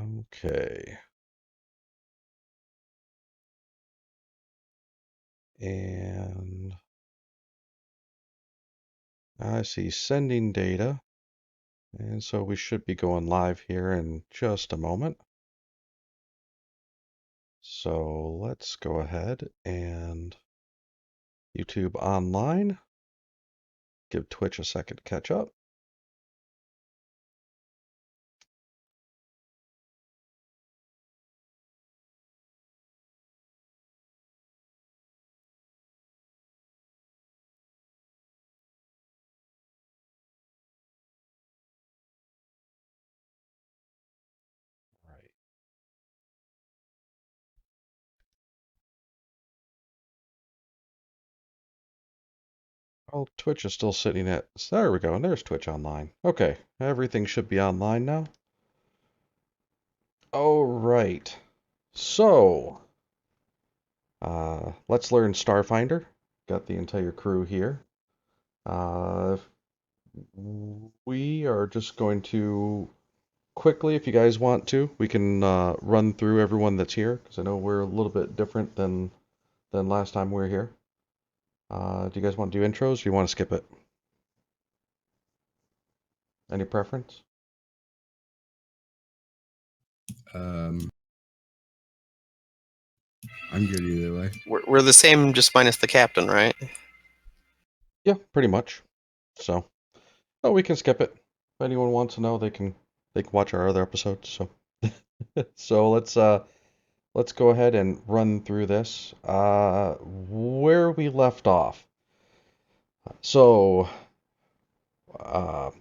Okay. And I see sending data. And so we should be going live here in just a moment. So let's go ahead and YouTube online. Give Twitch a second to catch up. Right. Oh, Twitch is still sitting at. There we go. And there's Twitch online. Okay. Everything should be online now. All right. So, let's learn Starfinder. Got the entire crew here. Uh, we are just going to quickly, if you guys want to, we can run through everyone that's here because I know we're a little bit different than last time we were here. Do you guys want to do intros or do you want to skip it? Any preference? I'm good either way. We're the same, just minus the captain, right? Yeah, pretty much. So, oh, we can skip it. If anyone wants to know, they can watch our other episodes. So, so let's go ahead and run through this. Where we left off. So, uh,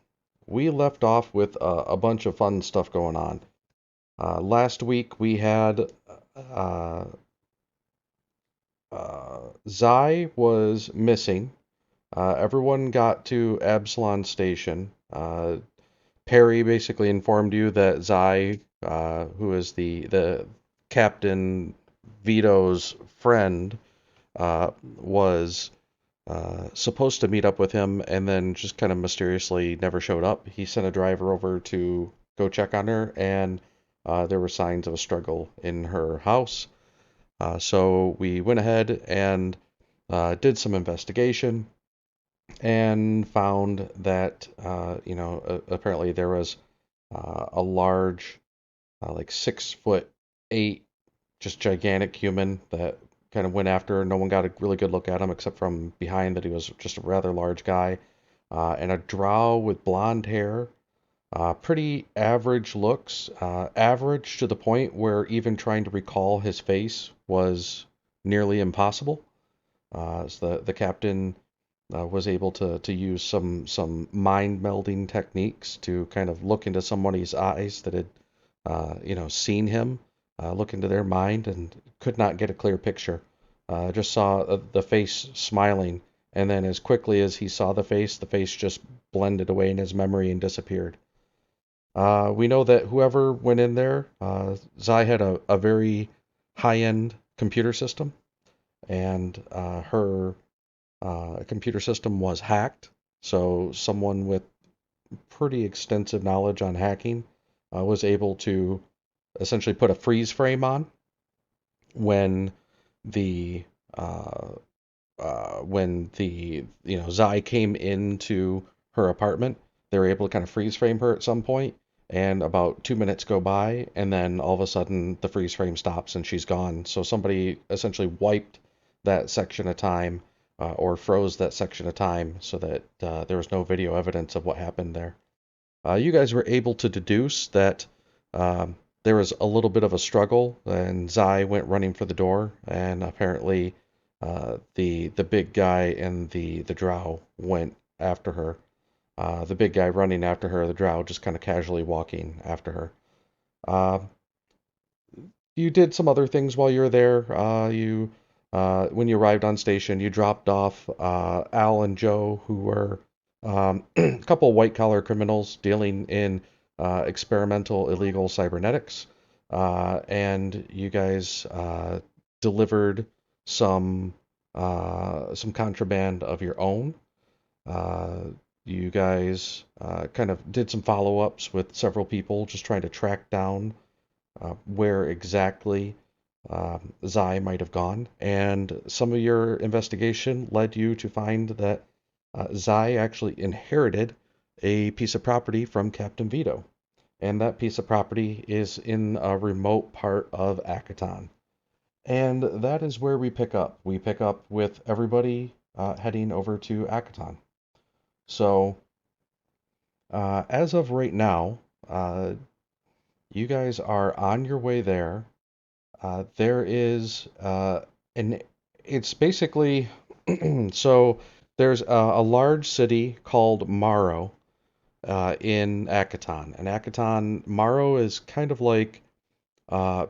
we left off with a bunch of fun stuff going on. Last week we had uh, Zai was missing. Everyone got to Absalon Station. Perry basically informed you that Zai, who is the Captain Vito's friend, was supposed to meet up with him and then just kind of mysteriously never showed up. He sent a driver over to go check on her, and there were signs of a struggle in her house. So we went ahead and did some investigation and found that, apparently there was a large, like 6'8", just gigantic human that kind of went after her. No one got a really good look at him except from behind, that he was just a rather large guy. And a drow with blonde hair, pretty average looks, average to the point where even trying to recall his face was nearly impossible. So the captain was able to use some mind melding techniques to kind of look into somebody's eyes that had seen him, look into their mind and could not get a clear picture. Just saw the face smiling, and then as quickly as he saw the face just blended away in his memory and disappeared. We know that whoever went in there, Zai had a very high-end computer system, and her computer system was hacked. So someone with pretty extensive knowledge on hacking was able to essentially put a freeze frame on when the Zai came into her apartment. They were able to kind of freeze frame her at some point, and about 2 minutes go by, and then all of a sudden the freeze frame stops and she's gone. So somebody essentially wiped that section of time, or froze that section of time so that there was no video evidence of what happened there. You guys were able to deduce that there was a little bit of a struggle, and Zai went running for the door, and apparently the big guy and the drow went after her. The big guy running after her, the drow just kind of casually walking after her. Uh, you did some other things while you were there. When you arrived on station, you dropped off Al and Joe, who were a couple white collar criminals dealing in experimental illegal cybernetics, and you guys delivered some contraband of your own. Uh, you guys kind of did some follow-ups with several people, just trying to track down where exactly Zai might have gone, and some of your investigation led you to find that Zai actually inherited a piece of property from Captain Vito, and that piece of property is in a remote part of Akaton. And that is where we pick up. We pick up with everybody heading over to Akaton. So, as of right now, uh, you guys are on your way there. There is an it's basically so there's a large city called Morrow in Akaton. And Akaton, Morrow is kind of like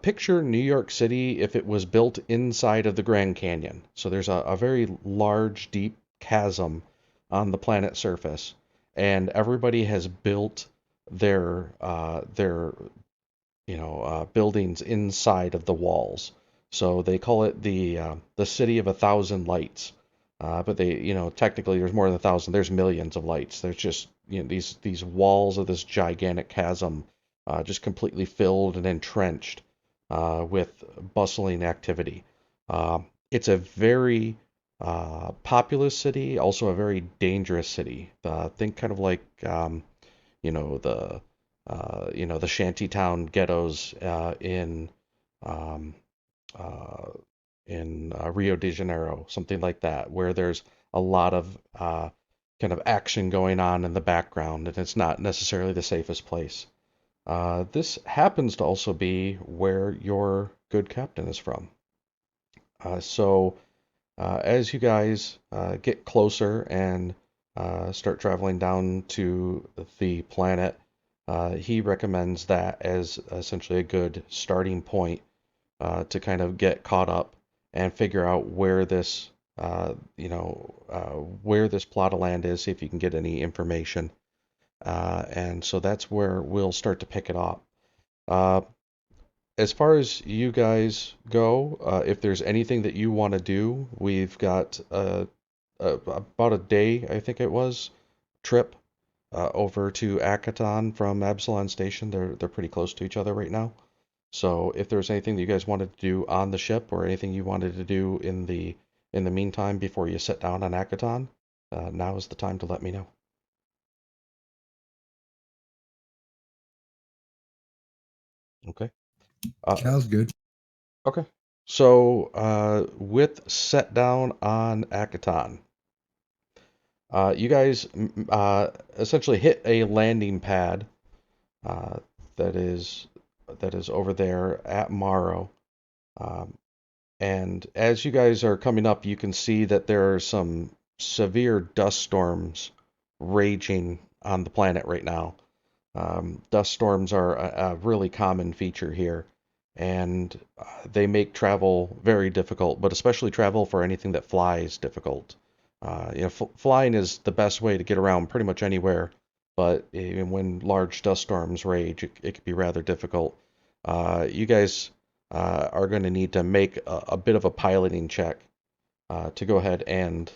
picture New York City if it was built inside of the Grand Canyon. So there's a very large, deep chasm on the planet's surface, and everybody has built their buildings inside of the walls. So they call it the city of a thousand lights. But technically there's more than a thousand. There's millions of lights. There's just these walls of this gigantic chasm, just completely filled and entrenched with bustling activity. It's a very populous city, also a very dangerous city. Think kind of like you know the the shantytown ghettos um, uh, in Rio de Janeiro, something like that, where there's a lot of kind of action going on in the background, and it's not necessarily the safest place. This happens to also be where your good captain is from. So as you guys get closer and start traveling down to the planet, he recommends that as essentially a good starting point to kind of get caught up and figure out where where this plot of land is, see if you can get any information. And so that's where we'll start to pick it up. Uh, as far as you guys go, if there's anything that you want to do, we've got about a day, I think it was, trip over to Akaton from Absalon Station. They're pretty close to each other right now. So if there's anything that you guys wanted to do on the ship or anything you wanted to do in the meantime before you sit down on Akaton, now is the time to let me know. Okay. Sounds good. Okay. So with set down on Akaton, you guys essentially hit a landing pad uh, that is over there at Morrow. Um, and as you guys are coming up, you can see that there are some severe dust storms raging on the planet right now. Dust storms are a really common feature here, and they make travel very difficult, but especially travel for anything that flies difficult. Flying is the best way to get around pretty much anywhere, but when large dust storms rage, it can be rather difficult. You guys are going to need to make a bit of a piloting check to go ahead and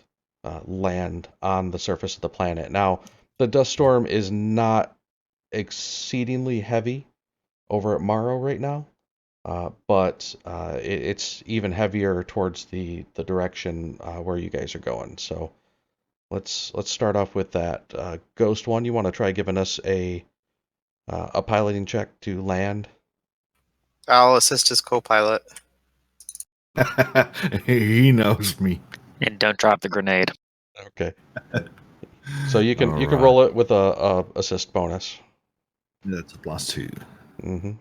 land on the surface of the planet. Now, the dust storm is not exceedingly heavy over at Morrow right now, but it's even heavier towards the direction where you guys are going. So let's start off with that. Ghost One, you want to try giving us a piloting check to land? I'll assist as co-pilot. He knows me. And don't drop the grenade. Okay. So you can All right. roll it with a assist bonus. That's a +2. Mm-hmm.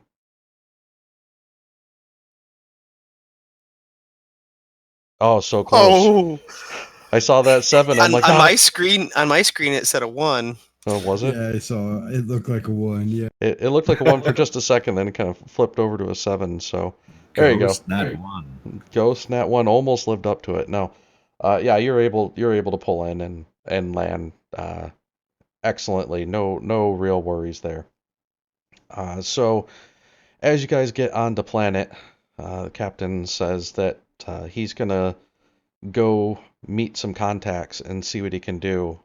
Oh, so close. Oh, I saw that 7. I'm on, like, on ah. my screen, it said a 1. Oh, was it? Yeah, I saw. It looked like a 1. Yeah. It looked like a 1 for just a second, then it kind of flipped over to a 7. So there you go. Not 1. Ghost Nat 1 almost lived up to it. No, yeah, you're able to pull in and land excellently. No real worries there. So as you guys get on the planet, the captain says that he's gonna go meet some contacts and see what he can do.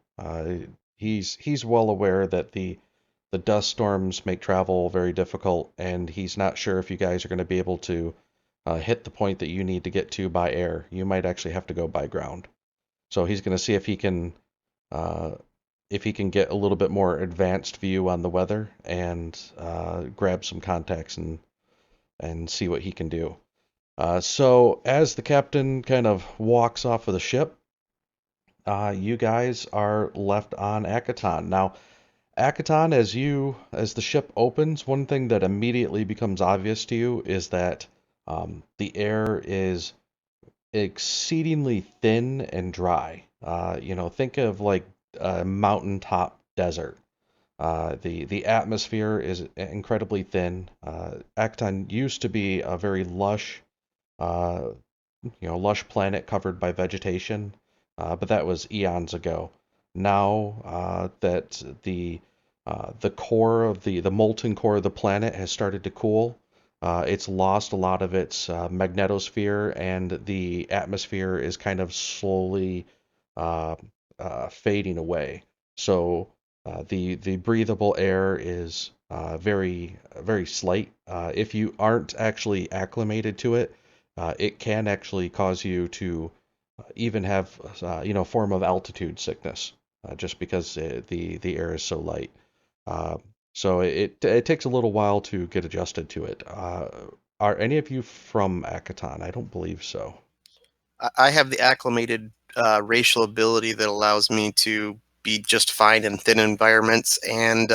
He's well aware that the the dust storms make travel very difficult, and he's not sure if you guys are going to be able to hit the point that you need to get to by air. You might actually have to go by ground. So he's going to see uh, if he can get a little bit more advanced view on the weather and grab some contacts and see what he can do. So as the captain kind of walks off of the ship, you guys are left on Akaton. Now, Akaton, as the ship opens, one thing that immediately becomes obvious to you is that the air is exceedingly thin and dry. Think of like a mountaintop desert. The atmosphere is incredibly thin. Akaton used to be a very uh, lush planet covered by vegetation, but that was eons ago. Now that the core of the molten core of the planet has started to cool, it's lost a lot of its magnetosphere, and the atmosphere is kind of slowly uh, fading away. So the breathable air is very slight. If you aren't actually acclimated to it, it can actually cause you to even have form of altitude sickness, just because the air is so light. Uh, so it takes a little while to get adjusted to it. Are any of you from Akaton? I don't believe so. I have the acclimated racial ability that allows me to be just fine in thin environments and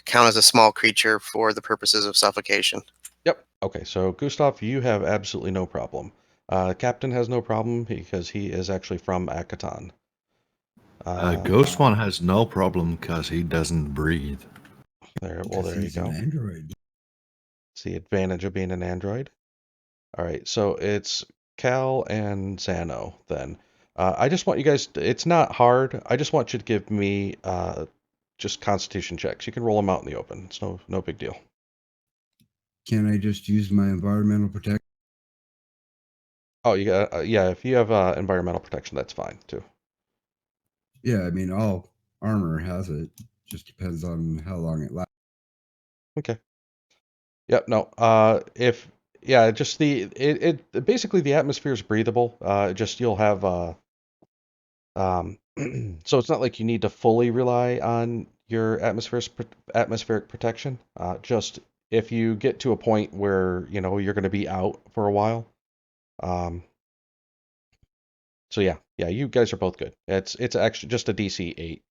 count as a small creature for the purposes of suffocation. Yep. Okay, so Gustav, you have absolutely no problem. Captain has no problem because he is actually from Akaton. Ghost One has no problem because he doesn't breathe. There Because you he's go. an android. It's the advantage of being an android. All right, so it's Cal and Xano then. I just want you guys, it's not hard. I just want you to give me just constitution checks. You can roll them out in the open. It's no big deal. Can I just use my environmental protection? Oh, you got yeah, if you have environmental protection, that's fine too. Yeah, I mean, all armor has it. Just depends on how long it lasts. Okay. Yep, no. If yeah, just it basically the atmosphere is breathable. Just you'll have so it's not like you need to fully rely on your atmospheric protection. Just if you get to a point where, you're going to be out for a while. Um, so yeah, you guys are both good. It's actually just a DC 8.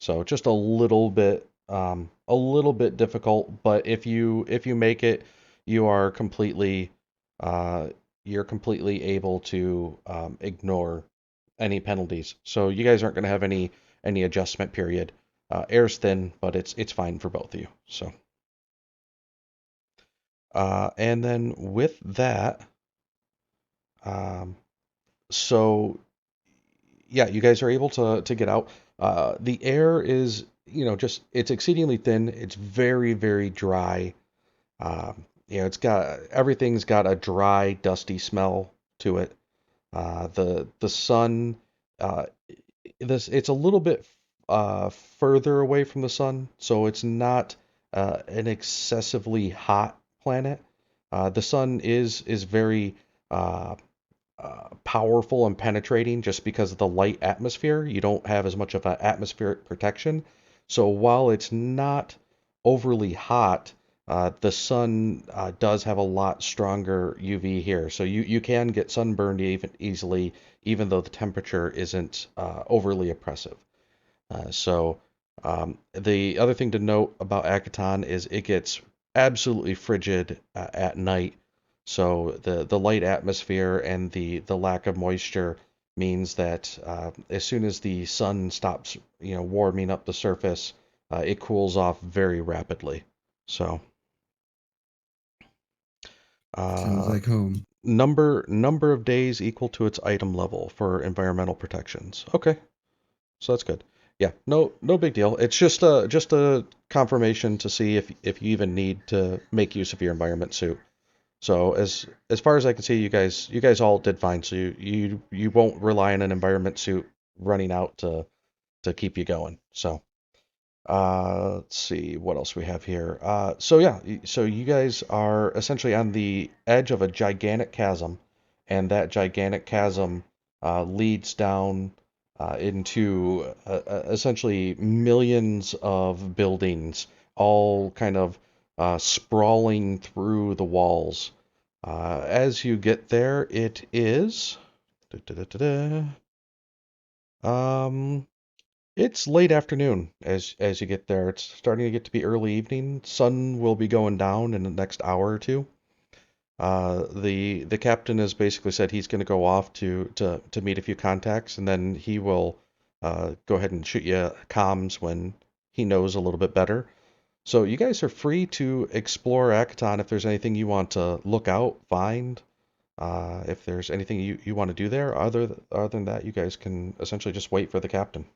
So just a little bit difficult, but if you make it, you are completely uh, you're completely able to ignore any penalties. So you guys aren't going to have any adjustment period. Air's thin, but it's fine for both of you. So and then with that, um, so yeah, you guys are able to get out. The air is, just it's exceedingly thin. It's very dry. Everything's got a dry, dusty smell to it. The sun, uh, it's a little bit further away from the sun, so it's not an excessively hot planet. The sun is very uh, powerful and penetrating just because of the light atmosphere. You don't have as much of an atmospheric protection. So while it's not overly hot, the sun does have a lot stronger UV here. So you can get sunburned even easily, even though the temperature isn't overly oppressive. The other thing to note about Akaton is it gets absolutely frigid at night. So the light atmosphere and the lack of moisture means that as soon as the sun stops, warming up the surface, it cools off very rapidly. So Sounds like home. number of days equal to its item level for environmental protections. Okay, so that's good. Yeah, no big deal. It's just a confirmation to see if you even need to make use of your environment suit. So as far as I can see, you guys all did fine. So you won't rely on an environment suit running out to keep you going. So Let's see what else we have here. So yeah, so you guys are essentially on the edge of a gigantic chasm, and that gigantic chasm leads down into essentially millions of buildings, all kind of sprawling through the walls. As you get there, it is. Um, it's late afternoon as you get there. It's starting to get to be early evening. Sun will be going down in the next hour or two. The captain has basically said he's going to go off to meet a few contacts, and then he will go ahead and shoot you comms when he knows a little bit better. So you guys are free to explore Akaton if there's anything you want to look out, find. If there's anything you want to do there, other than that, you guys can essentially just wait for the captain.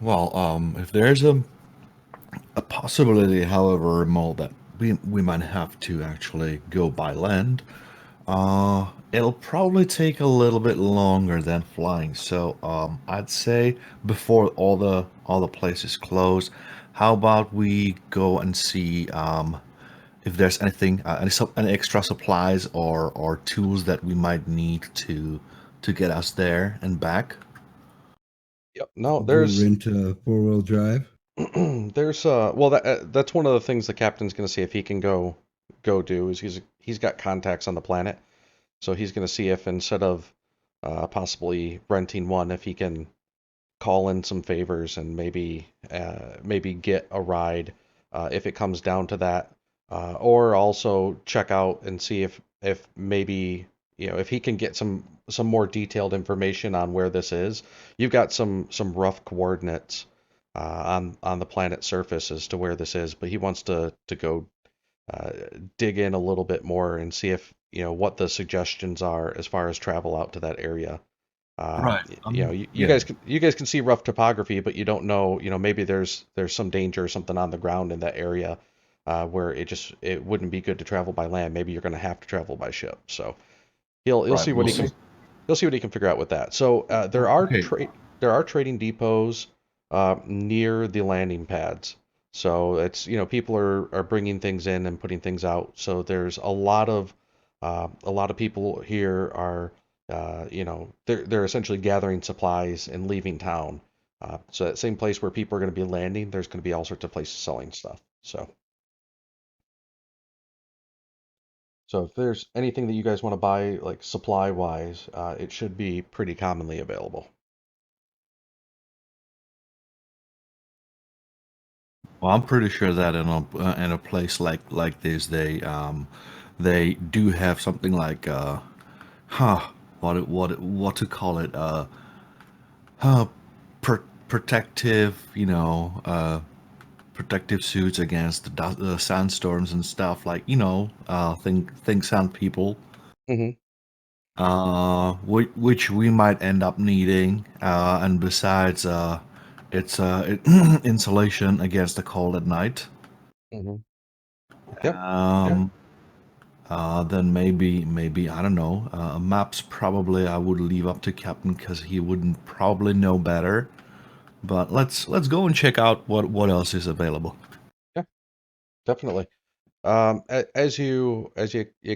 Well, if there's a possibility, however remote, that we might have to actually go by land, it'll probably take a little bit longer than flying. So, I'd say before all the places close, how about we go and see if there's anything, any extra supplies or tools that we might need to get us there and back. Yep. No, Do we there's rent a 4-wheel drive? there's well that's one of the things the captain's going to see if he can go do is he's got contacts on the planet, so he's going to see if instead of possibly renting one, if he can call in some favors and maybe get a ride if it comes down to that, or also check out and see if maybe if he can get some more detailed information on where this is. You've got some rough coordinates on the planet's surface as to where this is, but he wants to go uh, dig in a little bit more and see if what the suggestions are as far as travel out to that area. Right. You Yeah. guys can see rough topography, but you don't know, maybe there's some danger or something on the ground in that area where it wouldn't be good to travel by land. Maybe you're going to have to travel by ship. So he'll Right. see what We'll he can see. he'll see what he can figure out with that. So Okay. there are trading depots near the landing pads. So it's people are bringing things in and putting things out. So there's a lot of people here are they're essentially gathering supplies and leaving town. So that same place where people are going to be landing, there's going to be all sorts of places selling stuff. So if there's anything that you guys want to buy, like supply wise, it should be pretty commonly available. Well, I'm pretty sure that in a place like this, they do have something like huh what to call it uh protective, protective suits against the sandstorms and stuff, like, think sand people, Hmm. which we might end up needing, and besides, insulation against the cold at night. Hmm. Yep. Yeah. Um, then maybe I don't know. Maps probably I would leave up to Captain because he wouldn't probably know better. But let's go and check out what else is available. Yeah. Definitely. As you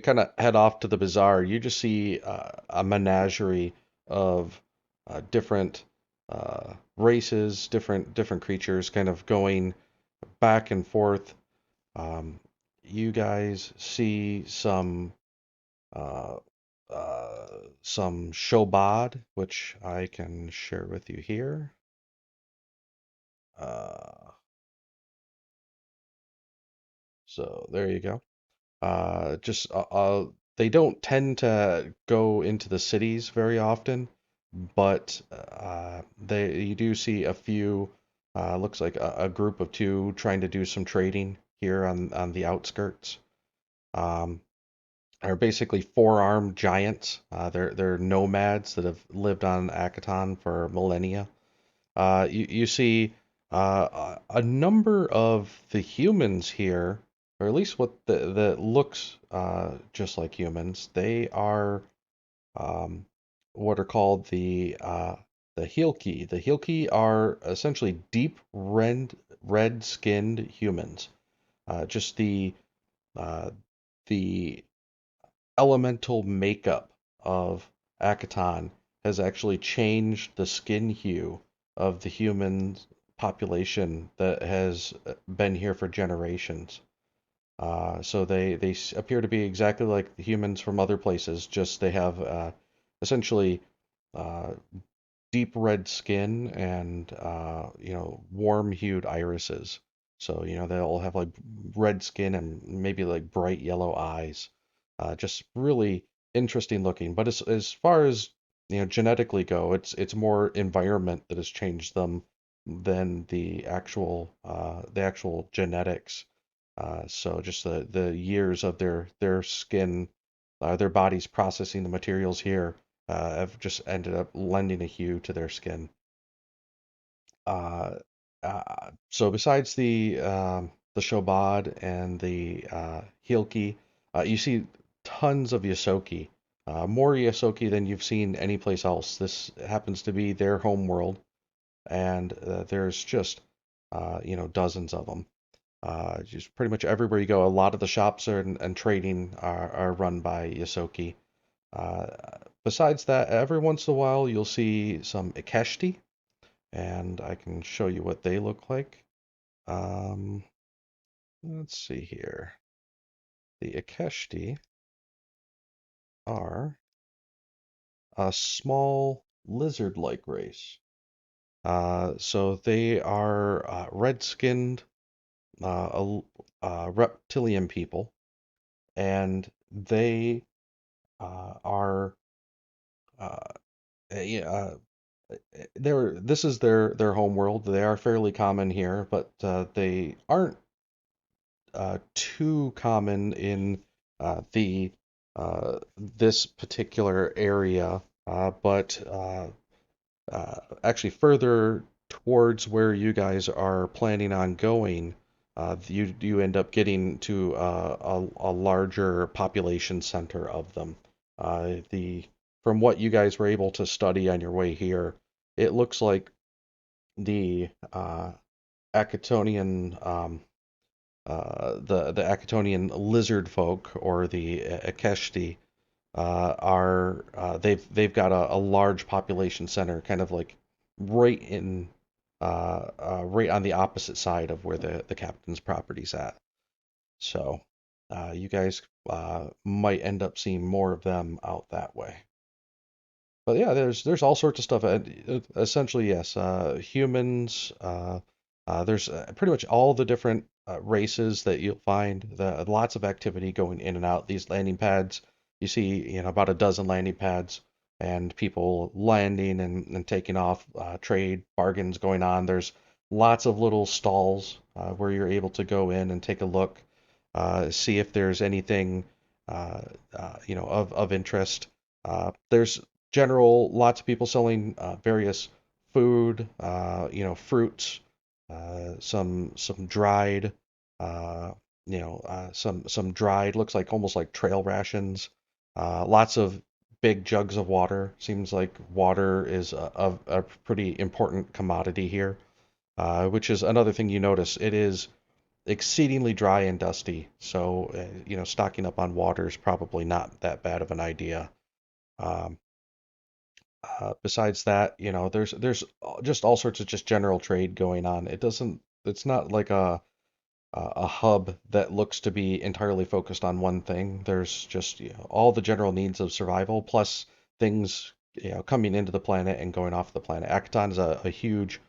kind of head off to the bazaar, you just see a menagerie of different races, different creatures, kind of going back and forth. Um, you guys see uh, some shobad, which I can share with you here. Uh, so there you go. Just they don't tend to go into the cities very often, but they you do see a few. Looks like a group of two trying to do some trading here on the outskirts. Um, are basically four-armed giants. They're nomads that have lived on Akaton for millennia. You see a number of the humans here, or at least what that looks just like humans. They are what are called the Hilki. The Hilki are essentially deep red-skinned humans. Just uh, the elemental makeup of Akaton has actually changed the skin hue of the human population that has been here for generations. So they appear to be exactly like the humans from other places, just they have essentially uh, deep red skin and warm hued irises. So they'll have like red skin and maybe like bright yellow eyes. Just really interesting looking. But as far as genetically go, it's more environment that has changed them than the actual genetics. So just the years of their skin, their bodies processing the materials here have just ended up lending a hue to their skin. Uh, so besides the Shobad and the Hilki, you see tons of Yosoki. More Yosoki than you've seen anyplace else. This happens to be their home world, and there's just dozens of them. Just pretty much everywhere you go, a lot of the shops and trading are run by Yosoki. Uh, Besides that, every once in a while you'll see some Ikeshti, and I can show you what they look like. Um, let's see here. The Ikeshti are a small lizard-like race. So they are red-skinned reptilian people, and they are uh, yeah, this is their home world. They are fairly common here, but they aren't too common in the this particular area. But actually, further towards where you guys are planning on going, you end up getting to a larger population center of them. The From what you guys were able to study on your way here, it looks like the Akatonian the Akatonian lizard folk or the Akeshti are they've got a large population center, kind of like right in right on the opposite side of where the captain's property's at. So you guys might end up seeing more of them out that way. But yeah, there's all sorts of stuff. Essentially, yes, humans. There's pretty much all the different races that you'll find. Lots of activity going in and out. These landing pads, you see, about a dozen landing pads, and people landing and taking off. Trade bargains going on. There's lots of little stalls where you're able to go in and take a look, see if there's anything, of interest. There's lots of people selling various food, fruits, some dried, some dried, looks like almost like trail rations. Lots of big jugs of water. Seems like water is a pretty important commodity here, which is another thing you notice. It is exceedingly dry and dusty, so stocking up on water is probably not that bad of an idea. Um, Besides that, there's just all sorts of just general trade going on. It's not like a hub that looks to be entirely focused on one thing. There's just all the general needs of survival plus things coming into the planet and going off the planet. Akaton is a huge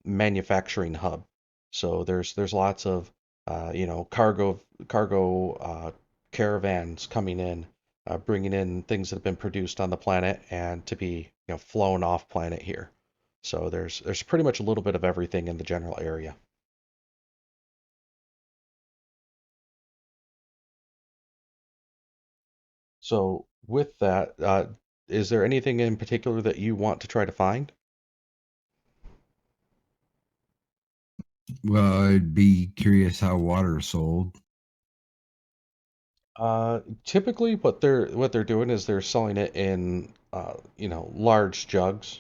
manufacturing hub, so there's lots of cargo caravans coming in, bringing in things that have been produced on the planet and to be flown off planet here. So there's pretty much a little bit of everything in the general area. So with that, is there anything in particular that you want to try to find? Well, I'd be curious how water is sold. Typically, what they're doing is they're selling it in large jugs.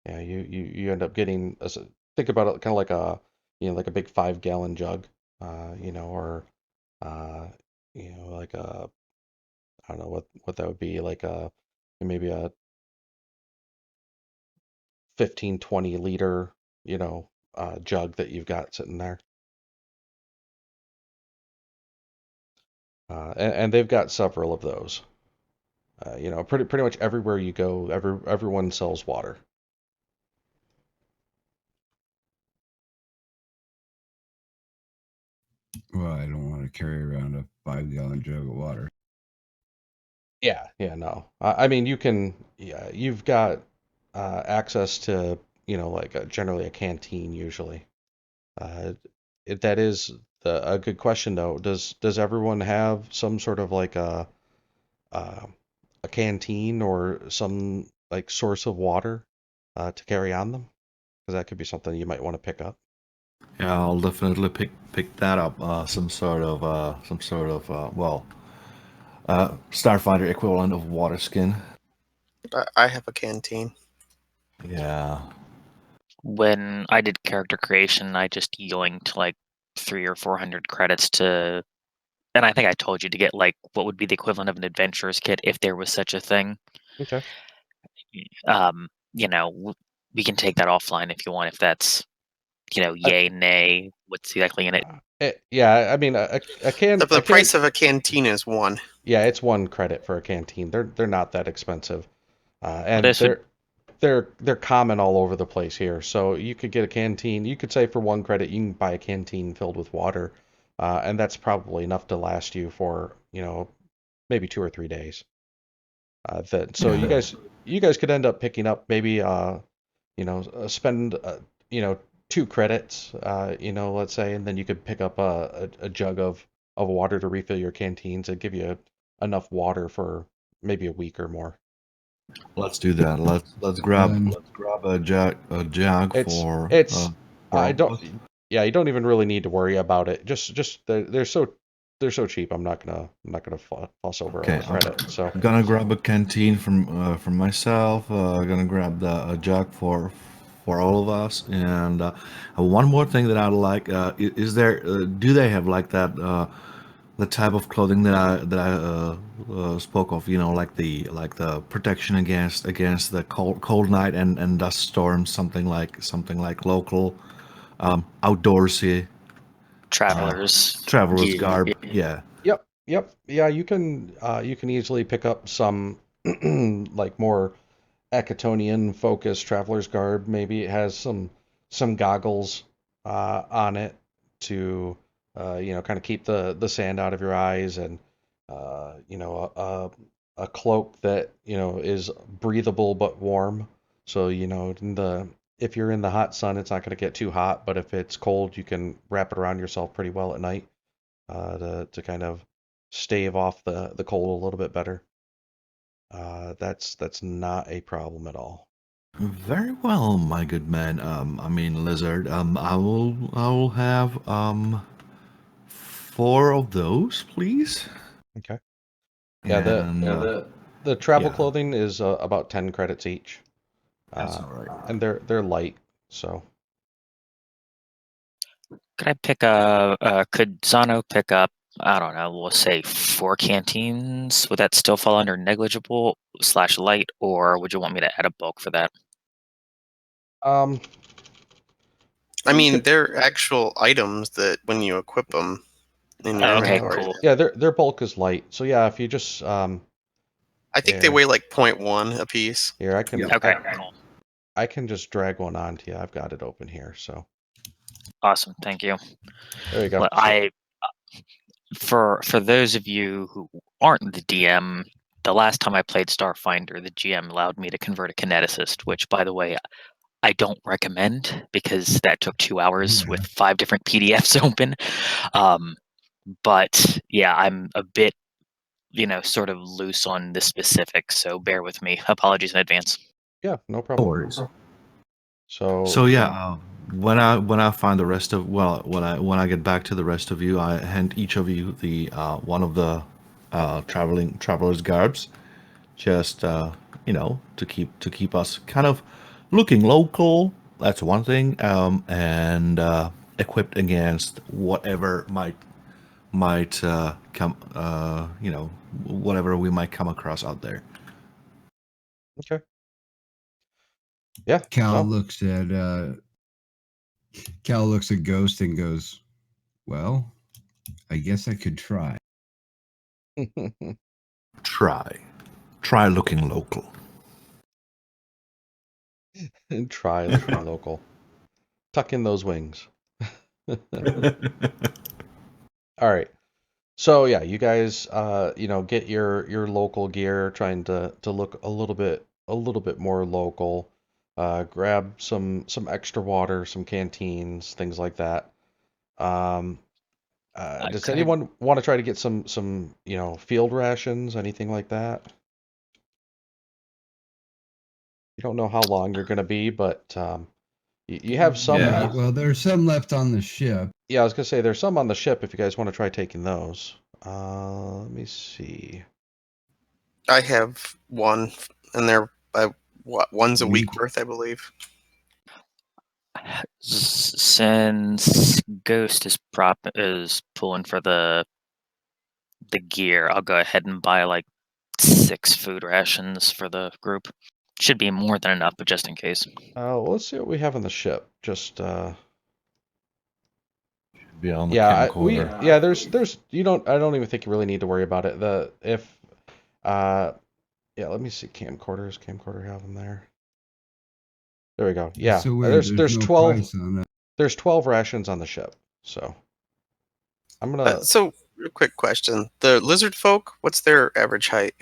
Yeah, you end up getting think about it kind of like a like a big 5 gallon jug, or uh, like a I don't know what that would be like maybe a 15-20 liter jug that you've got sitting there. And they've got several of those. Pretty much everywhere you go, everyone sells water. Well, I don't want to carry around a 5 gallon jug of water. Yeah, no. I mean, yeah, you've got access to, like generally a canteen usually. Uh, that is a good question though. Does everyone have some sort of like uh, a canteen or some like source of water to carry on them? Because that could be something you might want to pick up. Yeah, I'll definitely pick that up. Starfinder equivalent of water skin. I have a canteen. Yeah. When I did character creation, I just yoinked like 300 or 400 credits to, and I think I told you to get like what would be the equivalent of an adventurer's kit if there was such a thing. Okay. Um, we can take that offline if you want, if that's, yay, nay, what's exactly in it. Yeah, I mean The price of a canteen is 1. Yeah, it's 1 credit for a canteen. They're not that expensive, and This would they're common all over the place here. So you could get a canteen. You could say for 1 credit you can buy a canteen filled with water, and that's probably enough to last you for maybe 2 or 3 days. So Yeah. you guys could end up picking up maybe spend 2 credits, let's say, and then you could pick up a jug of water to refill your canteens and give you enough water for maybe a week or more. Let's do that. Let's Then grab a jug It's for it's I all of don't us. Yeah, you don't even really need to worry about it. Just they're so cheap. I'm not gonna fuss over Okay, a credit. So I'm gonna grab a canteen from myself. Gonna grab a jug for all of us. And one more thing that I'd like is there do they have like that the type of clothing that I spoke of? Like the protection against the cold night and dust storms. Something like local outdoorsy travelers gear. garb. Yeah. yep, yeah, you can easily pick up some like more Acatonian focused traveler's garb. Maybe it has some goggles on it to kind of keep the sand out of your eyes, and a cloak that is breathable but warm. So if you're in the hot sun, it's not going to get too hot, but if it's cold, you can wrap it around yourself pretty well at night to kind of stave off the cold a little bit better. That's not a problem at all. Very well, my good man. I mean, Lizard. I will have 4 of those, please. Okay. Yeah, And the travel yeah, clothing is about 10 credits each, that's uh, all right. and they're light. So Could Zano pick up, I don't know, we'll say 4 canteens? Would that still fall under negligible / light, or would you want me to add a bulk for that? um, I you mean, could they're actual items that when you equip them in your Okay, inventory, cool. yeah, their bulk is light. So yeah, if you just I think they here weigh like 0.1 a piece. here Yep. Okay, cool. I can just drag one onto you. I've got it open here. So Awesome, thank you. there you go. Well, for those of you who aren't the DM, the last time I played Starfinder, the GM allowed me to convert a kineticist, which, by the way, I don't recommend because that took 2 hours with 5 different PDFs open. But yeah, I'm a bit, sort of loose on the specifics, so bear with me. Apologies in advance. Yeah, no No problem. worries. So So yeah, when I find the rest of when I get back to the rest of you, I hand each of you the one of the travelers garbs, just to keep us kind of looking local, that's one thing, and equipped against whatever might come, whatever we might come across out there. Okay. Yeah. Cal No. looks at Ghost and goes, "Well, I guess I could try." Try looking local. And try looking local. Tuck in those wings. All right. So yeah, you guys, get your local gear, trying to look a little bit more local. Grab some extra water, some canteens, things like that. Um, does Could I anyone want to try to get some field rations, anything like that? You don't know how long you're gonna be, but you have some. Yeah. Well, there's some left on the ship. Yeah, I was gonna say there's some on the ship if you guys want to try taking those. Let me see. I have one, and they're one's a week Week. worth, I believe. Since Ghost is pulling for the gear, I'll go ahead and buy like 6 food rations for the group. Should be more than enough, but just in case. Well, let's see what we have on the ship. Just Be on the yeah, camcorder. there's I don't even think you really need to worry about it. Uh yeah, let me see camcorders. Camcorder have them there. There we go. Yeah, So weird. there's no 12 price on that. there's 12 rations on the ship. So I'm gonna So, real quick question: the lizard folk, what's their average height?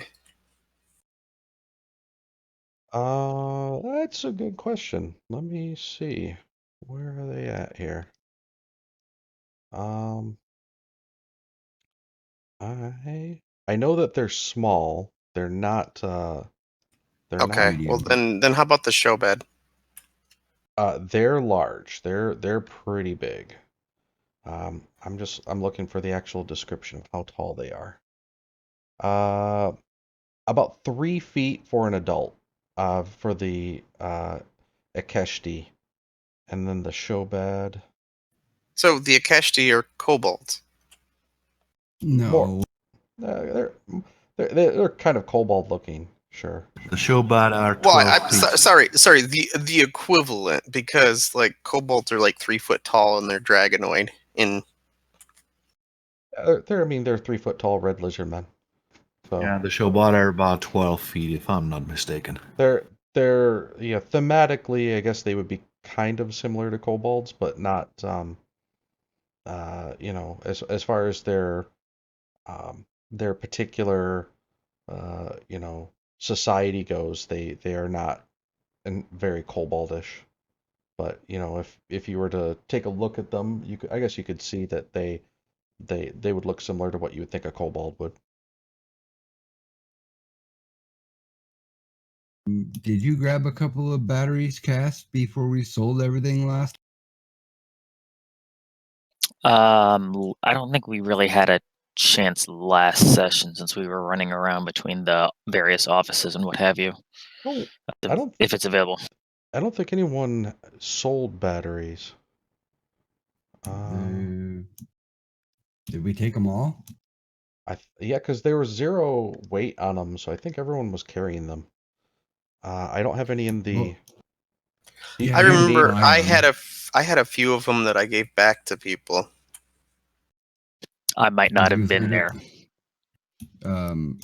that's a good question. Let me see. Where are they at here? Um I know that they're small. They're not they're Okay, not well Medium. then how about the show bed? they're large. They're pretty big. I'm looking for the actual description of how tall they are. Uh, about 3 feet for an adult. For the Ekeshti, and then the show bed. So the Akeshti are kobolds. More, No. they're kind of kobold looking. Sure. The showbat are Well, 12 I'm feet. sorry. The equivalent, because like kobolds are like 3 foot tall and they're dragonoid. In I mean, they're 3 foot tall red lizard men. So Yeah, the showbat are about 12 feet, if I'm not mistaken. they're thematically, I guess they would be kind of similar to kobolds, but not as far as their particular society goes, they are not very koboldish. But if you were to take a look at them, I guess you could see that they would look similar to what you would think a kobold would. Did you grab a couple of batteries, Cass, before we sold everything last? I don't think we really had a chance last session since we were running around between the various offices and what have you. Oh, I don't If it's available. I don't think anyone sold batteries. Did we take them all? Yeah, because there was 0 weight on them, so I think everyone was carrying them. I don't have any in the. Well, Do you- I do you didn't need? remember, buy I 'em. had a few of them that I gave back to people. I might I not was have gonna say, been there.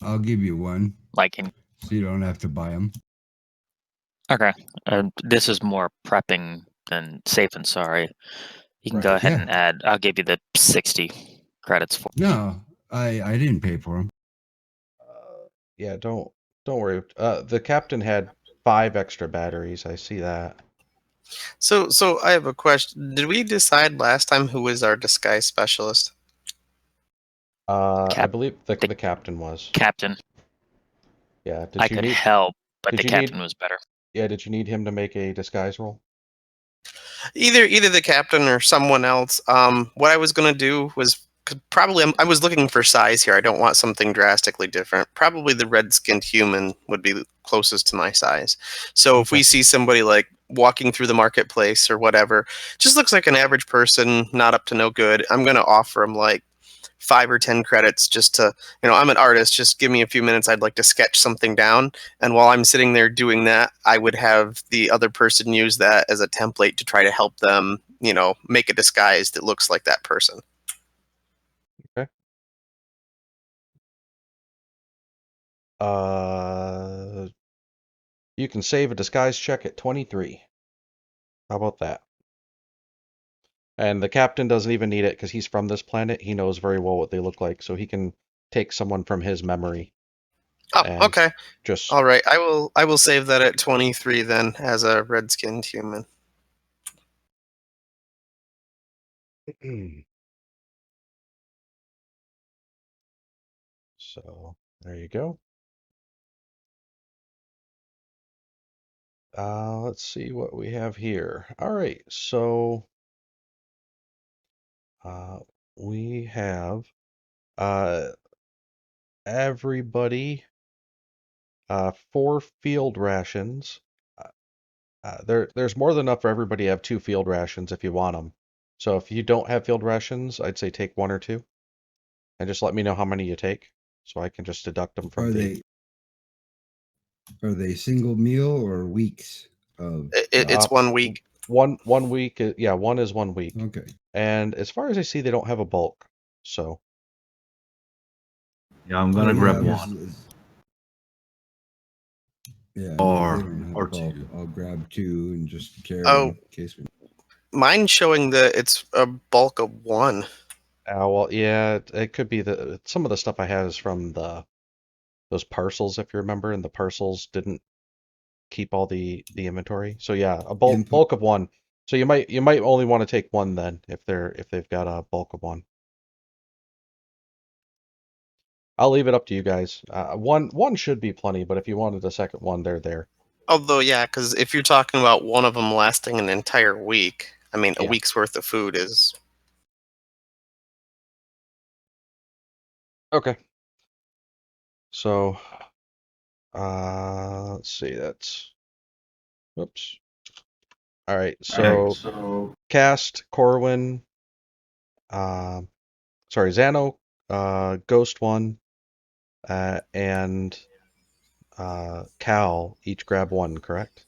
I'll give you one, Like in so you don't have to buy them. okay, this is more prepping than safe and sorry. You can go Right. ahead Yeah. and add. I'll give you the 60 credits for. No, I didn't pay for them. Yeah, don't worry. The captain had 5 extra batteries. I see that. So I have a question. Did we decide last time who was our disguise specialist? I Cap believe the the captain was. captain. Yeah. I could help, but Did the you captain need? was better. Yeah. Did you need him to make a disguise roll? Either the captain or someone else. What I was gonna do was Probably I was looking for size here. I don't want something drastically different. Probably the red-skinned human would be closest to my size. So if Okay. we see somebody like walking through the marketplace or whatever, just looks like an average person, not up to no good, I'm going to offer them like 5 or 10 credits just to, I'm an artist. Just give me a few minutes. I'd like to sketch something down. And while I'm sitting there doing that, I would have the other person use that as a template to try to help them, make a disguise that looks like that person. Okay. You can save a disguise check at 23. How about that? And the captain doesn't even need it because he's from this planet. He knows very well what they look like, so he can take someone from his memory Oh, and okay. just. All right. I will save that at 23 then as a red-skinned human. So there you go. Let's see what we have here. All right, so we have uh, everybody 4 field rations. There's more than enough for everybody to have 2 field rations if you want them. So if you don't have field rations, I'd say take 1 or 2, and just let me know how many you take, so I can just deduct them from Are the. they single meal or weeks of It's 1 week. 1 week. Yeah, 1 is 1 week. Okay. And as far as I see, they don't have a bulk, so. Yeah, I'm gonna grab yeah, one Yeah, no, they or don't have or bulk. two. I'll grab 2 and just carry Oh, in case we. mine's showing that it's a bulk of 1. Well, yeah, it could be some of the stuff I have is from those parcels, if you remember, and the parcels didn't keep all the inventory. So yeah, a Input. bulk of 1. So you might only want to take 1 then if they've got a bulk of 1. I'll leave it up to you guys. One should be plenty, but if you wanted a second one, they're there. Although, yeah, because if you're talking about one of them lasting an entire week, I mean, a Yeah. week's worth of food is. Okay. So let's see. Oops. All right. So Cast, Corwin, sorry, Xano, Ghost One, and Cal each grab 1, correct?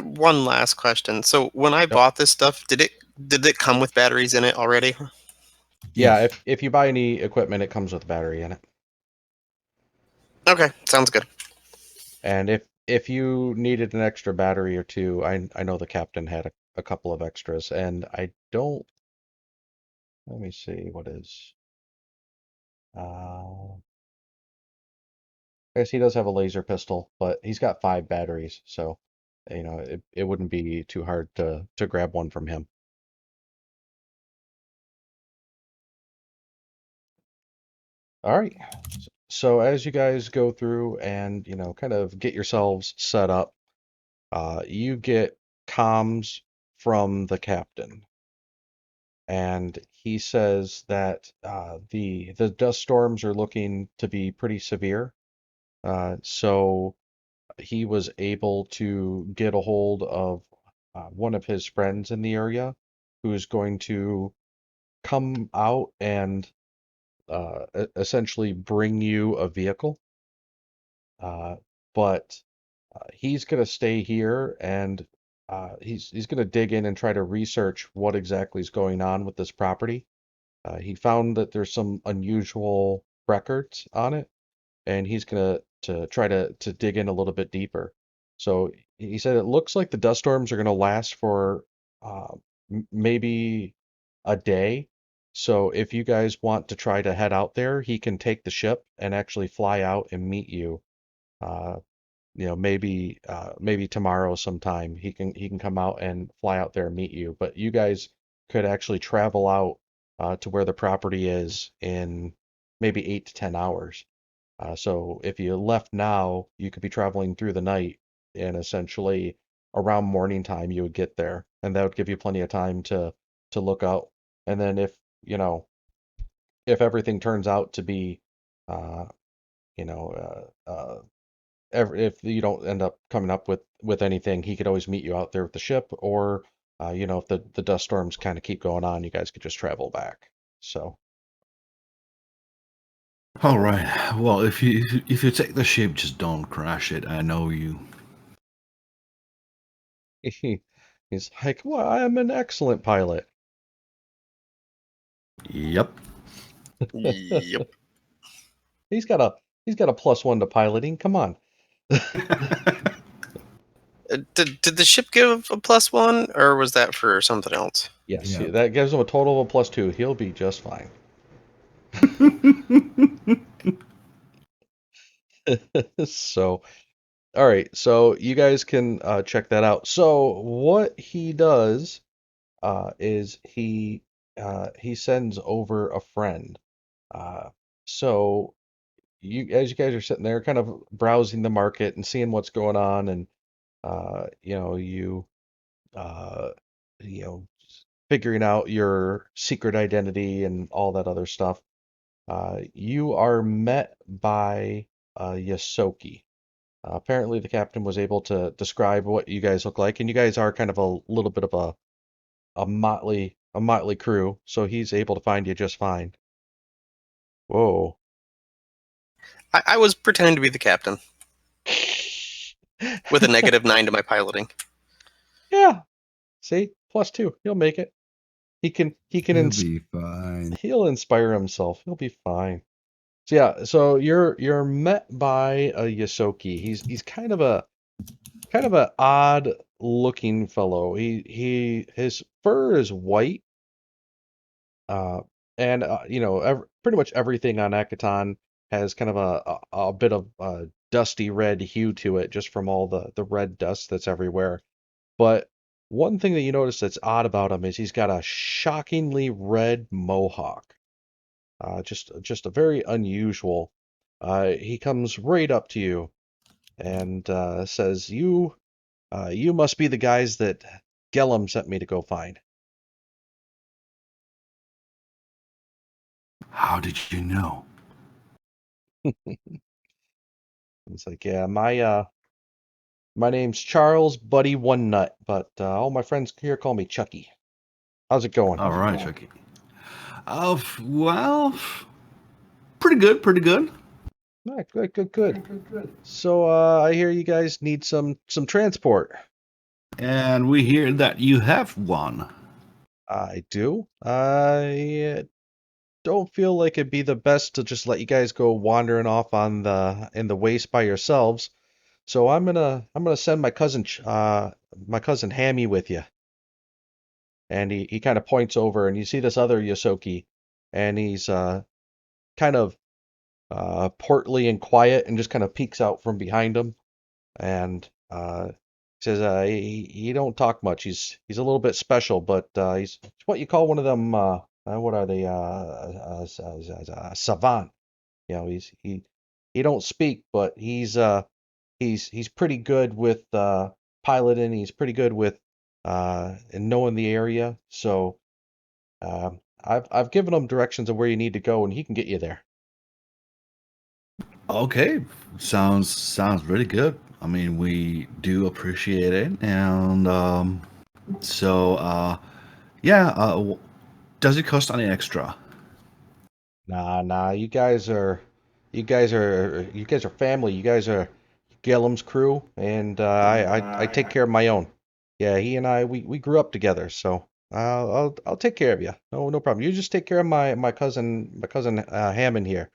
One last question. So when I Yep. bought this stuff, did it come with batteries in it already? Yeah, Yes. if you buy any equipment, it comes with a battery in it. Okay, sounds good. And if you needed an extra battery or 2, I know the captain had a couple of extras, and I don't. Let me see what is. I guess he does have a laser pistol, but he's got 5 batteries, so it wouldn't be too hard to grab one from him. All right. So as you guys go through and kind of get yourselves set up, you get comms from the captain, and he says that the dust storms are looking to be pretty severe. So he was able to get a hold of one of his friends in the area who's going to come out and essentially bring you a vehicle. But he's going to stay here and he's going to dig in and try to research what exactly is going on with this property. He found that there's some unusual records on it, and he's gonna to try to dig in a little bit deeper. So he said it looks like the dust storms are gonna last for uh, maybe a day. So if you guys want to try to head out there, he can take the ship and actually fly out and meet you. Uh, maybe tomorrow sometime he can come out and fly out there and meet you. But you guys could actually travel out to where the property is in maybe 8 to 10 hours. So if you left now, you could be traveling through the night, and essentially around morning time you would get there, and that would give you plenty of time to look out. And then if you know, if everything turns out to be, uh, you know, if you don't end up coming up with anything, he could always meet you out there with the ship, or you know, if the dust storms kind of keep going on, you guys could just travel back. So All right. Well, if you take the ship, just don't crash it. I know you. he's like, well, I am an excellent pilot. Yep. Yep. He's got a +1 to piloting. Come on. Did the ship give a +1, or was that for something else? Yes, Yeah. that gives him a total of a +2. He'll be just fine. So, all right. So you guys can check that out. So what he does is he sends over a friend. So as you guys are sitting there, kind of browsing the market and seeing what's going on, and you know uh, you know figuring out your secret identity and all that other stuff. You are met by Yasoki. Apparently, the captain was able to describe what you guys look like, and you guys are kind of a little bit of a motley crew, so he's able to find you just fine. Whoa. I was pretending to be the captain with a -9 to my piloting. Yeah. See, +2. He'll make it. He'll be fine. He'll inspire himself. He'll be fine. So yeah, so you're met by a Yasoki. He's kind of a odd looking fellow. His fur is white, uh, and you know, pretty much everything on Akaton has kind of a bit of a dusty red hue to it, just from all the red dust that's everywhere. But one thing that you notice that's odd about him is he's got a shockingly red mohawk. Just a very unusual. He comes right up to you and says, you must be the guys that Gellum sent me to go find." How did you know? It's like, "Yeah, my name's Charles Buddy One Nut, but all my friends here call me Chucky. How's it going?" All right, Chucky. Well, pretty good, pretty good. All right, good, good, good. So I hear you guys need some transport. And we hear that you have one. I do. I don't feel like it'd be the best to just let you guys go wandering off in the waste by yourselves. So I'm gonna send my cousin Hammy with you. And he kind of points over, and you see this other Yosoki, and he's kind of portly and quiet, and just kind of peeks out from behind him, and says he don't talk much. He's a little bit special, but he's what you call one of them. What are they? Savant. You know, he don't speak, but he's pretty good with piloting. He's pretty good with and knowing the area. So I've given him directions of where you need to go, and he can get you there. Okay, sounds really good. I mean, we do appreciate it, and so yeah. Does it cost any extra? Nah. You guys are family. You guys are Gillum's crew, and I take care of my own. Yeah, he and I we grew up together, so I'll take care of you. No problem. You just take care of my cousin Hammond here,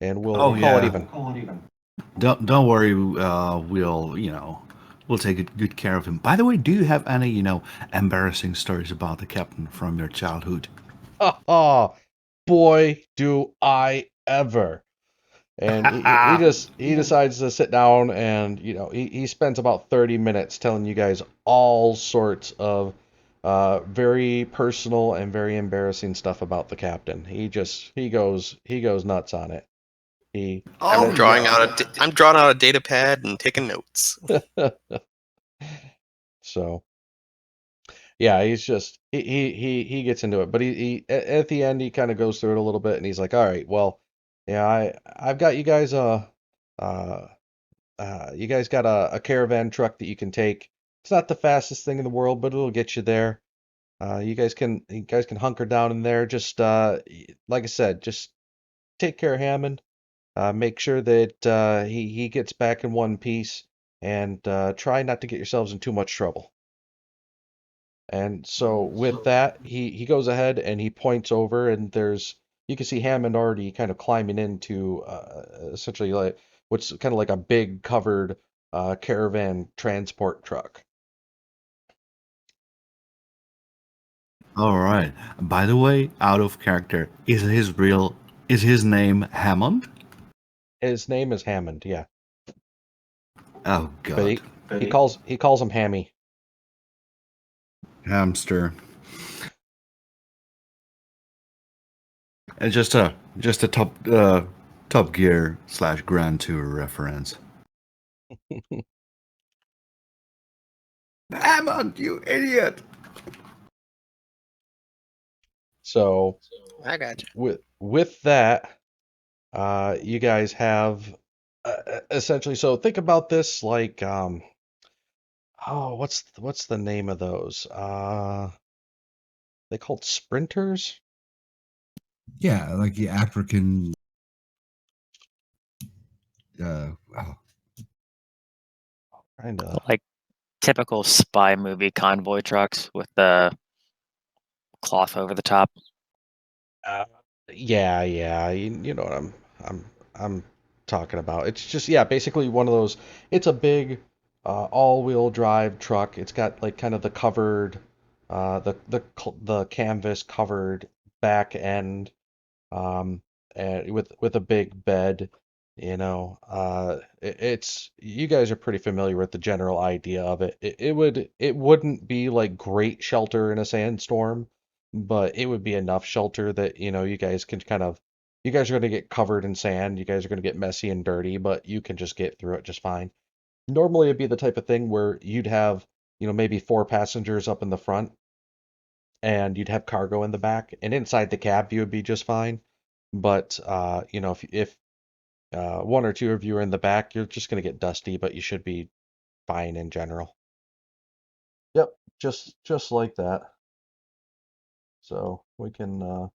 and we'll Oh call it yeah. even. Don't worry. We'll take good care of him. By the way, do you have any embarrassing stories about the captain from your childhood? Oh, boy, do I ever. And he decides to sit down, and he spends about 30 minutes telling you guys all sorts of very personal and very embarrassing stuff about the captain. He goes nuts on it. He I'm drawing out a data pad and taking notes. So Yeah, he's just he gets into it, but he at the end he kind of goes through it a little bit, and he's like, all right, well, yeah, I've got you guys uh you guys got a caravan truck that you can take. It's not the fastest thing in the world, but it'll get you there. You guys can hunker down in there. Just like I said, just take care of Hammond. Make sure that he gets back in one piece, and try not to get yourselves in too much trouble. And so with that, he goes ahead and he points over, and you can see Hammond already kind of climbing into essentially like what's kind of like a big covered caravan transport truck. All right. By the way, out of character, is his name Hammond? His name is Hammond, yeah, Oh but God. he calls him Hammy. Hamster. It's just a Top Gear / Grand Tour reference. Hammond, you idiot! So I got you. with that, you guys have essentially. So think about this like oh, what's the name of those? They called sprinters. Yeah, like the African. Oh, Kind of. Like typical spy movie convoy trucks with the cloth over the top. Uh, yeah, you know what I'm talking about. It's just yeah, basically one of those. It's a big all-wheel drive truck. It's got like kind of the covered the canvas covered back end um and with a big bed, it's you guys are pretty familiar with the general idea of it. It wouldn't be like great shelter in a sandstorm, but it would be enough shelter that you guys can you guys are going to get covered in sand, you guys are going to get messy and dirty, but you can just get through it just fine. Normally it'd be the type of thing where you'd have maybe four passengers up in the front and you'd have cargo in the back, and inside the cab you would be just fine. But if one or two of you are in the back, you're just gonna get dusty, but you should be fine in general. Yep, just like that. So we can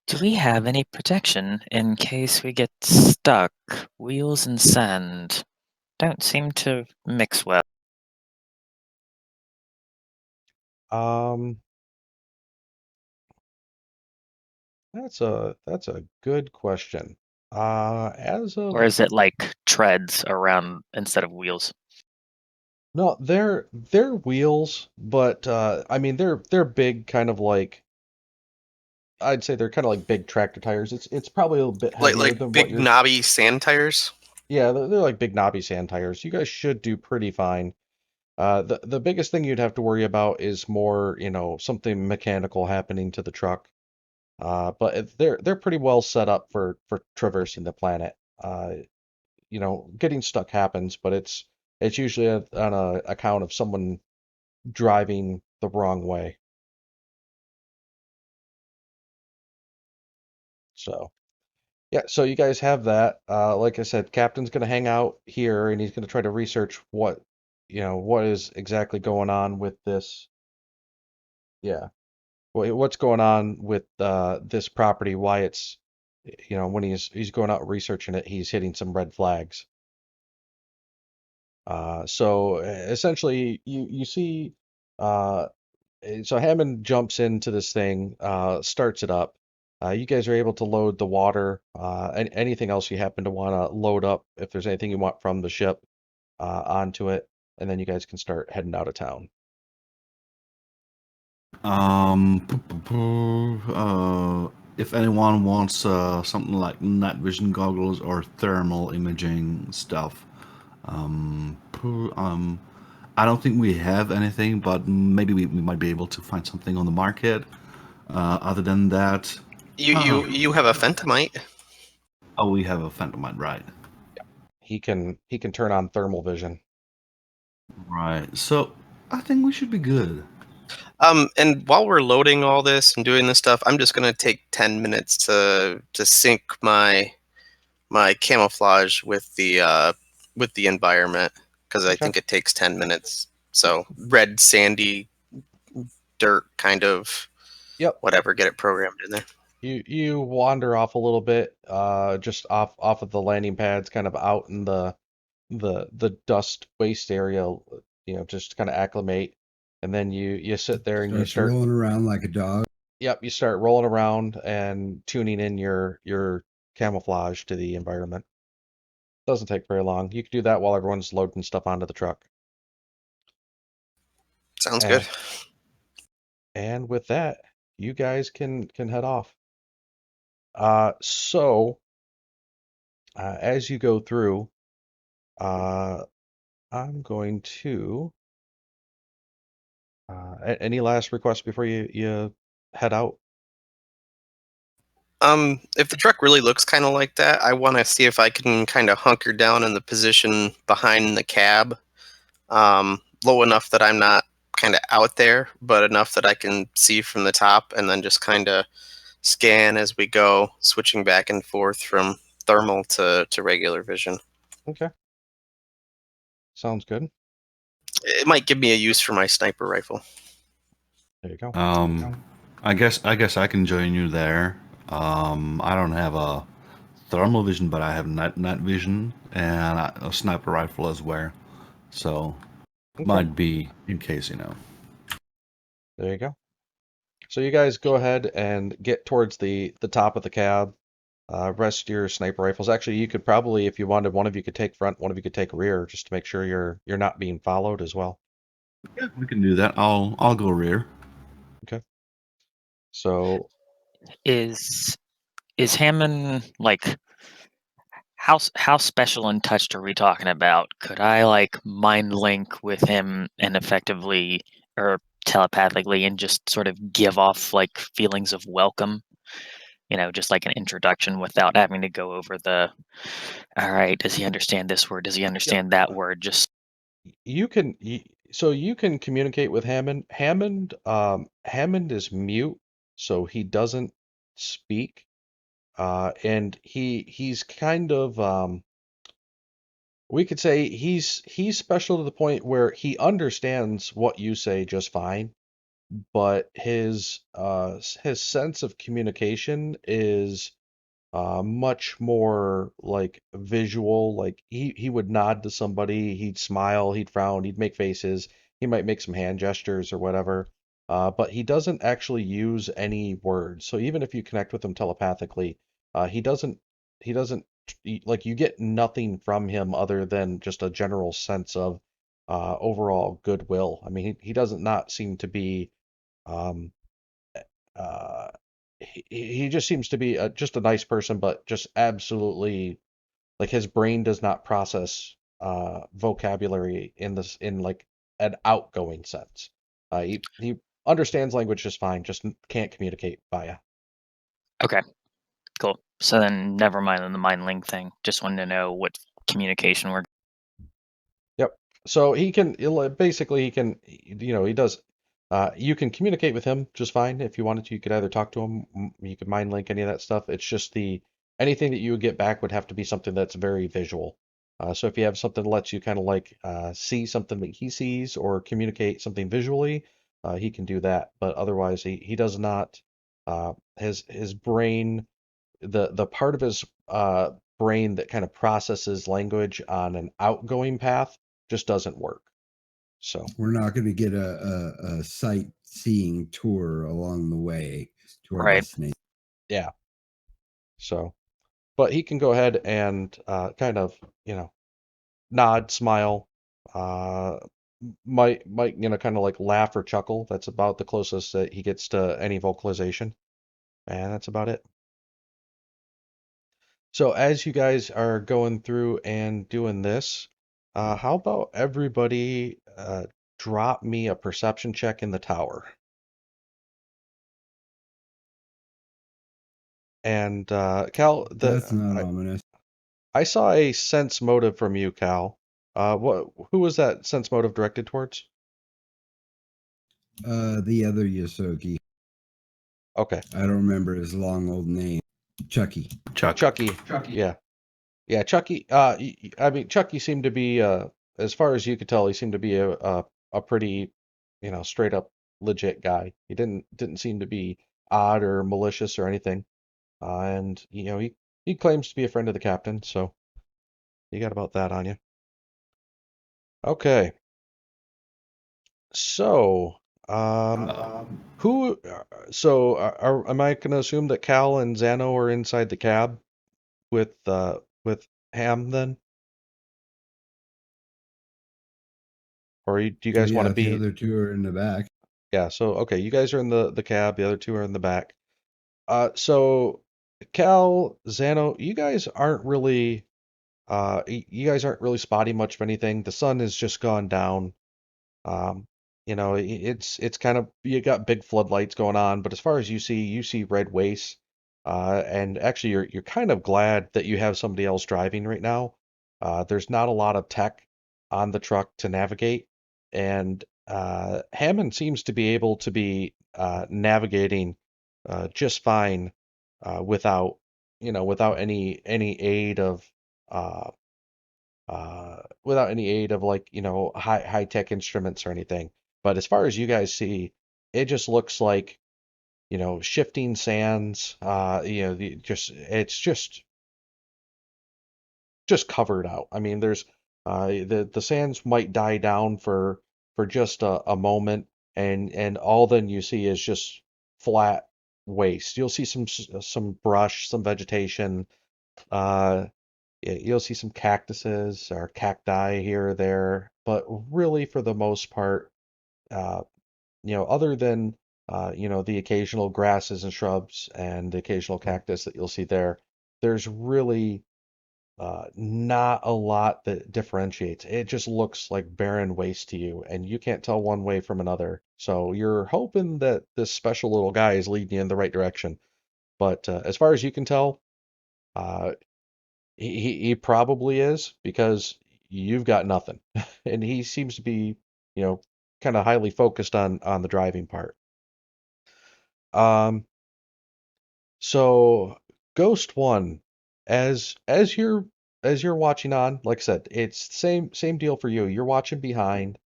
Do we have any protection in case we get stuck? Wheels and sand don't seem to mix well. um that's a good question. As Or of is it like treads around instead of wheels? no, they're wheels, but I mean they're big, kind of like I'd say they're kind of like big tractor tires. It's probably a little bit heavier Like than what big you're. knobby sand tires. Yeah, they're like big knobby sand tires. You guys should do pretty fine. The biggest thing you'd have to worry about is more, something mechanical happening to the truck. But they're pretty well set up for traversing the planet. Getting stuck happens, but it's usually on a account of someone driving the wrong way. So yeah, so you guys have that. Like I said, Captain's gonna hang out here and he's gonna try to research what is exactly going on with this. Yeah. What's going on with this property, why it's when he's going out researching it, he's hitting some red flags. So essentially you see uh so Hammond jumps into this thing, starts it up. You guys are able to load the water, and anything else you happen to want to load up, if there's anything you want from the ship, onto it, and then you guys can start heading out of town. If anyone wants something like night vision goggles or thermal imaging stuff, I don't think we have anything, but maybe we might be able to find something on the market. Other than that, You have a Fentomite. oh, we have a Phantomite, right? He can turn on thermal vision. Right. So I think we should be good. And while we're loading all this and doing this stuff, I'm just gonna take 10 minutes to sync my camouflage with the environment because I Okay. think it takes 10 minutes. So red sandy dirt kind of Yep. whatever, get it programmed in there. You wander off a little bit, just off of the landing pads, kind of out in the dust waste area, just kind of acclimate, and then you sit there and you Starts start. rolling around like a dog. Yep, you start rolling around and tuning in your camouflage to the environment. Doesn't take very long. You can do that while everyone's loading stuff onto the truck. Sounds And, good. and with that, you guys can head off. So as you go through, I'm going to. Any last requests before you head out? If the truck really looks kind of like that, I want to see if I can kind of hunker down in the position behind the cab, low enough that I'm not kind of out there, but enough that I can see from the top, and then just kind of scan as we go, switching back and forth from thermal to regular vision. Okay, sounds good. It might give me a use for my sniper rifle. There you go. I guess I can join you there. I don't have a thermal vision, but I have night vision and a sniper rifle as well. So Okay, might be in case there you go. So you guys go ahead and get towards the top of the cab. Rest your sniper rifles. Actually, you could probably, if you wanted, one of you could take front, one of you could take rear, just to make sure you're not being followed as well. Yeah, we can do that. I'll go rear. Okay. So Is Hammond like how special and touched are we talking about? Could I like mind link with him and effectively or telepathically and just sort of give off like feelings of welcome? Just like an introduction without having to go over all right, does he understand this word? Does he yep, understand that word? Just so you can communicate with Hammond. Hammond is mute, so he doesn't speak. And he's kind of we could say he's special to the point where he understands what you say just fine, but his sense of communication is much more like visual. Like he would nod to somebody, he'd smile, he'd frown, he'd make faces, he might make some hand gestures or whatever. But he doesn't actually use any words. So even if you connect with him telepathically, he doesn't like you get nothing from him other than just a general sense of overall goodwill. I mean, he doesn't not seem to be um, uh, he just seems to be just a nice person, but just absolutely like his brain does not process vocabulary in like an outgoing sense. He understands language just fine, just can't communicate via. okay, cool. So then never mind the mind link thing. Just wanted to know what communication we're Yep. So basically he can, he does. You can communicate with him just fine if you wanted to. You could either talk to him, you could mind link any of that stuff. It's just anything that you would get back would have to be something that's very visual. So if you have something that lets you kind of like see something that he sees or communicate something visually, he can do that. But otherwise, he does not. His brain, the part of his brain that kind of processes language on an outgoing path just doesn't work. So We're not going to get a sightseeing tour along the way to our right. destination. yeah. So, but he can go ahead and kind of nod, smile, uh, might kind of like laugh or chuckle. That's about the closest that he gets to any vocalization, and that's about it. So as you guys are going through and doing this, how about everybody drop me a perception check in the tower? And Cal, That's not ominous. I saw a sense motive from you, Cal. Who was that sense motive directed towards? The other Yosoki. Okay. I don't remember his long old name. Chucky. Chucky. Yeah. Yeah, Chucky. I mean, Chucky seemed to be, as far as you could tell, he seemed to be a pretty, straight up legit guy. He didn't seem to be odd or malicious or anything. And he claims to be a friend of the captain, so you got about that on you. Okay. So, who? So, am I going to assume that Cal and Zano are inside the cab with Ham then, or do you guys want to Yeah, the be? other two are in the back. Yeah. So, okay, you guys are in the cab. The other two are in the back. So Cal, Zano, you guys aren't really spotting much of anything. The sun has just gone down. Um, it's kind of you got big floodlights going on, but as far as you see red waste. And actually, you're kind of glad that you have somebody else driving right now. There's not a lot of tech on the truck to navigate, and Hammond seems to be able to be navigating just fine without without any aid of uh, without any aid of like, high tech instruments or anything. But as far as you guys see, it just looks like, shifting sands, it's just covered out. I mean, there's the sands might die down for just a moment, and all then you see is just flat waste. You'll see some brush, some vegetation, uh, you'll see some cactuses or cacti here or there, but really for the most part, uh, other than the occasional grasses and shrubs and the occasional cactus that you'll see there, there's really not a lot that differentiates. It just looks like barren waste to you, and you can't tell one way from another. So you're hoping that this special little guy is leading you in the right direction. But as far as you can tell, uh, he probably is because you've got nothing, and he seems to be, you know, kind of highly focused on the driving part. Um, so Ghost One, as you're watching on, like I said, it's same deal for you. You're watching behind.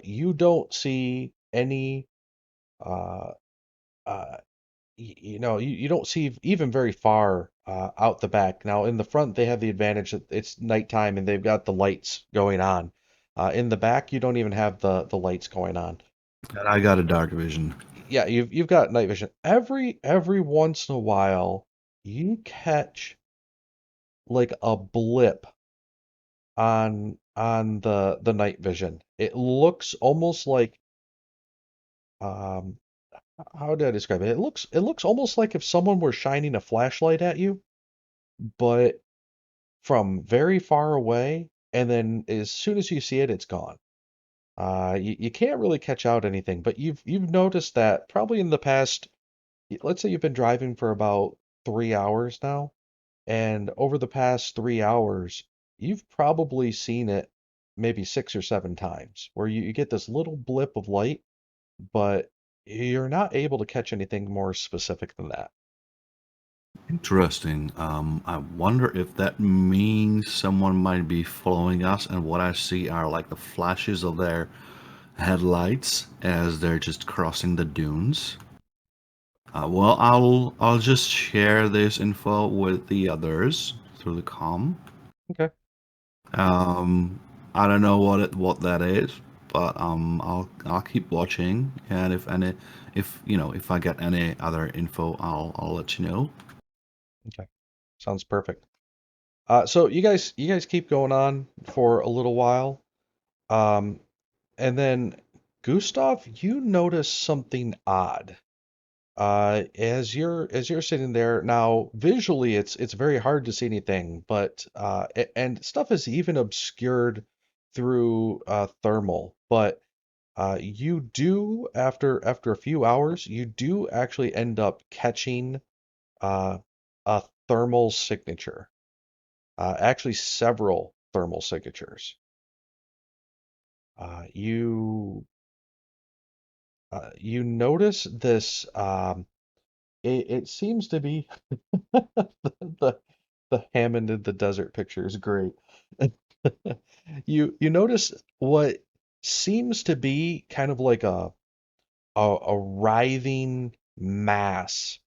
You don't see any uh uh you don't see even very far out the back. Now, in the front, they have the advantage that it's nighttime and they've got the lights going on. In the back, you don't even have the lights going on. And I got a dark vision. Yeah, you've got night vision. Every once in a while, you catch like a blip on the night vision. It looks almost like um how did I describe it? It looks almost like if someone were shining a flashlight at you, but from very far away, and then as soon as you see it, it's gone. You can't really catch out anything, but you've noticed that probably in the past, let's say you've been driving for about 3 hours now, and over the past 3 hours, you've probably seen it maybe 6 or 7 times, where you get this little blip of light, but you're not able to catch anything more specific than that. Interesting. I wonder if that means someone might be following us, and what I see are like the flashes of their headlights as they're just crossing the dunes. Well, I'll just share this info with the others through the comm. Okay. Um, I don't know what that is, but I'll keep watching, and if I get any other info, I'll let you know. Okay. Sounds perfect. So you guys keep going on for a little while. Um, and then Gustav, you notice something odd. As you're sitting there now, visually it's very hard to see anything, but and stuff is even obscured through thermal. But you do after a few hours, you do actually end up catching uh, a thermal signature. Actually, several thermal signatures. You you notice this. It seems to be the the Hammond in the desert picture is great. You notice what seems to be kind of like a writhing mass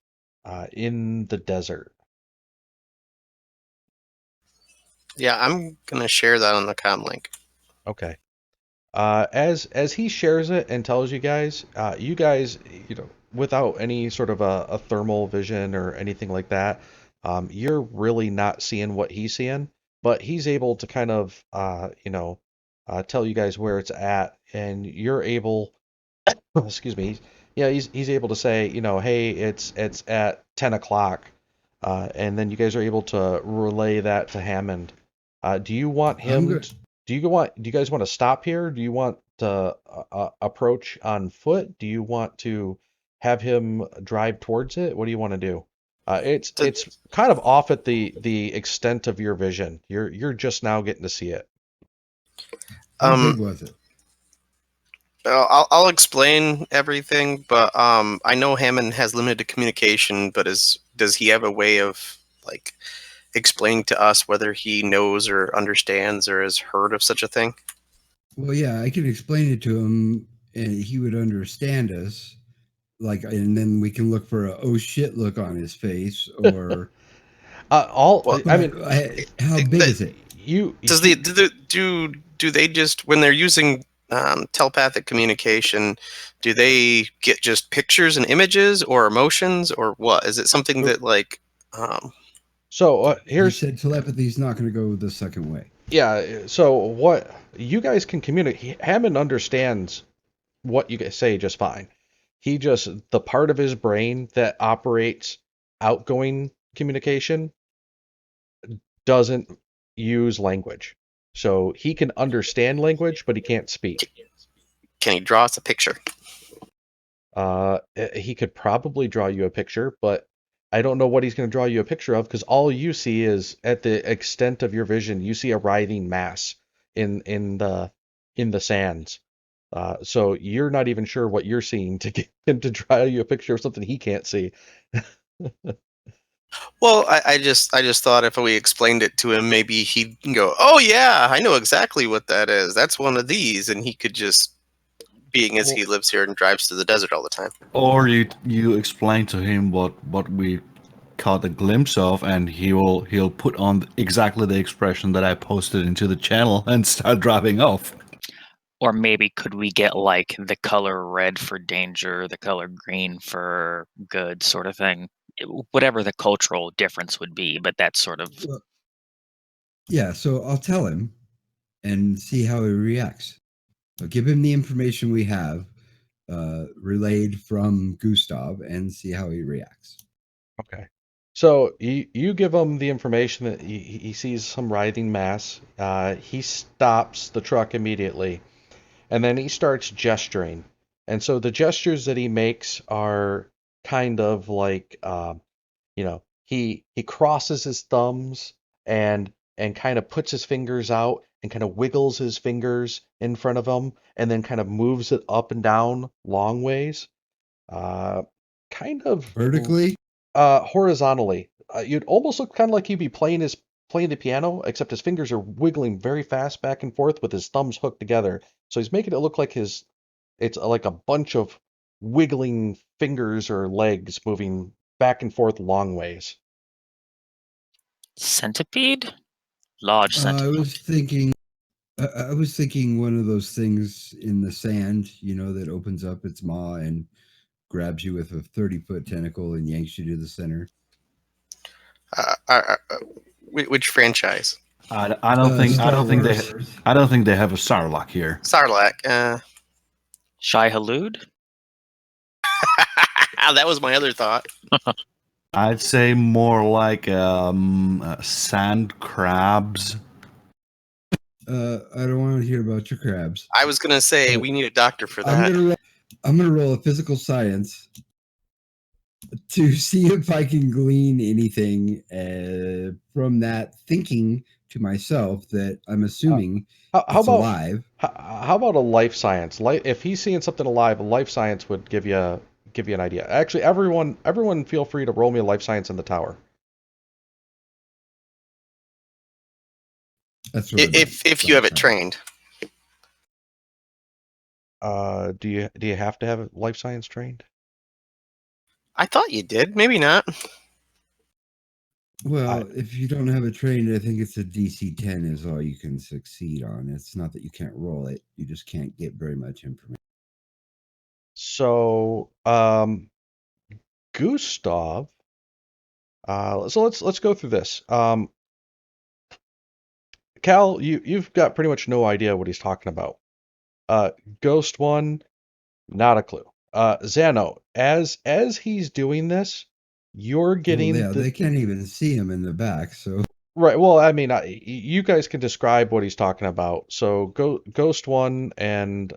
in the desert. Yeah, I'm gonna share that on the comm link. Okay. As he shares it and tells you guys, without any sort of a thermal vision or anything like that, you're really not seeing what he's seeing, but he's able to kind of, tell you guys where it's at, and you're able, excuse me, yeah, he's able to say, hey, it's at 10 o'clock, and then you guys are able to relay that to Hammond. Do you want I'm him? good. Do you guys want to stop here? Do you want to approach on foot? Do you want to have him drive towards it? What do you want to do? The, It's kind of off at the extent of your vision. You're just now getting to see it. How um, big was it? I'll explain everything, but I know Hammond has limited communication, but does he have a way of like explaining to us whether he knows or understands or has heard of such a thing? Well, yeah, I can explain it to him, and he would understand us. Like, and then we can look for a oh shit look on his face, or. Well, I But mean, how big is it? you does he, do they just when they're using telepathic communication, do they get just pictures and images or emotions or what? Is it something that like um, so He here's said telepathy's not going to go the second way. yeah. So what you guys can communicate. Hammond understands what you guys say just fine. He just the part of his brain that operates outgoing communication doesn't use language. So he can understand language, but he can't speak. can he draw us a picture? He could probably draw you a picture, but I don't know what he's going to draw you a picture of because all you see is at the extent of your vision, you see a writhing mass in the sands. So you're not even sure what you're seeing to get him to draw you a picture of something he can't see. Well, I just thought if we explained it to him, maybe he'd go, "Oh yeah, I know exactly what that is. That's one of these," and he could just, being as Well, he lives here and drives to the desert all the time. Or you explain to him what we caught a glimpse of, and he'll put on exactly the expression that I posted into the channel and start driving off. Or maybe could we get like the color red for danger, the color green for good, sort of thing? Whatever the cultural difference would be, but that's sort of Well, yeah, so I'll tell him and see how he reacts. I'll give him the information we have relayed from Gustav and see how he reacts. okay. So you give him the information that he sees some writhing mass. He stops the truck immediately, and then he starts gesturing. And so the gestures that he makes are kind of like, he crosses his thumbs and kind of puts his fingers out and kind of wiggles his fingers in front of him, and then kind of moves it up and down long ways, uh, kind of Vertically? horizontally. You'd almost look kind of like he'd be playing the piano, except his fingers are wiggling very fast back and forth with his thumbs hooked together. So he's making it look like it's like a bunch of wiggling fingers or legs moving back and forth long ways. centipede, large I centipede. was thinking. I was thinking one of those things in the sand, that opens up its maw and grabs you with a 30-foot tentacle and yanks you to the center. Which franchise? I don't think Star Wars. I don't think they have a Sarlacc here. Sarlacc. Shai Halud? That was my other thought. I'd say more like sand crabs. I don't want to hear about your crabs. I was gonna say we need a doctor for that. I'm gonna roll a physical science to see if I can glean anything from that, thinking to myself that I'm assuming How it's about alive. How about a life science? If he's seeing something alive, a life science would give you an idea. Actually, everyone feel free to roll me a life science in the tower. That's what I meant. If you have it trained. Do you have to have life science trained? I thought you did. Maybe not. Well, if you don't have it trained, I think it's a DC 10 is all you can succeed on. It's not that you can't roll it; you just can't get very much information. So, Gustav. So let's go through this. Cal, you've got pretty much no idea what he's talking about. Ghost One, not a clue. Xano, as he's doing this, you're Well, getting yeah, they can't even see him in the back, so right. Well, I mean, you guys can describe what he's talking about. So, Ghost One and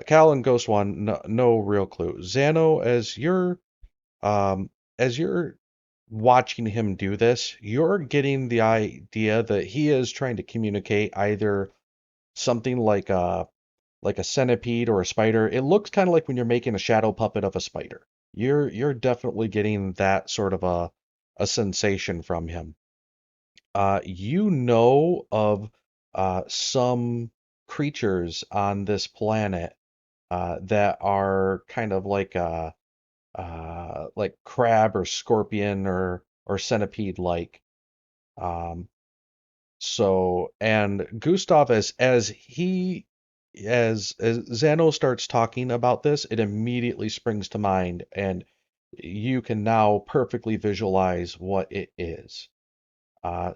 Cal and Ghost One, no real clue. Xano, um, as you're watching him do this, you're getting the idea that he is trying to communicate either something like a centipede or a spider. It looks kind of like when you're making a shadow puppet of a spider. You're definitely getting that sort of a sensation from him. You know of some creatures on this planet that are kind of like crab or scorpion or centipede like. Um, and Gustav, as Zano starts talking about this, it immediately springs to mind, and you can now perfectly visualize what it is.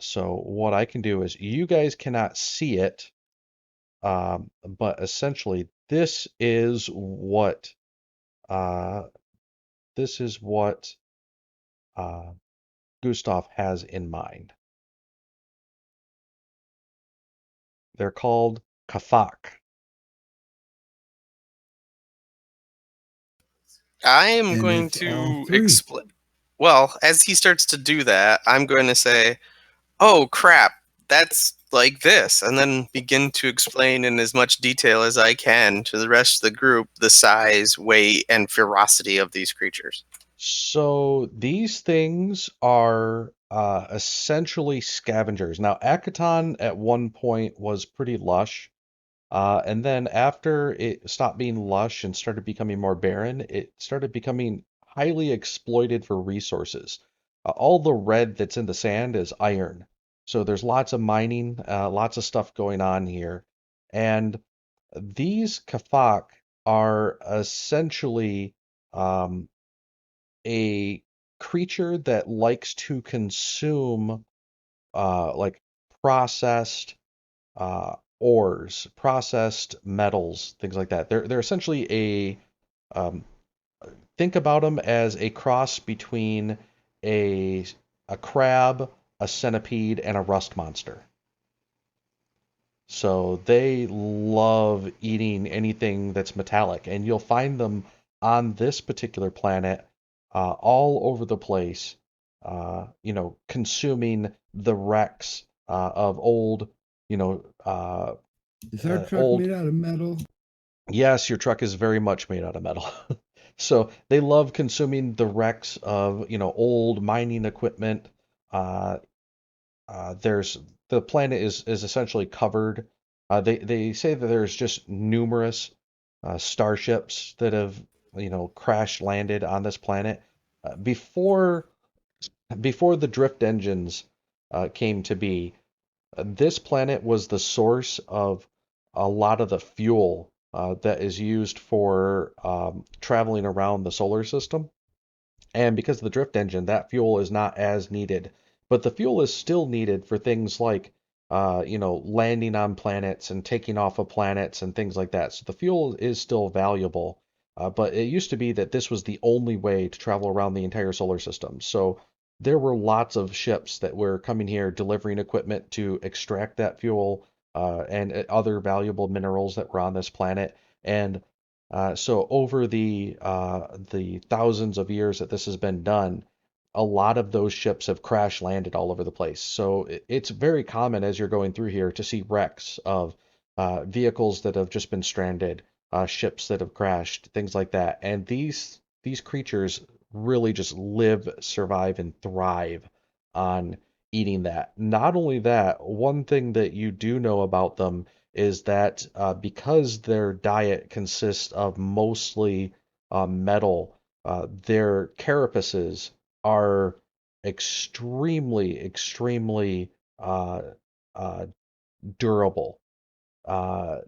So what I can do is you guys cannot see it, but essentially uh, this is what uh, Gustav has in mind. They're called Kathak. I am and going it's all to three. explain. Well, as he starts to do that, I'm going to say, "Oh crap, that's like this," and then begin to explain in as much detail as I can to the rest of the group the size, weight, and ferocity of these creatures. So these things are essentially scavengers. Now, Akaton at one point was pretty lush, and then after it stopped being lush and started becoming more barren, it started becoming highly exploited for resources. All the red that's in the sand is iron. So there's lots of mining, lots of stuff going on here. And these Kafak are essentially um, a creature that likes to consume like processed ores, processed metals, things like that. They're essentially um, think about them as a cross between a a crab, a centipede, and a rust monster. So they love eating anything that's metallic, and you'll find them on this particular planet all over the place, consuming the wrecks of old, you know, Is our truck old. made out of metal? Yes, your truck is very much made out of metal. So they love consuming the wrecks of, old mining equipment. Uh, there's the planet is essentially covered. They say that there's just numerous starships that have crash landed on this planet before the drift engines came to be. This planet was the source of a lot of the fuel that is used for traveling around the solar system. And because of the drift engine, that fuel is not as needed. But the fuel is still needed for things like, landing on planets and taking off of planets and things like that. So the fuel is still valuable. But it used to be that this was the only way to travel around the entire solar system. So there were lots of ships that were coming here delivering equipment to extract that fuel and other valuable minerals that were on this planet. And so over the thousands of years that this has been done, a lot of those ships have crash landed all over the place. So it's very common as you're going through here to see wrecks of vehicles that have just been stranded, ships that have crashed, things like that. And these creatures really just live, survive, and thrive on eating that. Not only that, one thing that you do know about them is that because their diet consists of mostly metal, their carapaces are extremely uh, uh, durable.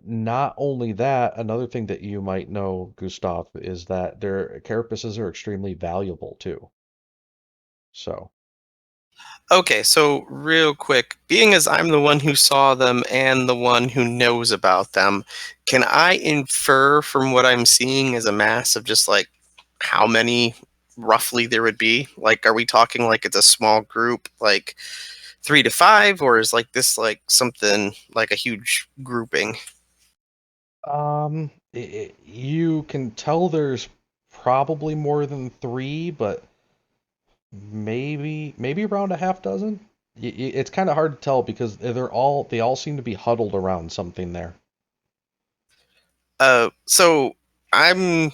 Not only that, another thing that you might know, Gustav, is that their carapaces are extremely valuable too. So, Okay, so real quick, being as I'm the one who saw them and the one who knows about them, can I infer from what I'm seeing as a mass of just like how many roughly there would be? Like, are we talking like it's a small group, like 3 to 5, or is like this like something like a huge grouping? you can tell there's probably more than three, but maybe around a half dozen. It's kind of hard to tell because they all seem to be huddled around something there. So I'm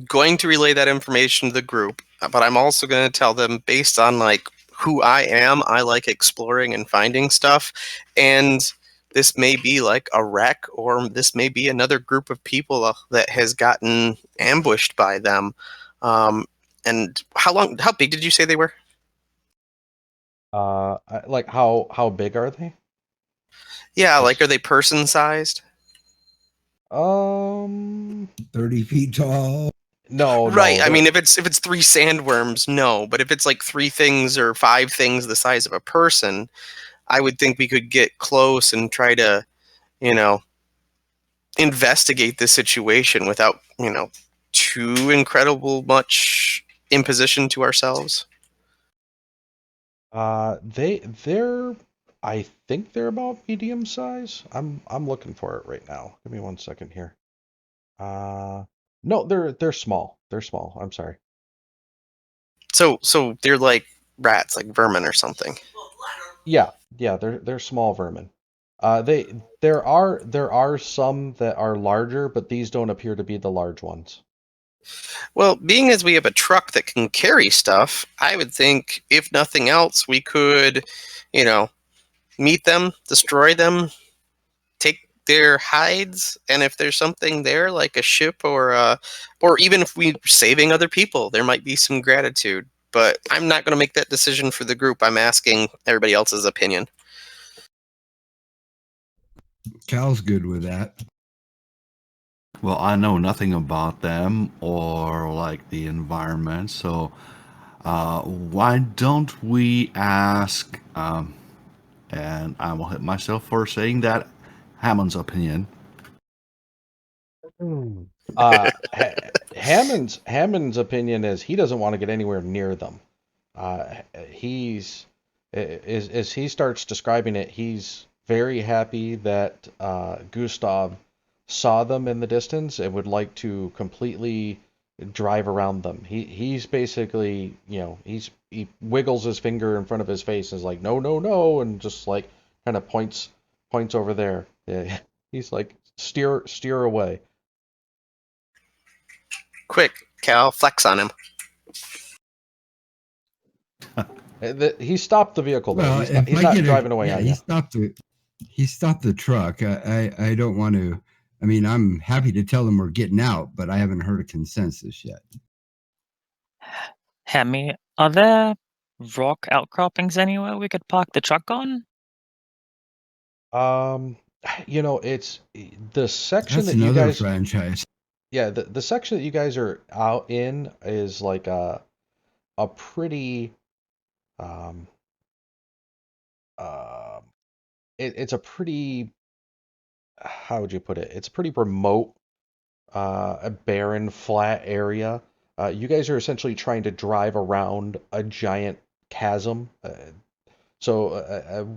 going to relay that information to the group, but I'm also going to tell them based on like who I am, I like exploring and finding stuff, and this may be like a wreck, or this may be another group of people that has gotten ambushed by them. Um, and how big did you say they were? Like how big are they? Yeah, like As are they person sized? um 30 feet tall. Right. no, I they're mean, if it's three sandworms, no. But if it's like three things or five things the size of a person, I would think we could get close and try to, you know, investigate this situation without, too incredible much imposition to ourselves. they're I think they're about medium size. I'm looking for it right now. Give me 1 second here. Uh no, they're small. They're small. I'm sorry. So they're like rats, like vermin or something. Yeah, they're small vermin. There are some that are larger, but these don't appear to be the large ones. Well, being as we have a truck that can carry stuff, I would think, if nothing else, we could, you know, meet them, destroy them, take their hides, and if there's something there like a ship or even if we're saving other people, there might be some gratitude. But I'm not going to make that decision for the group. I'm asking everybody else's opinion. Cal's good with that. Well, I know nothing about them or like the environment, so why don't we ask? And I will hit myself for saying that Hammond's opinion. Hmm. Hammond's opinion is he doesn't want to get anywhere near them. He's as he starts describing it, he's very happy that Gustav saw them in the distance and would like to completely drive around them. He's basically, he wiggles his finger in front of his face and is like, no, no, no, and just like kind of points over there. Yeah, he's like, steer away. Quick, Cal, flex on him. He stopped the vehicle though. Well, if He's I not get driving away yeah, on you. he stopped the truck. I don't want to. I mean, I'm happy to tell them we're getting out, but I haven't heard a consensus yet. Hemi, are there rock outcroppings anywhere we could park the truck on? Um, it's the section That's that you another guys, franchise. yeah, the section that you guys are out in is like a pretty um uh it's a pretty, how would you put it? It's a pretty remote, a barren, flat area. You guys are essentially trying to drive around a giant chasm. So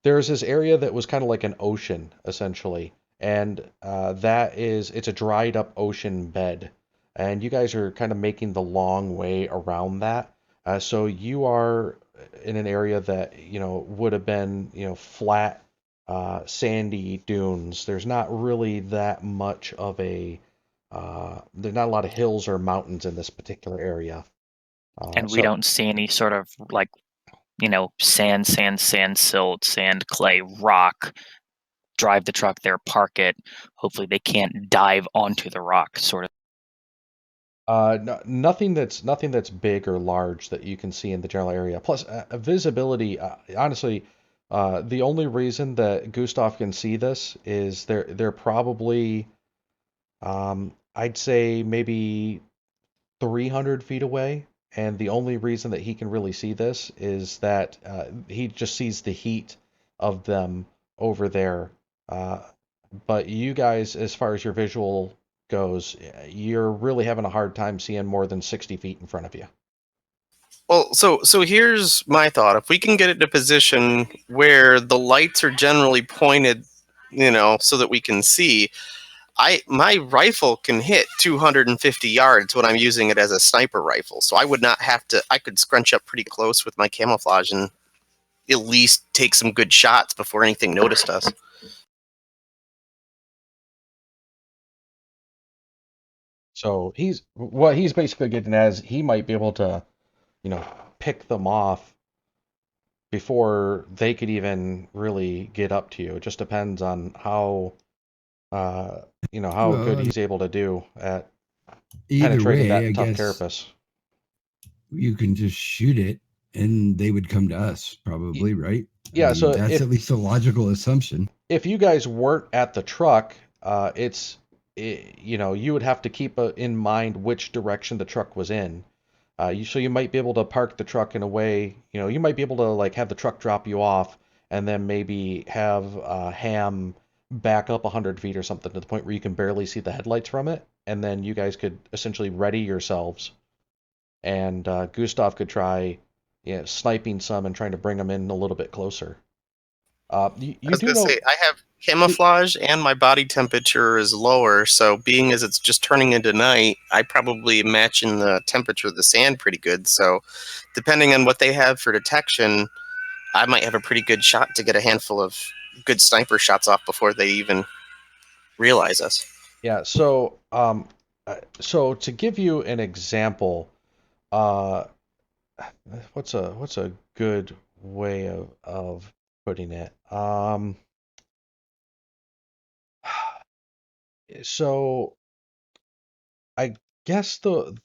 there's this area that was kind of like an ocean, essentially, and it's a dried up ocean bed, and you guys are kind of making the long way around that. So you are in an area that would have been flat sandy dunes. There's not really that much of there's not a lot of hills or mountains in this particular area. And we So don't see any sort of like, sand, silt, sand, clay, rock. Drive the truck there, park it. Hopefully they can't dive onto the rock, sort of. nothing that's big or large that you can see in the general area. Plus, visibility. Honestly, the only reason that Gustav can see this is they're probably, I'd say maybe 300 feet away, and the only reason that he can really see this is that he just sees the heat of them over there. Uh, but you guys, as far as your visual goes, you're really having a hard time seeing more than 60 feet in front of you. Well, so here's my thought. If we can get it to a position where the lights are generally pointed, so that we can see, my rifle can hit 250 yards when I'm using it as a sniper rifle. So I would not have to. I could scrunch up pretty close with my camouflage and at least take some good shots before anything noticed us. So what he's basically getting at is he might be able to, pick them off before they could even really get up to you. It just depends on how good Well, he's able to do at either penetrating way, I that tough guess carapace. you can just shoot it and they would come to us, probably, right? Yeah, I mean, so that's at least a logical assumption. if you guys weren't at the truck, you would have to keep in mind which direction the truck was in. So you might be able to park the truck in a way, you might be able to like have the truck drop you off and then maybe have Ham back up 100 feet or something to the point where you can barely see the headlights from it, and then you guys could essentially ready yourselves, and Gustav could try, sniping some and trying to bring them in a little bit closer. You, I you was do gonna say know. I have camouflage and my body temperature is lower, so being as it's just turning into night, I probably matching the temperature of the sand pretty good. So, depending on what they have for detection, I might have a pretty good shot to get a handful of good sniper shots off before they even realize us. Yeah, so to give you an example, uh, what's a good way of putting it? So I guess the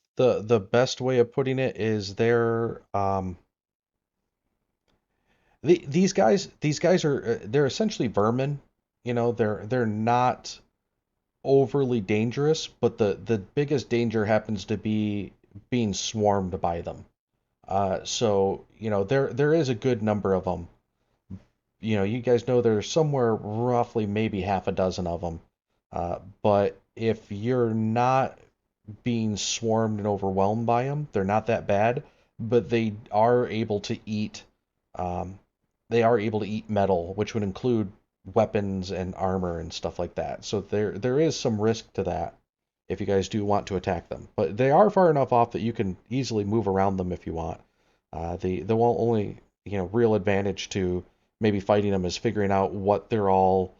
best way of putting it is these guys are they're essentially vermin. They're not overly dangerous, but the biggest danger happens to be being swarmed by them. So there is a good number of them. You guys know there's somewhere roughly maybe half a dozen of them. But if you're not being swarmed and overwhelmed by them, they're not that bad. But um, they are able to eat metal, which would include weapons and armor and stuff like that. So there is some risk to that if you guys do want to attack them. But they are far enough off that you can easily move around them if you want. The only real advantage to maybe fighting them is figuring out what they're all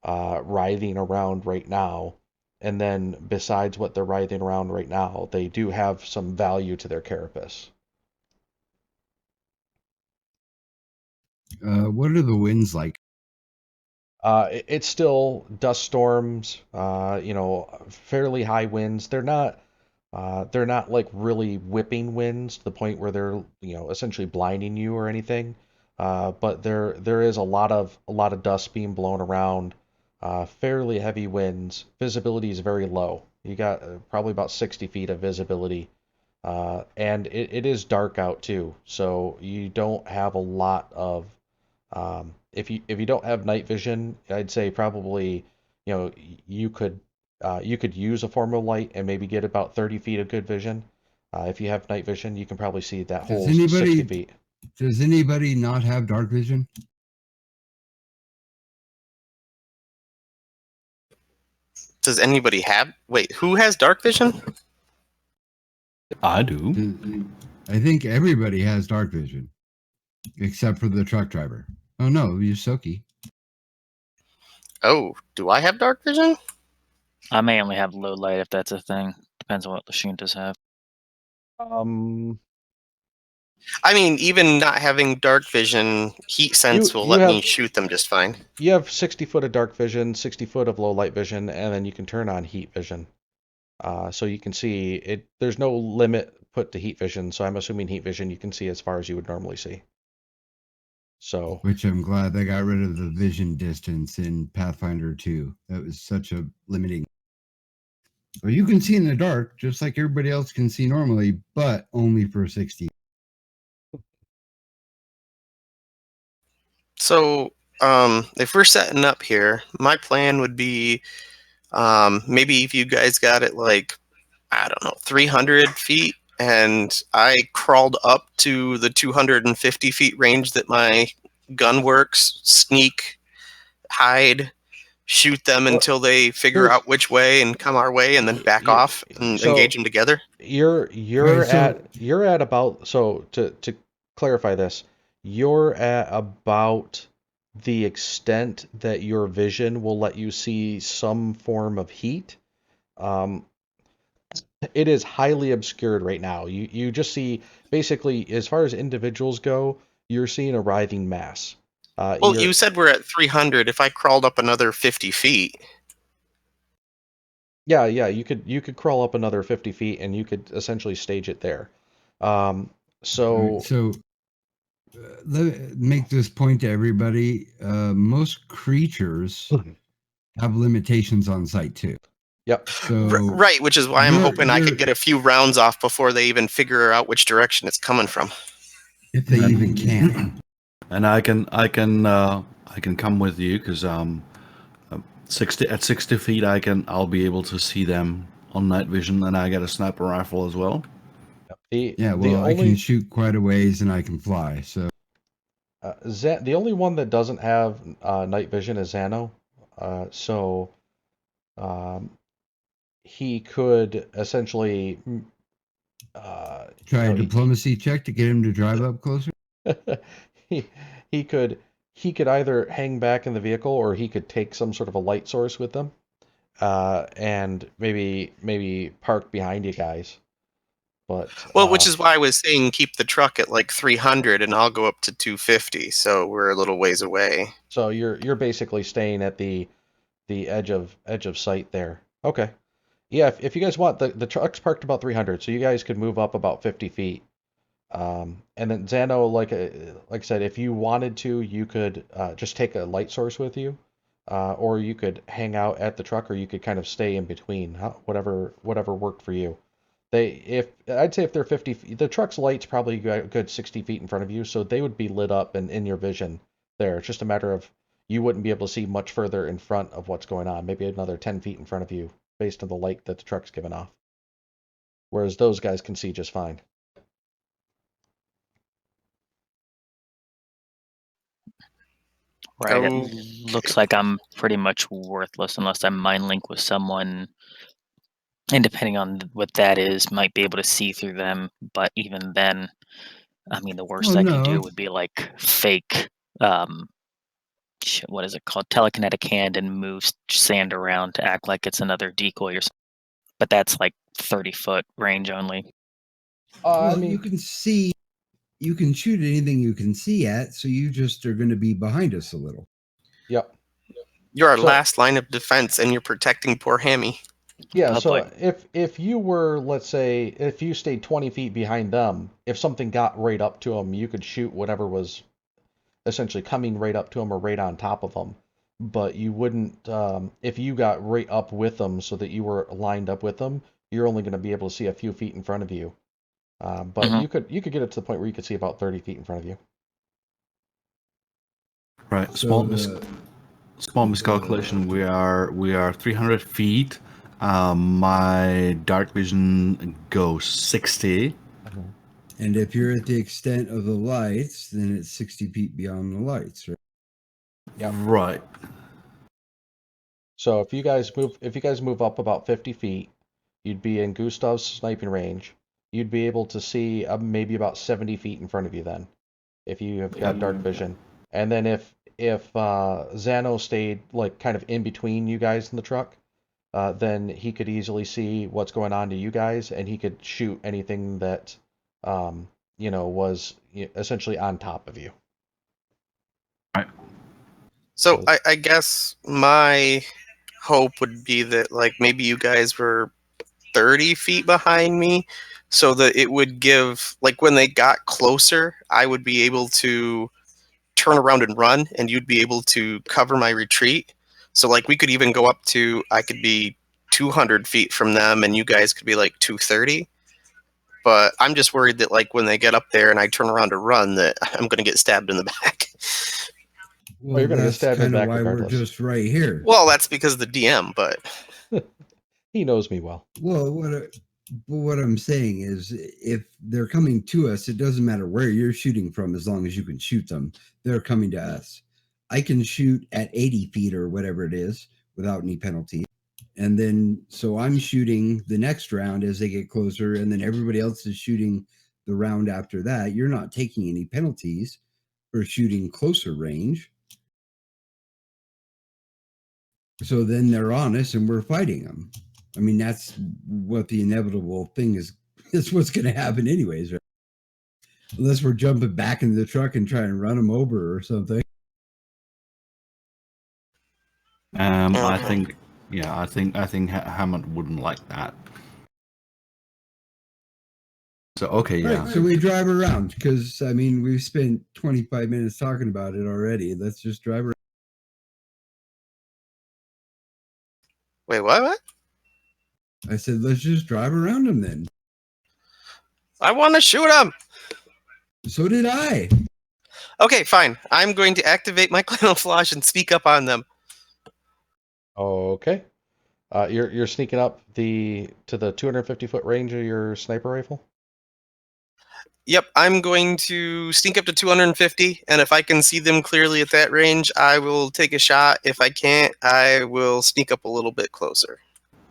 writhing around right now. And then besides what they're writhing around right now, they do have some value to their carapace. What are the winds like? It's still dust storms, fairly high winds. They're not like really whipping winds to the point where they're, essentially blinding you or anything. But there is a lot of dust being blown around, fairly heavy winds. Visibility is very low. You got probably about 60 feet of visibility. And it is dark out too, so you don't have a lot of if you don't have night vision, I'd say probably, you know, you could use a form of light and maybe get about 30 feet of good vision. If you have night vision, you can probably see that Does whole 60 anybody feet. does anybody not have dark vision? Does anybody have? Wait, who has dark vision? I do. I think everybody has dark vision, except for the truck driver. Oh no, Yusoki. Oh, do I have dark vision? I may only have low light if that's a thing. Depends on what Lashuntas have. I mean, even not having dark vision, heat sense will you let me have shoot them just fine. you have 60 foot of dark vision, 60 foot of low light vision, and then you can turn on heat vision. So you can see it. There's no limit put to heat vision, so I'm assuming heat vision you can see as far as you would normally see. So, Which I'm glad they got rid of the vision distance in Pathfinder 2. That was such a limiting. Well, you can see in the dark just like everybody else can see normally, but only for 60. So, if we're setting up here, my plan would be maybe if you guys got it like, I don't know, 300 feet, and I crawled up to the 250 feet range that my gun works, sneak, hide, shoot them Well, until they figure here's out which way and come our way, and then back you, off and engage so them together. you're Right, so you're at about, so to clarify this, you're at about the extent that your vision will let you see some form of heat. Um, it is highly obscured right now. You just see, basically, as far as individuals go, you're seeing a writhing mass. Well, you said we're at 300. If I crawled up another 50 feet, Yeah, you could crawl up another 50 feet and you could essentially stage it there. Um, so so let me make this point to everybody. Most creatures have limitations on sight too. yep. So right, which is why I'm hoping I you're could get a few rounds off before they even figure out which direction it's coming from. if they even can. And I can come with you because 60 feet I'll be able to see them on night vision, and I get a sniper rifle as well. Yeah, well, I can shoot quite a ways and I can fly. So The only one that doesn't have night vision is Xano. So he could essentially try a diplomacy check to get him to drive up closer. he he could either hang back in the vehicle or he could take some sort of a light source with them, and maybe park behind you guys. But Well, which is why I was saying keep the truck at like 300 and I'll go up to 250, so we're a little ways away. so you're basically staying at the edge of sight there. Okay. Yeah, if you guys want, the truck's parked about 300, so you guys could move up about 50 feet. And then Xano, like I said, if you wanted to, you could just take a light source with you, or you could hang out at the truck, or you could kind of stay in between, whatever worked for you. I'd say if they're 50 feet, the truck's light's probably a good 60 feet in front of you, so they would be lit up and in your vision there. It's just a matter of you wouldn't be able to see much further in front of what's going on, maybe another 10 feet in front of you based on the light that the truck's giving off. Whereas those guys can see just fine. Right. Oh. It looks like I'm pretty much worthless unless I mind link with someone. And depending on what that is, might be able to see through them. But even then, I mean, the worst I can do would be like fake, what is it called? Telekinetic hand and move sand around to act like it's another decoy or something. But that's like 30-foot range only. Well, I mean, you can see, you can shoot anything you can see at, so you just are going to be behind us a little. yep. You're our So- last line of defense, and you're protecting poor Hammy. Yeah, Lovely. so if you were, let's say, if you stayed 20 feet behind them, if something got right up to them, you could shoot whatever was essentially coming right up to them or right on top of them. But you wouldn't, if you got right up with them so that you were lined up with them, you're only going to be able to see a few feet in front of you. But Mhm. you could get it to the point where you could see about 30 feet in front of you. Right. So Small miscalculation. We are 300 feet. My dark vision goes 60. and if you're at the extent of the lights, then it's 60 feet beyond the lights, right? Yep. Right. So if you guys move up about 50 feet, you'd be in Gustav's sniping range. You'd be able to see maybe about 70 feet in front of you then, if you have got dark vision. And then if Xano stayed like kind of in between you guys in the truck, then he could easily see what's going on to you guys, and he could shoot anything that was essentially on top of you. So I guess my hope would be that like maybe you guys were 30 feet behind me, so that it would give, like, when they got closer, I would be able to turn around and run, and you'd be able to cover my retreat. So like we could even go up to, I could be 200 feet from them, and you guys could be like 230. But I'm just worried that like when they get up there and I turn around to run, that I'm going to get stabbed in the back. Well, you're gonna get that's stabbed in kind the of back why regardless. we're just right here. Well, that's because of the DM, but He knows me well. Well, what I'm saying is, if they're coming to us, it doesn't matter where you're shooting from, as long as you can shoot them. They're coming to us. I can shoot at 80 feet or whatever it is without any penalty. And then, so I'm shooting the next round as they get closer, and then everybody else is shooting the round after that. You're not taking any penalties for shooting closer range. So then they're on us and we're fighting them. I mean, that's what the inevitable thing is. It's what's going to happen anyways, right? Unless we're jumping back into the truck and trying to run them over or something. I think Hammond wouldn't like that. So okay, yeah. Right, so we drive around because I mean we've spent 25 minutes talking about it already. Let's just drive around. wait, what? I said, let's just drive around them then. I want to shoot them. So did I. Okay, fine. I'm going to activate my camouflage and speak up on them. Okay. You're sneaking up to the 250-foot range of your sniper rifle? Yep, I'm going to sneak up to 250, and if I can see them clearly at that range, I will take a shot. If I can't, I will sneak up a little bit closer.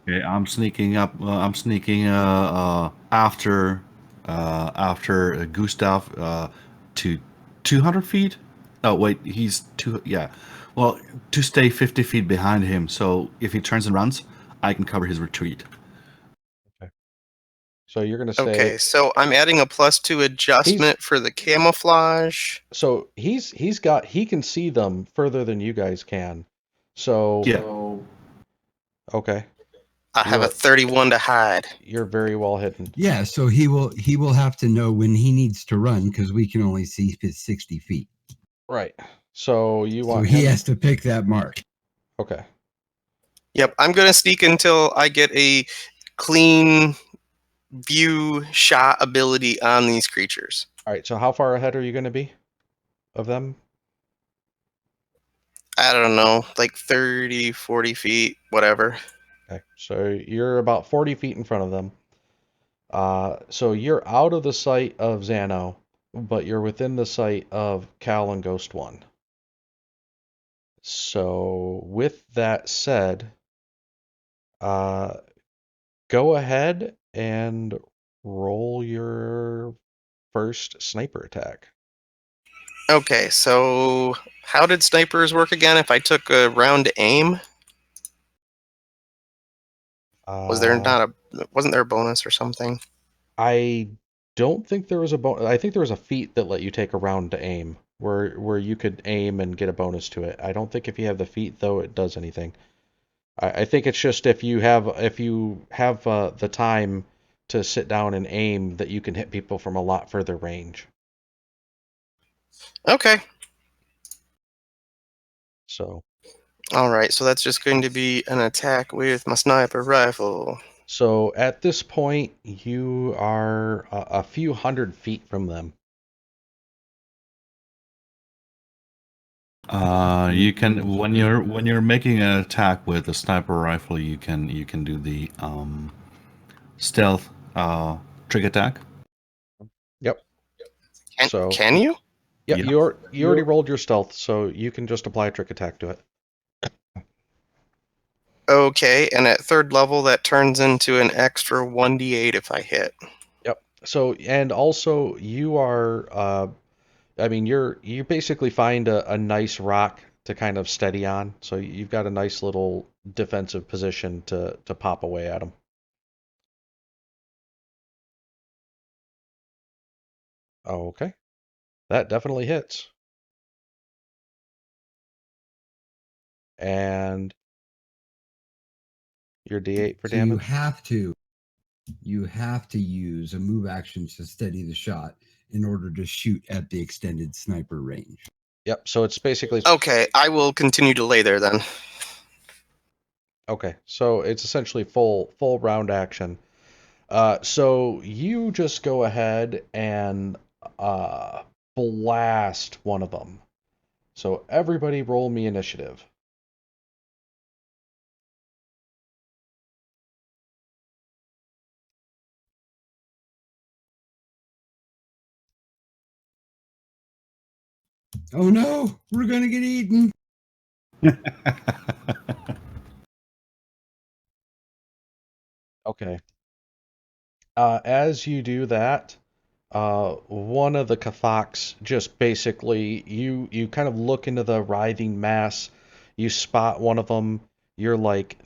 Okay, I'm sneaking up. I'm sneaking after Gustav to 200 feet. Oh wait, he's two. Yeah, well, to stay 50 feet behind him. So if he turns and runs, I can cover his retreat. Okay. So you're gonna stay. Okay, so I'm adding a +2 adjustment for the camouflage. So he can see them further than you guys can. So Yeah. Okay. I have a 31 to hide. You're very well hidden. Yeah, so he will have to know when he needs to run because we can only see 60 feet. Right. So you So want he him. has to pick that mark. Okay. Yep, I'm going to sneak until I get a clean view shot ability on these creatures. All right. So how far ahead are you going to be of them? I don't know, like 30, 40 feet, whatever. Okay. So you're about 40 feet in front of them. So you're out of the sight of Xano, but you're within the sight of Cal and Ghost One. So with that said, go ahead and roll your first sniper attack. Okay, so how did snipers work again if I took a round to aim? Wasn't there a bonus or something? I don't think there was a bonus. I think there was a feat that let you take a round to aim, where you could aim and get a bonus to it. I don't think if you have the feat though it does anything. I think it's just if you have the time to sit down and aim that you can hit people from a lot further range. Okay. So. All right, so that's just going to be an attack with my sniper rifle. So at this point, you are a few hundred feet from them. You can when you're making an attack with a sniper rifle, you can do the stealth trick attack. Yep. Can you? Yeah, Yeah. you already rolled your stealth, so you can just apply a trick attack to it. Okay, and at third level, that turns into an extra 1d8 if I hit. Yep. So, and also you are I mean, you basically find a nice rock to kind of steady on, so you've got a nice little defensive position to pop away at them. Okay, that definitely hits. And your D8 for So you damage. have to use a move action to steady the shot in order to shoot at the extended sniper range. Yep. So it's basically Okay, I will continue to lay there then. okay. So it's essentially full round action. So you just go ahead and blast one of them. So everybody roll me initiative. Oh no, we're gonna get eaten. Okay. As you do that, one of the Kathaks just basically you kind of look into the writhing mass, you spot one of them, you're like,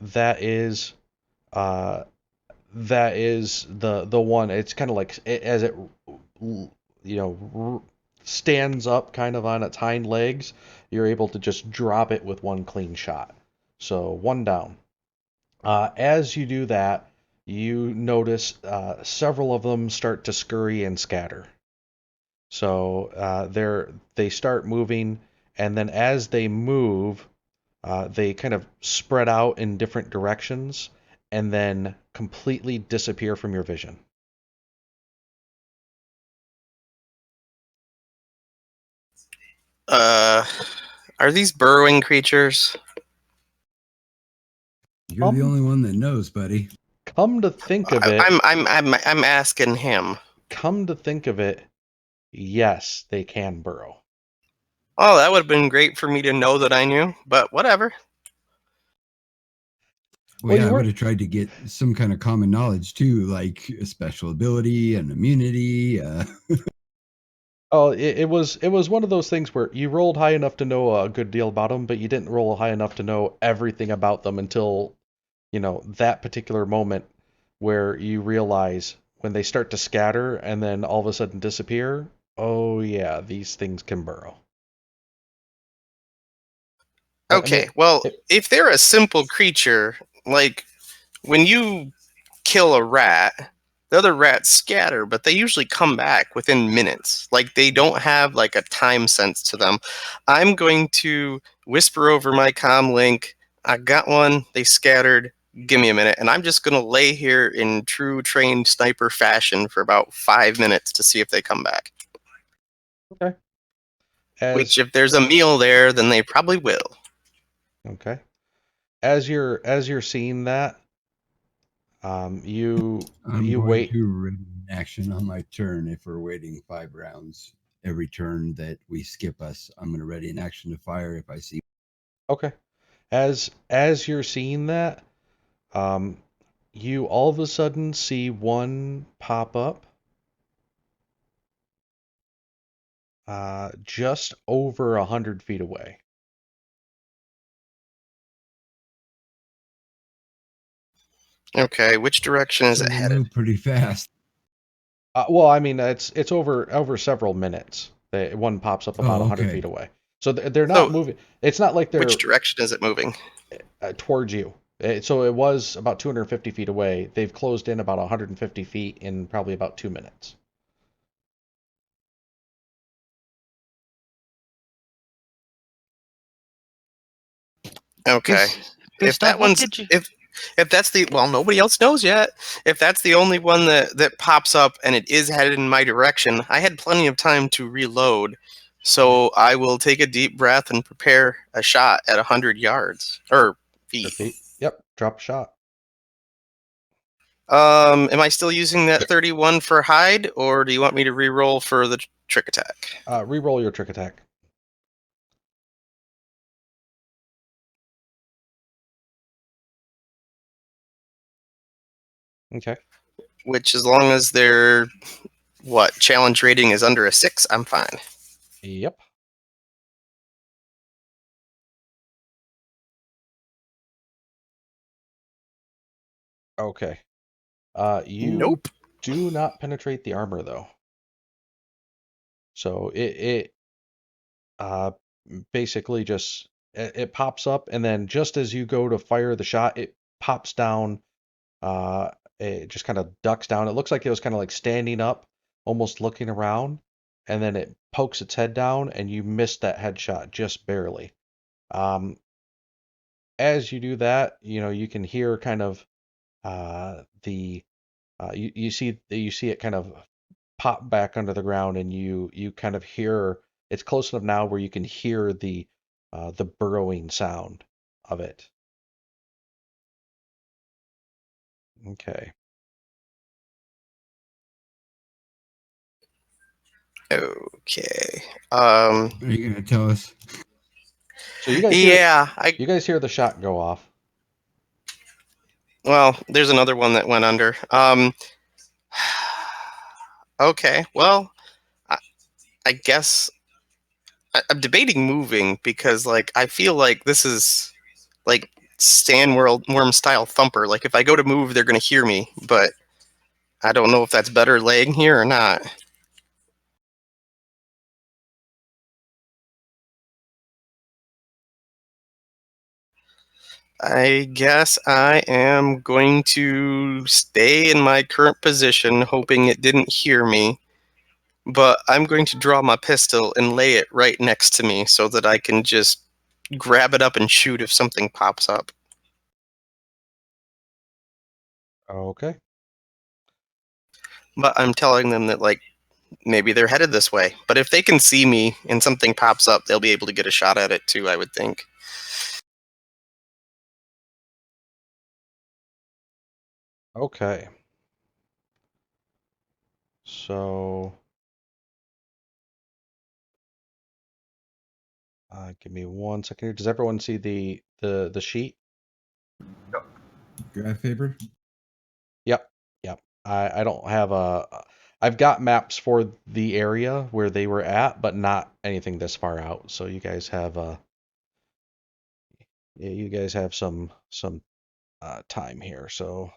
uh that is the one. It's kind of like as it stands up kind of on its hind legs, you're able to just drop it with one clean shot. So one down. As you do that, you notice several of them start to scurry and scatter. So they start moving, and then as they move, they kind of spread out in different directions, and then completely disappear from your vision. Are these burrowing creatures? You're the only one that knows, buddy. Come to think of it, I'm asking him. Yes, they can burrow. Oh, that would have been great for me to know that I knew, but whatever. Well, yeah, I would have tried to get some kind of common knowledge too, like a special ability and immunity. Oh, it was one of those things where you rolled high enough to know a good deal about them, but you didn't roll high enough to know everything about them until, that particular moment where you realize when they start to scatter and then all of a sudden disappear, oh yeah, these things can burrow. I mean, Okay, well, if they're a simple creature, like when you kill a rat, the other rats scatter, but they usually come back within minutes. Like they don't have like a time sense to them. I'm going to whisper over my comm link, I got one, they scattered, give me a minute. And I'm just going to lay here in true trained sniper fashion for about 5 minutes to see if they come back. Okay. Which, if there's a meal there, then they probably will. Okay. As you're seeing that, you I'm going wait. to ready in action on my turn if we're waiting 5 rounds. Every turn that we skip us, I'm going to ready in action to fire if I see. Okay. As you're seeing that, you all of a sudden see one pop up just over 100 feet away. Okay, which direction is So it they headed? move pretty fast. Well, I mean, it's over several minutes. One pops up about 100 feet away. So they're not moving. It's not like they're Which direction is it moving? towards you. So it was about 250 feet away. They've closed in about 150 feet in probably about 2 minutes. Okay. If that one's if that's the nobody else knows yet. If that's the only one that pops up and it is headed in my direction, I had plenty of time to reload. So I will take a deep breath and prepare a shot at 100 yards or feet. Yep, drop a shot. Am I still using that 31 for hide, or do you want me to re-roll for the trick attack? Re-roll your trick attack. Okay. Which, as long as their challenge rating is under a 6, I'm fine. Yep. Okay. You Nope. do not penetrate the armor though. So it uh basically just it pops up, and then just as you go to fire the shot, it pops down. Uh, it just kind of ducks down. It looks like it was kind of like standing up, almost looking around, and then it pokes its head down, and you missed that headshot just barely. Um, as you do that, you can hear kind of the you see it kind of pop back under the ground, and you kind of hear it's close enough now where you can hear the burrowing sound of it. Okay. Okay. Are you going to tell us? So you guys Yeah. you guys hear the shot go off. Well, there's another one that went under. Okay. Well, I, I guess I'm debating moving because, like, I feel like this is like Worm style thumper. Like, if I go to move, they're gonna hear me, but I don't know if that's better laying here or not. I guess I am going to stay in my current position, hoping it didn't hear me. But I'm going to draw my pistol and lay it right next to me so that I can just grab it up and shoot if something pops up. Okay. But I'm telling them that, like, maybe they're headed this way. But if they can see me and something pops up, they'll be able to get a shot at it too, I would think. Okay. So, give me 1 second here. Does everyone see the sheet? Graph paper? Yep. Yep. I don't have I've got maps for the area where they were at, but not anything this far out. So you guys have yeah, you guys have some time here. So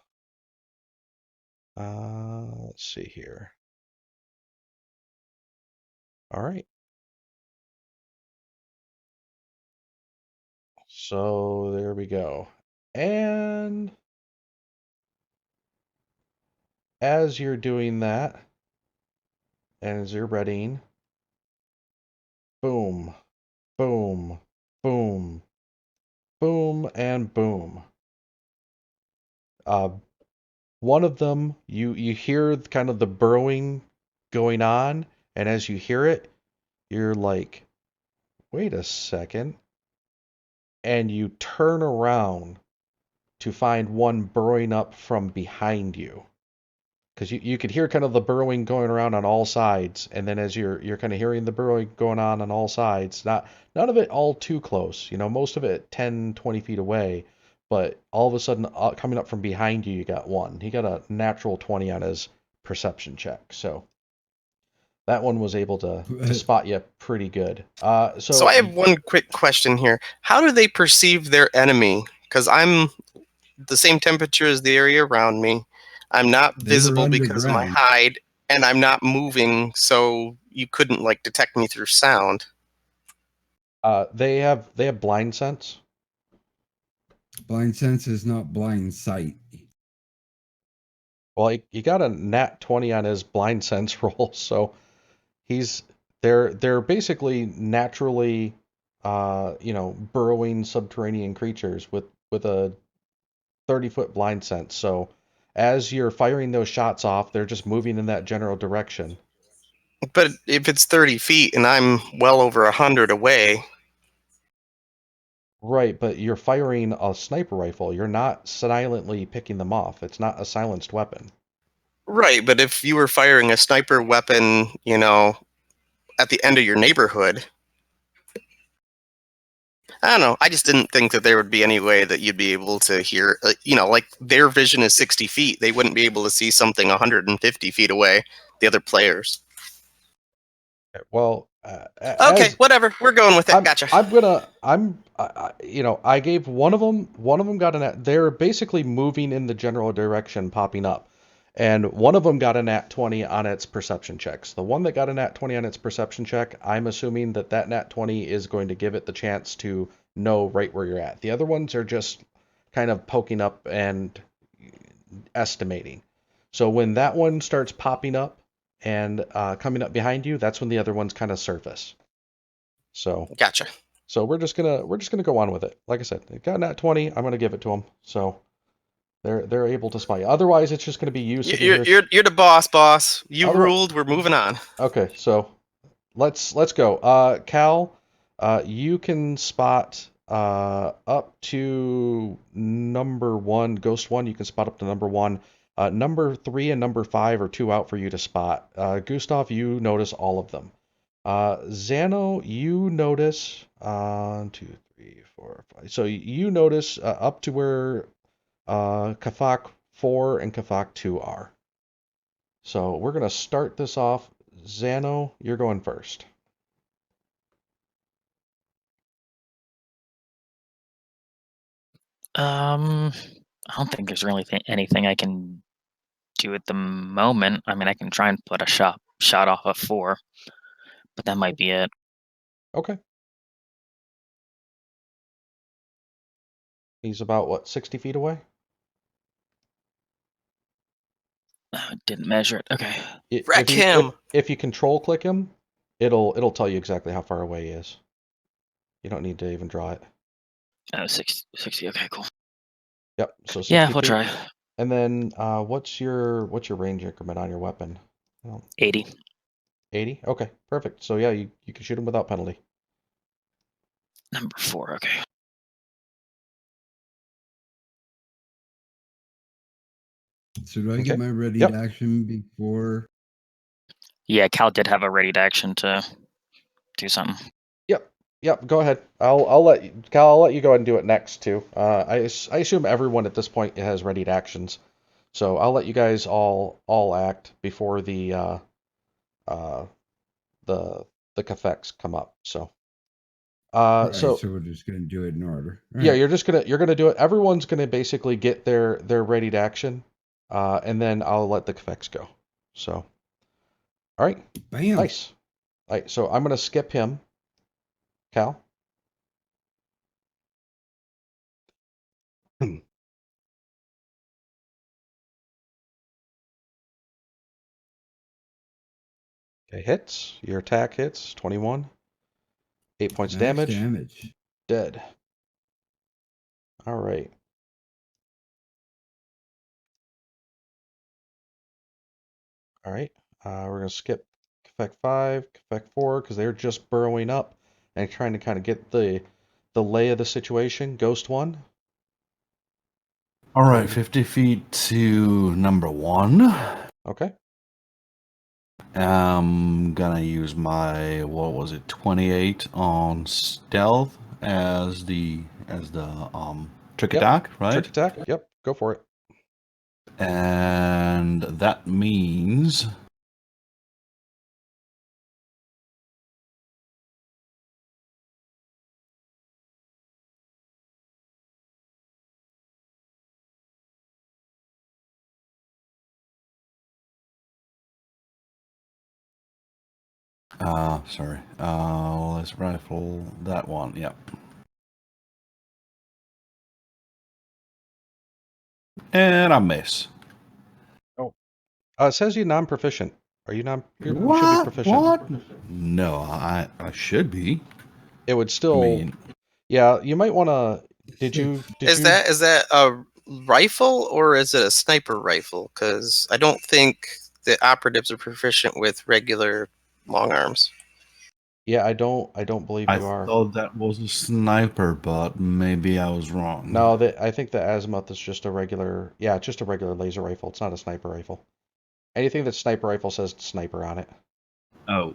let's see here. All right. So there we go. And as you're doing that, and as you're readying, boom, boom, boom, boom, and boom. Uh, One of them, you hear kind of the burrowing going on, and as you hear it, you're like, wait a second, and you turn around to find one burrowing up from behind you. Because you could hear kind of the burrowing going around on all sides, and then as you're kind of hearing the burrowing going on all sides, none of it all too close, most of it 10, 20 feet away, but all of a sudden coming up from behind you, you got one. He got a natural 20 on his perception check, so that one was able to spot you pretty good. So So I have one quick question here. How do they perceive their enemy? Because I'm the same temperature as the area around me. I'm not They were visible because of my underground. hide, and I'm not moving, so you couldn't, like, detect me through sound. they have blind sense. Blind sense is not blind sight. Well, he got a nat 20 on his blind sense roll, so he's they're basically naturally burrowing subterranean creatures with a 30-foot blind sense. So as you're firing those shots off, they're just moving in that general direction. But if it's 30 feet and I'm well over 100 away, Right, but you're firing a sniper rifle. You're not silently picking them off. It's not a silenced weapon. right, but if you were firing a sniper weapon, at the end of your neighborhood, I don't know. I just didn't think that there would be any way that you'd be able to hear, like, their vision is 60 feet. They wouldn't be able to see something 150 feet away, the other players. Well, Okay, as whatever. We're going with it. Gotcha. I gave one of them got they're basically moving in the general direction, popping up. And one of them got a nat 20 on its perception checks. The one that got a nat 20 on its perception check, I'm assuming that nat 20 is going to give it the chance to know right where you're at. The other ones are just kind of poking up and estimating. So when that one starts popping up and coming up behind you, that's when the other ones kind of surface. So Gotcha. we're just gonna go on with it. Like I said, it got nat 20. I'm gonna give it to them. So they're able to spy. Otherwise, it's just gonna be you sitting here. You're the boss. You Otherwise, ruled. We're moving on. okay. So let's go. Cal, you can spot up to number 1, Ghost 1. You can spot up to number 1. Number 3 and number 5 are too out for you to spot. Gustav, you notice all of them. Zano, you notice 1, 2, 3, 4, 5. So you notice up to where Kafak 4 and Kafak 2 are. So we're gonna start this off. Zano, you're going first. I don't think there's really anything I can do at the moment. I mean, I can try and put a shot off of 4, but that might be it. Okay. He's about what, 60 feet away? Didn't measure it. Okay. Wreck him. If you control click him, it'll tell you exactly how far away he is. You don't need to even draw it. Oh, 60. Okay, cool. Yep. So 60 Yeah, we'll feet. try. And then what's your range increment on your weapon? 80. 80? Okay, perfect. So yeah, you can shoot him without penalty. Number 4. Okay. So do I Okay. get my ready Yep. to action before? Yeah, Cal did have a ready to action to do something. Yep. Go ahead. I'll let you, Cal. I'll let you go ahead and do it next too. I assume everyone at this point has readied actions, so I'll let you guys all act before the Cathects come up. So All right, so so we're just gonna do it in order. All yeah, right. you're gonna do it. Everyone's gonna basically get their readied action, and then I'll let the Cathects go. So all right, Bam. nice. All right, so I'm gonna skip him, Cal. Okay, hits. Your attack hits. 21. 8 points Max damage. damage. Dead. All right. All right. We're gonna skip Effect 5, Effect 4 because they're just burrowing up and trying to kind of get the lay of the situation. Ghost 1. All right, 50 feet to number 1. Okay. I'm gonna use my 28 on stealth as the trick Yep. attack, right? Trick attack. Yep. Go for it. And that means sorry. Let's rifle that one. Yep. And I miss. Oh. It says you're non-proficient. Are you non? You should be What? proficient. What? No, I should be. It would I still. mean, Yeah, you might want to. Did you? Is that a rifle or is it a sniper rifle? Because I don't think the operatives are proficient with regular long arms. Yeah, I don't believe I you are. thought that was a sniper, but maybe I was wrong. No, I think the azimuth is just a regular. Yeah, it's just a regular laser rifle. It's not a sniper rifle. Anything that sniper rifle says sniper on it. Oh,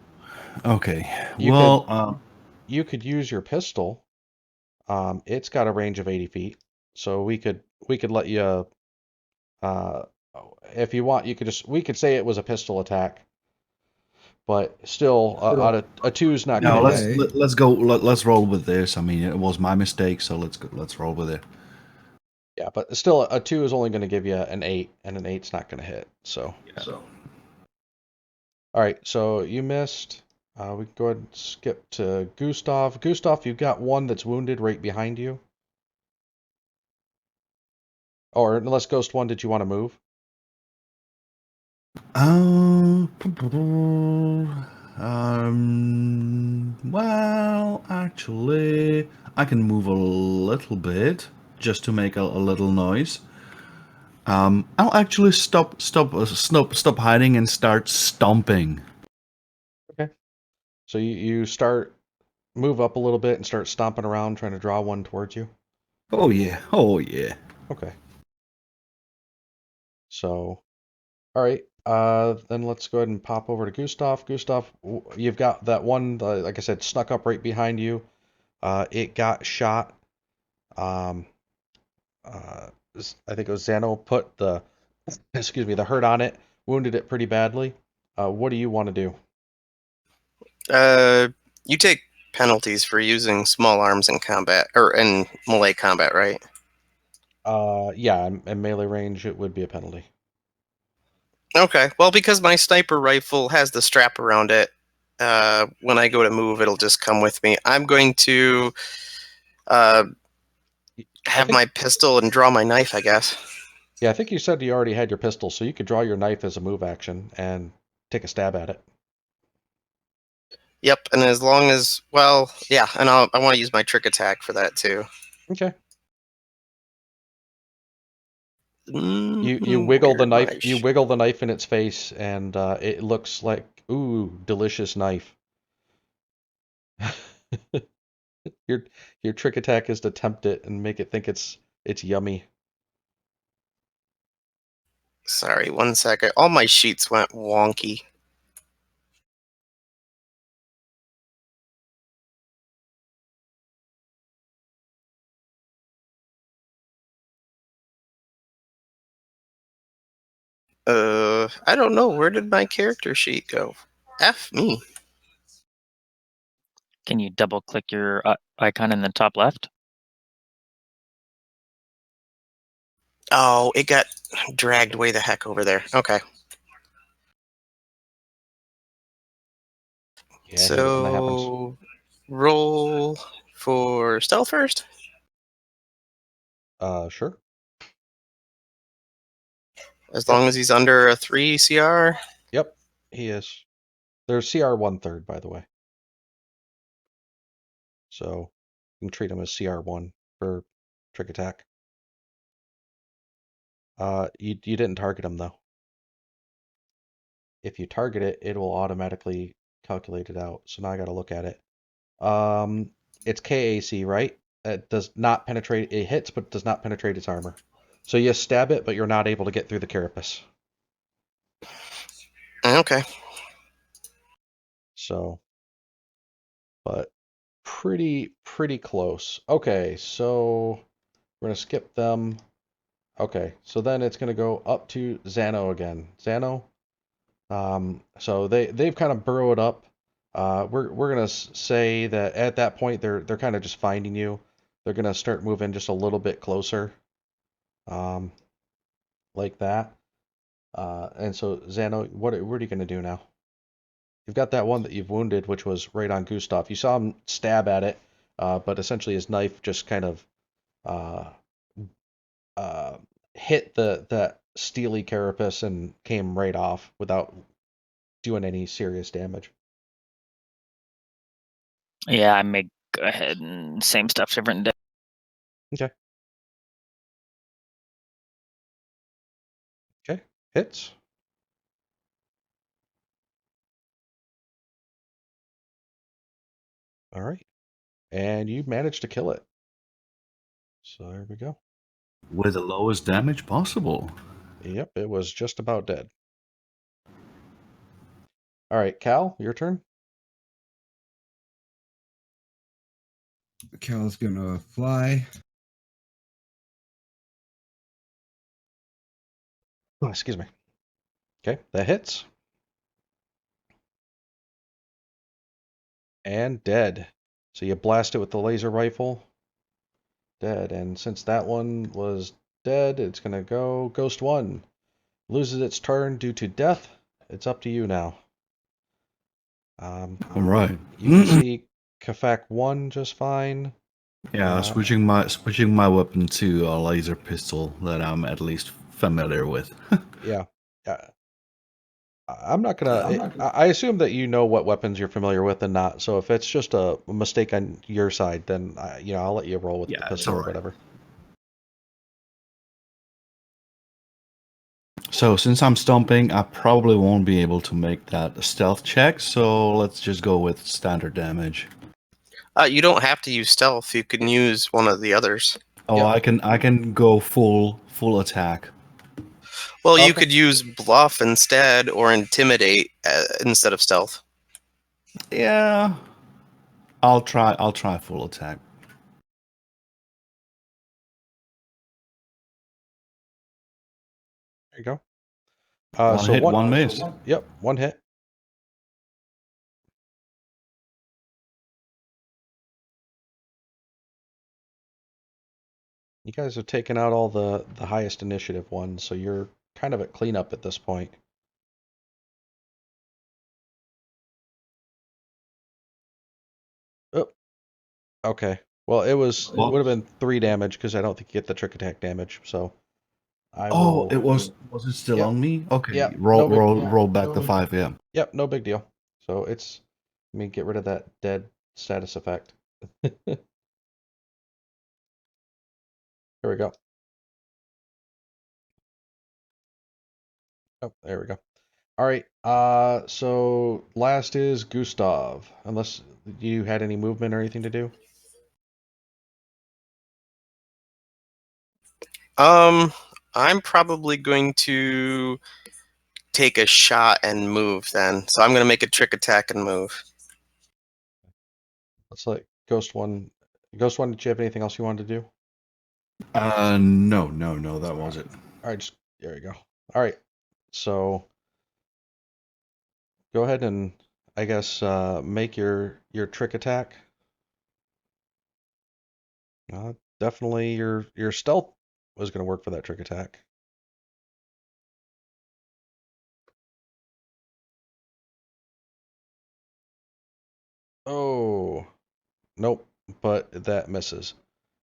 okay. You Well, you could use your pistol. It's got a range of 80 feet, so we could let you. Uh, if you want, we could say it was a pistol attack. but still, out of a 2 is not No, going to let's- hit. let's go. Let's roll with this. I mean, it was my mistake, so let's roll with it. Yeah, but still, a 2 is only going to give you an 8, and an 8's not going to hit. So, So all right, so you missed. We can go ahead and skip to Gustav. Gustav, you've got one that's wounded right behind you. Or unless Ghost 1, did you want to move? Well, actually, I can move a little bit just to make a little noise. I'll actually stop hiding and start stomping. Okay. So you start move up a little bit and start stomping around trying to draw one towards you. Oh yeah, oh yeah. Okay. So, all right. Then let's go ahead and pop over to Gustav. Gustav, you've got that one, like I said, snuck up right behind you. It got shot. Um, I think it was Zano put the, excuse me, the hurt on it, wounded it pretty badly. What do you want to do? You take penalties for using small arms in combat or in melee combat, right? Yeah, in melee range, it would be a penalty. Okay. Well, because my sniper rifle has the strap around it, when I go to move, it'll just come with me. I'm going to uh, have my pistol and draw my knife, I guess. Yeah, I think you said you already had your pistol, so you could draw your knife as a move action and take a stab at it. Yep. And as long as, well, yeah, and I want to use my trick attack for that too. Okay. You Mm, wiggle the where'd my knife. You wiggle the knife in its face, and it looks like delicious knife. Your your trick attack is to tempt it and make it think it's yummy. Sorry, 1 second. All my sheets went wonky. I don't know. Where did my character sheet go? F me. Can you double click your icon in the top left? Oh, it got dragged way the heck over there. Okay. Yeah, I hate it when that happens. So, roll for stealth first. Sure. As Yep. long as he's under a 3 CR. Yep, he is. There's CR 1/3, by the way. So you can treat him as CR 1 for trick attack. You didn't target him though. If you target it, it will automatically calculate it out. So now I got to look at it. It's KAC, right? It does not penetrate. It hits, but does not penetrate its armor. So you stab it, but you're not able to get through the carapace. Okay. So, but pretty close. Okay, so we're gonna skip them. Okay, so then it's gonna go up to Xano again. Xano. So they've kind of burrowed up. We're gonna say that at that point they're kind of just finding you. They're gonna start moving just a little bit closer, um, like that. And so Xano, what are you gonna do now? You've got that one that you've wounded, which was right on Gustav. You saw him stab at it, but essentially his knife just kind of uh, uh, hit that steely carapace and came right off without doing any serious damage. Yeah, I may go ahead and same stuff, different day. Okay. Okay. Hits. All right. And you managed to kill it. So there we go. With the lowest damage possible. Yep, it was just about dead. All right, Cal, your turn. Cal's gonna fly. Oh, excuse me. Okay, that hits. and dead. So you blast it with the laser rifle. Dead. And since that one was dead, it's going to go Ghost 1. Loses its turn due to death. It's up to you now. All right. You can see Kafak 1 just fine. Yeah, switching my weapon to a laser pistol that I'm at least familiar with. Yeah. I'm not gonna. I assume that you know what weapons you're familiar with and not. So if it's just a mistake on your side, then I'll let you roll with the Yeah, it's pistol or alright. whatever. So since I'm stomping, I probably won't be able to make that stealth check. So let's just go with standard damage. You don't have to use stealth. You can use one of the others. Oh, Yep. I can go full attack. Well, you Okay. could use bluff instead, or intimidate instead of stealth. Yeah, I'll try full attack. There you go. One So hit, one miss. Yep, one hit. You guys have taken out all the highest initiative ones, so you're kind of at cleanup at this point. Oh, okay. Well, it would have been 3 damage because I don't think you get the trick attack damage. So I Oh, will. it was it still Yep. on me? Okay, Yep. roll back the 5. Yeah. Yep. No big deal. So it's. Let me get rid of that dead status effect. Here we go. Oh, there we go. All right. So last is Gustav. Unless you had any movement or anything to do. I'm probably going to take a shot and move then. So I'm going to make a trick attack and move. Let's let Ghost One. Ghost One, did you have anything else you wanted to do? No, that was it. All right, just there you go. All right. So go ahead and I guess make your trick attack. Definitely your stealth was going to work for that trick attack. Oh, nope, but that misses.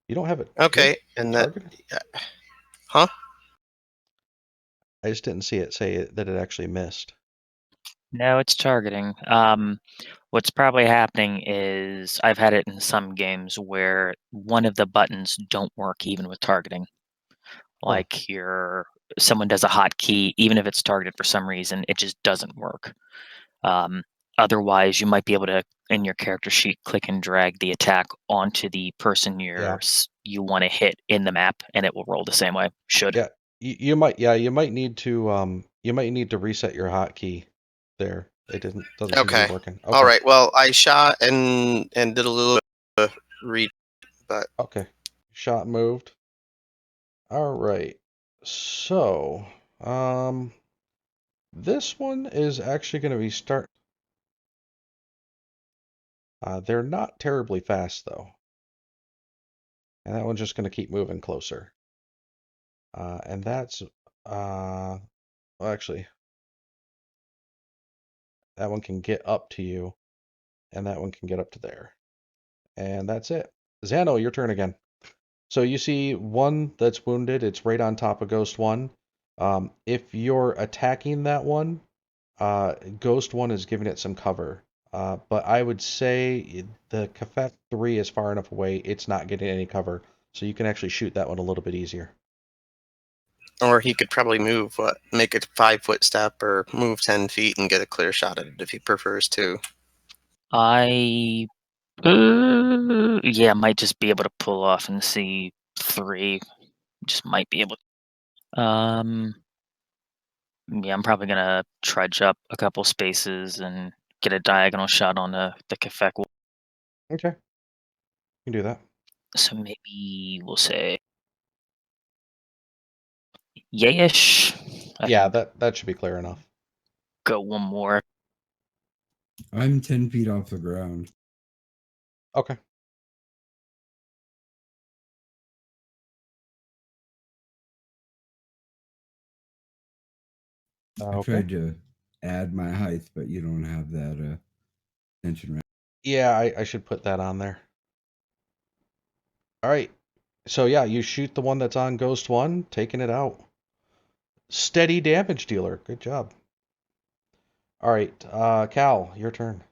You don't have it Okay, and that, targeted? huh? I just didn't see it say that it actually missed. No, it's targeting. What's probably happening is I've had it in some games where one of the buttons don't work even with targeting. Like someone does a hotkey, even if it's targeted for some reason, it just doesn't work. Otherwise, you might be able to, in your character sheet, click and drag the attack onto the person Yeah. you want to hit in the map, and it will roll the same way. Should. Yeah, you might need to reset your hotkey there. It doesn't seem to be Okay. working. All Okay. right. Well, I shot and did a little read, but Okay. Shot moved. All right. So, this one is actually going to be start. They're not terribly fast though, and that one's just going to keep moving closer. And that's well, actually, that one can get up to you, and that one can get up to there, and that's it. Xano, your turn again. So you see one that's wounded. It's right on top of Ghost One. If you're attacking that one, Ghost One is giving it some cover. But I would say the Kafet 3 is far enough away, it's not getting any cover. So you can actually shoot that one a little bit easier. or he could probably move, make a 5-foot step or move 10 feet and get a clear shot at it if he prefers to. I might just be able to pull off and see 3. Just might be able to. Yeah, I'm probably gonna trudge up a couple spaces and get a diagonal shot on the Kefek. Okay, you can do that. So maybe we'll say yayish. I Yeah, can that should be clear enough. go one more. I'm 10 feet off the ground. Okay. I Okay. tried to add my height, but you don't have that tension right. Yeah, I should put that on there. All right. So yeah, you shoot the one that's on Ghost 1, taking it out. Steady damage dealer. Good job. All right, Cal, your turn.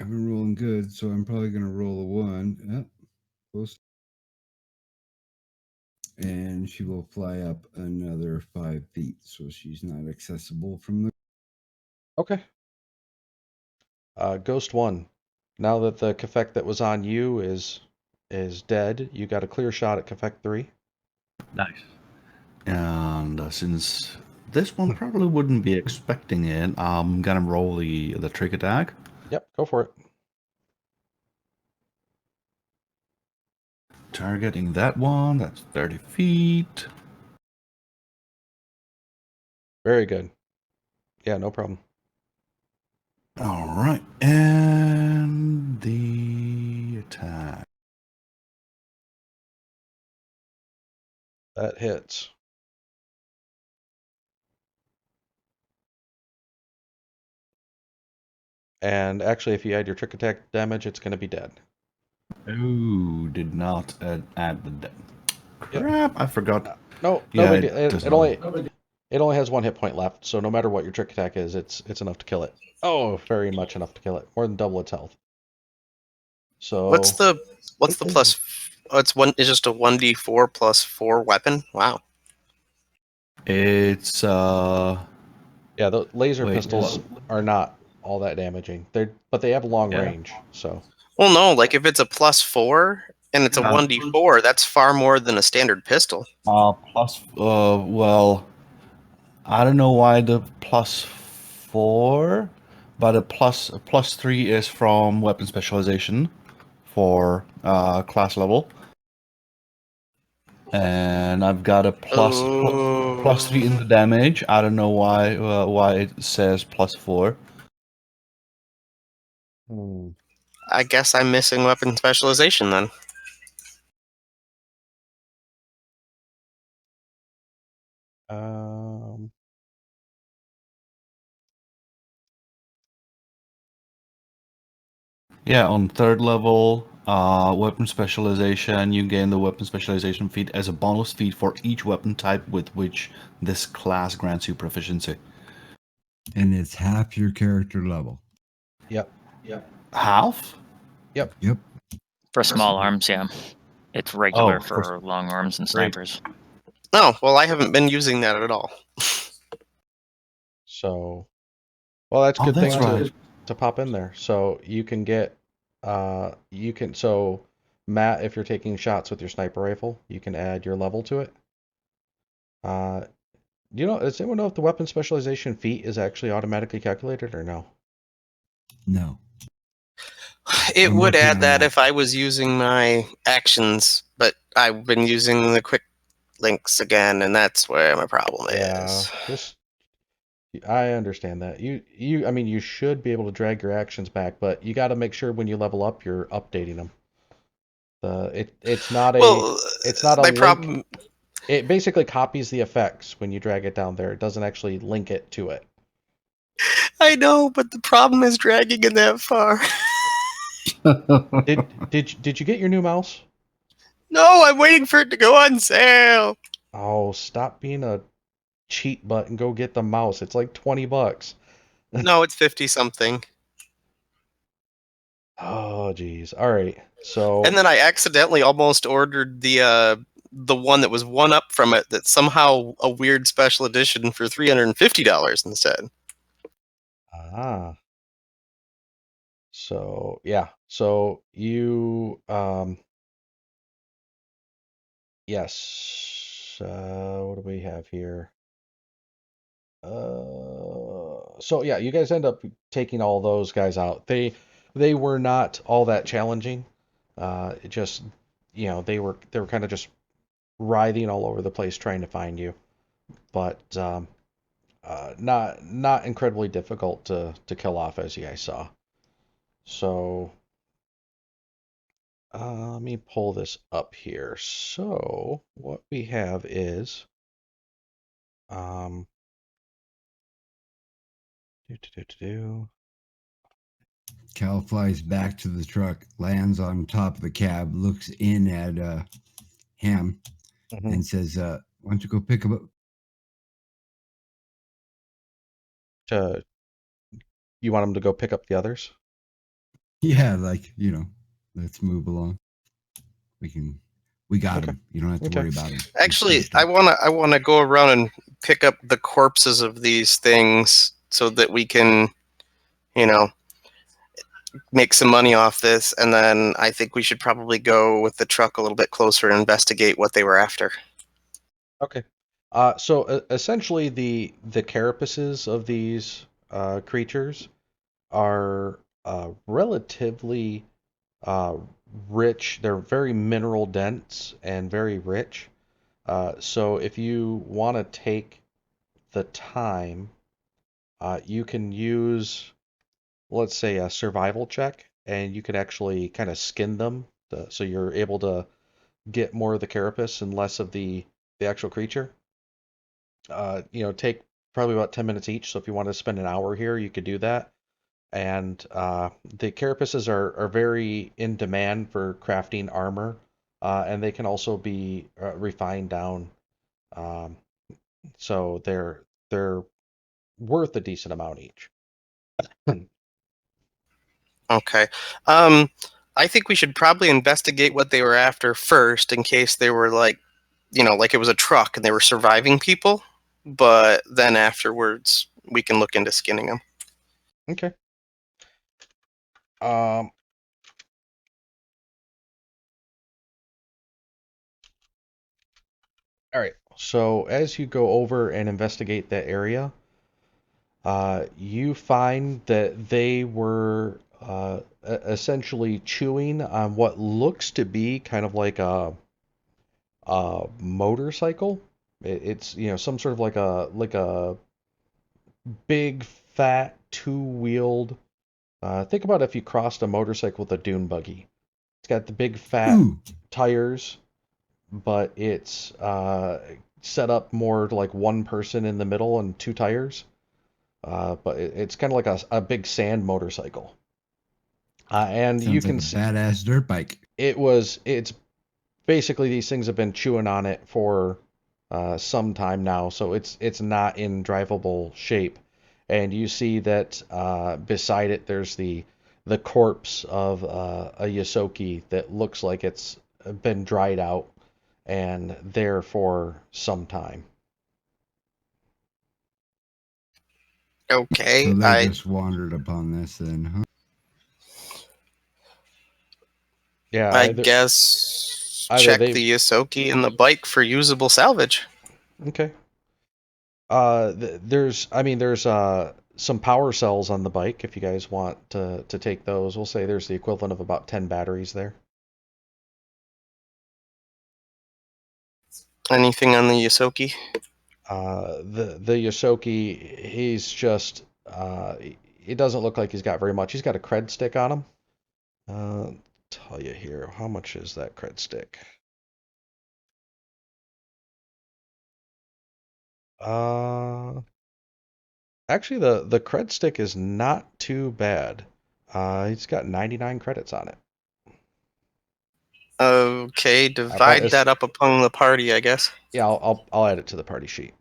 I've been rolling good, so I'm probably going to roll a 1. Yep, close. And she will fly up another 5 feet, so she's not accessible from the. Okay. Ghost 1. Now that the Kefek that was on you is dead, you got a clear shot at Kefek 3. Nice. And since this one probably wouldn't be expecting it, I'm gonna roll the trick attack. Yep, go for it. Targeting that one. That's 30 feet. Very good. Yeah, no problem. All right, and the attack. That hits. And actually, if you add your trick attack damage, it's going to be dead. Oh, did not add the Yep. crap. I forgot. No Yeah, big it deal. does It only has 1 hit point left, so no matter what your trick attack is, it's enough to kill it. Oh, very much enough to kill it. More than double its health. So What's the plus? Oh, it's just a 1d4 plus 4 weapon. Wow. It's yeah, the laser Wait, pistols are not all that damaging. But they have long Yeah. range. So Well, no, like if it's a plus 4 and it's a 1d4, that's far more than a standard pistol. plus. Well, I don't know why the +4, but a plus 3 is from weapon specialization for class level, and I've got a plus 3 in the damage. I don't know why it says +4. I guess I'm missing weapon specialization then. um, Yeah, on 3rd level, weapon specialization, you gain the weapon specialization feat as a bonus feat for each weapon type with which this class grants you proficiency. And it's half your character level. Yep. Half? Yep. For small arms, yeah. It's regular Oh, for long arms and great. snipers. Oh, well, I haven't been using that at all. So, well, that's a Oh, good that's thing right. to pop in there. So you can get, so Matt, if you're taking shots with your sniper rifle, you can add your level to it. Does anyone know if the weapon specialization feat is actually automatically calculated or no? No. It I'm would working add on that that. if I was using my actions, but I've been using the quick links again, and that's where my problem is. I understand that. I mean, you should be able to drag your actions back, but you got to make sure when you level up, you're updating them. It's not Well, a my link. problem. It basically copies the effects when you drag it down there. It doesn't actually link it to it. I know, but the problem is dragging it that far. Did you get your new mouse? No, I'm waiting for it to go on sale. Oh, stop being a cheat butt and go get the mouse. It's like $20. No, it's 50 something. Oh, geez. All right. So And then I accidentally almost ordered the one that was one up from it that's somehow a weird special edition for $350 instead. ah. So yeah. So you yes. What do we have here? So yeah, you guys end up taking all those guys out. They were not all that challenging. It just they were kind of just writhing all over the place trying to find you. But not incredibly difficult to kill off, as you guys saw. So let me pull this up here. So what we have is um do, do, do, do, do. Cal flies back to the truck, lands on top of the cab, looks in at Ham, Mhm. and says, "Why don't you go pick up?" To you want him to go pick up the others? Yeah, let's move along. We got Okay. him. You don't have to Okay. worry about him. We Actually, saved him." I wanna go around and pick up the corpses of these things so that we can, you know, make some money off this, and then I think we should probably go with the truck a little bit closer and investigate what they were after. Okay. So essentially, the carapaces of these creatures are relatively uh, rich. They're very mineral dense and very rich. So if you want to take the time, you can use, let's say, a survival check, and you can actually kind of skin them, so you're able to get more of the carapace and less of the actual creature. Take probably about 10 minutes each. So if you want to spend an hour here, you could do that. And the carapaces are very in demand for crafting armor, and they can also be refined down. Um, so they're worth a decent amount each. Okay. I think we should probably investigate what they were after first in case they were like, like it was a truck and they were surviving people. But then afterwards, we can look into skinning them. Okay. Um, all right. So as you go over and investigate that area, you find that they were essentially chewing on what looks to be kind of like a motorcycle. It's some sort of like a big fat two-wheeled. Think about if you crossed a motorcycle with a dune buggy. It's got the big fat Ooh, tires, but it's set up more like one person in the middle and two tires. But it's kind of like a big sand motorcycle. And you sounds like can a see badass dirt bike. it's basically these things have been chewing on it for some time now, so it's not in drivable shape. And you see that beside it there's the corpse of a Yosoki that looks like it's been dried out and there for some time. Okay. So they just wandered upon this, then, huh? Yeah, I either guess either check they the Yosoki and the bike for usable salvage. okay. There's some power cells on the bike if you guys want to take those. We'll say there's the equivalent of about 10 batteries there. Anything on the Yosoki? The Yosoki, he's just it doesn't look like he's got very much. He's got a cred stick on him. Tell you here, how much is that cred stick? Uh, Actually, the cred stick is not too bad. He's got 99 credits on it. Okay, But divide that up among the party, I guess. yeah, I'll add it to the party sheet.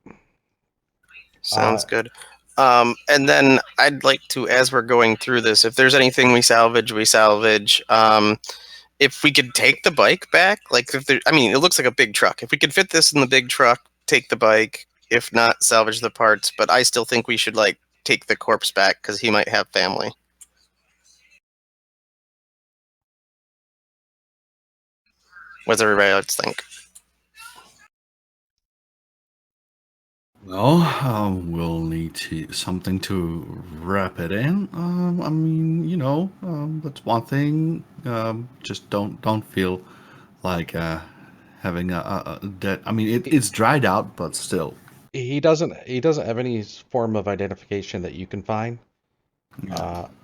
Uh, Sounds good. And then I'd like to, as we're going through this, if there's anything we salvage, we salvage. If we could take the bike back, like if there, I mean, it looks like a big truck. If we could fit this in the big truck, take the bike. If not, salvage the parts. But I still think we should like take the corpse back because he might have family. What does everybody else think? Well, we'll need something to wrap it in. I mean, that's one thing. Just don't feel like having a dead. I mean, it, it's dried out, but still. he doesn't have any form of identification that you can find.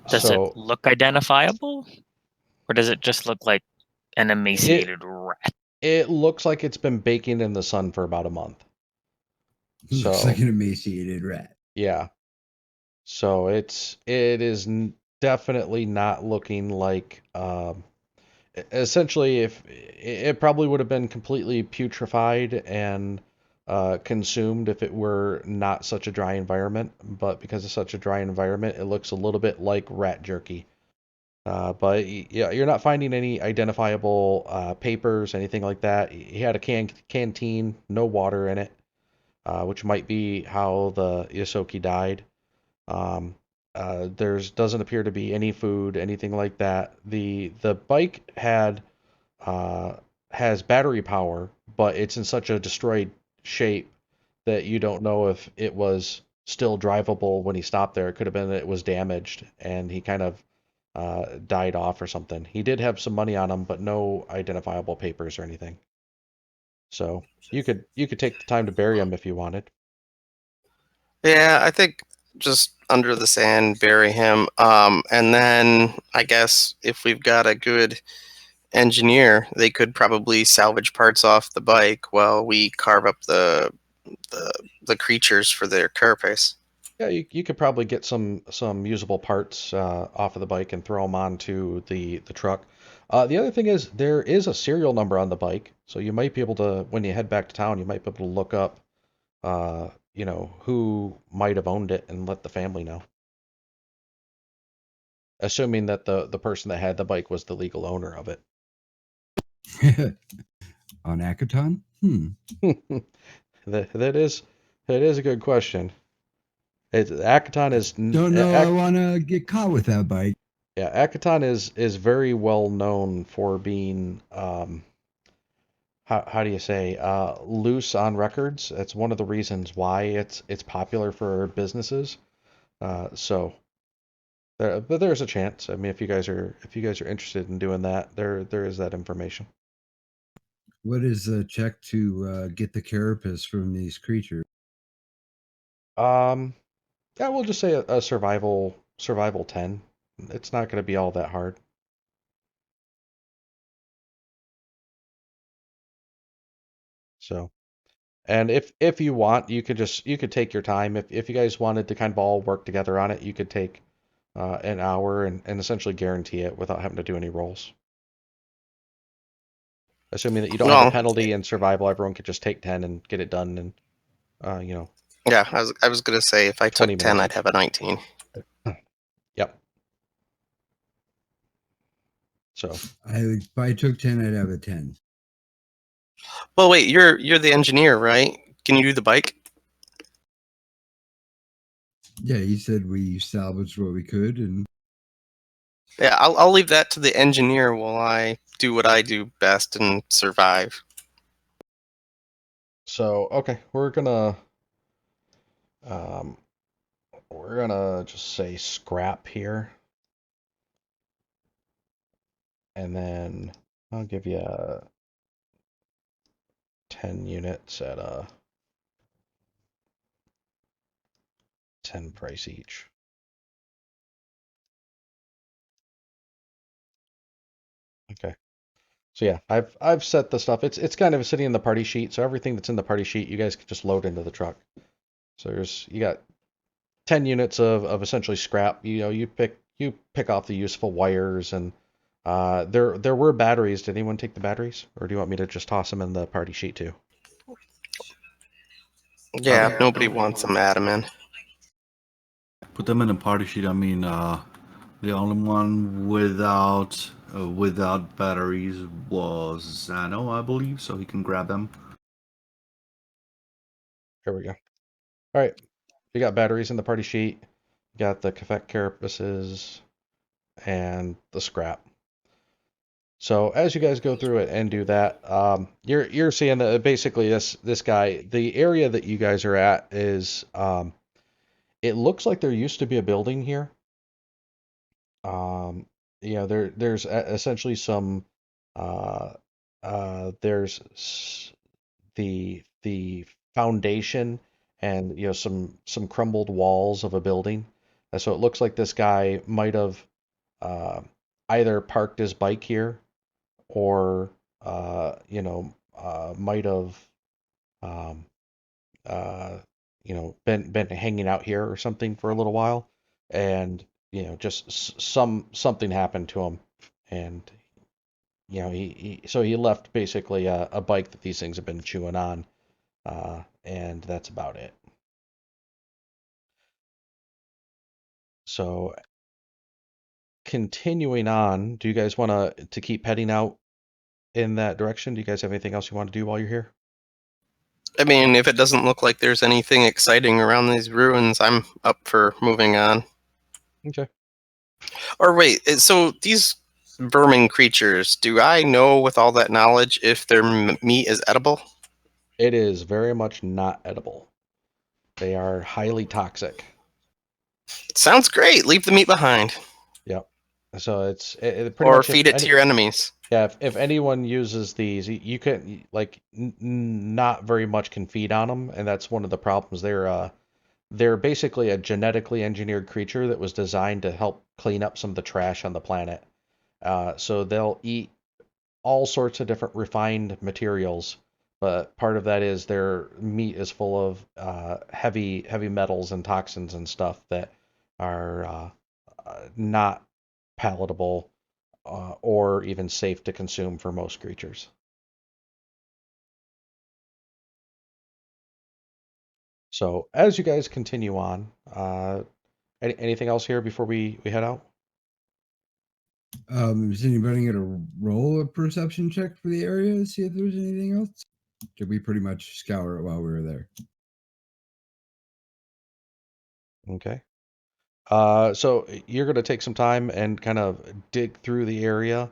Does it So look identifiable? Or does it just look like an it emaciated rat? it looks like it's been baking in the sun for about a month. Looks So like an emaciated rat. yeah. So it is definitely not looking like essentially if it probably would have been completely putrefied and consumed if it were not such a dry environment, but because it's such a dry environment, it looks a little bit like rat jerky. But yeah, you're not finding any identifiable papers, anything like that. He had a canteen, no water in it, which might be how the Yosoki died. Um, there's doesn't appear to be any food, anything like that. The bike uh, has battery power, but it's in such a destroyed shape that you don't know if it was still drivable when he stopped there. It could have been that it was damaged and he kind of died off or something. He did have some money on him, but no identifiable papers or anything. So you could take the time to bury him if you wanted. Yeah, I think just under the sand, bury him. And then I guess if we've got a good engineer, they could probably salvage parts off the bike while we carve up the, the creatures for their carapace. Yeah, you could probably get some usable parts off of the bike and throw them onto the truck. The other thing is there is a serial number on the bike, so you might be able to when you head back to town, you might be able to look up who might have owned it and let the family know. Assuming that the person that had the bike was the legal owner of it. On Akaton? That is a good question. Akaton is Don't know. I want to get caught with that bike. yeah, Akaton is very well known for being how do you say loose on records. That's one of the reasons why it's popular for businesses. So but there's a chance. I mean, if you guys are interested in doing that, there is that information. What is the check to get the carapace from these creatures? Um, yeah, we'll just say a survival 10. It's not going to be all that hard. So, and if you want, you could take your time. If you guys wanted to kind of all work together on it, you could take an hour and essentially guarantee it without having to do any rolls. Assuming that you don't have a Well, penalty in survival, everyone could just take 10 and get it done in yeah, I was gonna say if I 20 took 10, minutes I'd each. have a 19. Yep. So, If I took 10, I'd have a 10. Well, wait, you're the engineer, right? Can you do the bike? Yeah, he said we salvaged what we could, and Yeah, I'll leave that to the engineer while I do what I do best and survive. okay, um, we're gonna just say scrap here, and then I'll give you 10 units at a 10 price each. Okay. So yeah, I've set the stuff. It's kind of sitting in the party sheet, so everything that's in the party sheet, you guys can just load into the truck. So you got 10 units of essentially scrap. You pick off the useful wires and there were batteries. Did anyone take the batteries, or do you want me to just toss them in the party sheet too? Yeah, Okay. nobody wants them, add them in. Put them in a party sheet. I mean, the only one without batteries was Zano, I believe, so he can grab them. Here we go. All right. You got batteries in the party sheet. You got the Kefek carapaces and the scrap. So as you guys go through it and do that, you're seeing that basically this guy, the area that you guys are at is, it looks like there used to be a building here. There's essentially some, uh, there's the foundation and some crumbled walls of a building. And so it looks like this guy might have either parked his bike here or might have um, been hanging out here or something for a little while, and just something happened to him, and he left basically a bike that these things have been chewing on, and that's about it. So continuing on, do you guys want to keep heading out in that direction? Do you guys have anything else you want to do while you're here? I mean, if it doesn't look like there's anything exciting around these ruins, I'm up for moving on. Okay. Or wait, so these vermin creatures, do I know with all that knowledge if their meat is edible? It is very much not edible. They are highly toxic. Sounds great. Leave the meat behind. Yep. So it pretty Or much feed it to your enemies. yeah, if anyone uses these, you can not very much can feed on them, and that's one of the problems. They're basically a genetically engineered creature that was designed to help clean up some of the trash on the planet. So they'll eat all sorts of different refined materials, but part of that is their meat is full of heavy metals and toxins and stuff that are not palatable or even safe to consume for most creatures. So as you guys continue on, anything else here before we head out? Is anybody going to roll a perception check for the area to see if there's anything else? Did we pretty much scour it while we were there? Okay. So you're going to take some time and kind of dig through the area.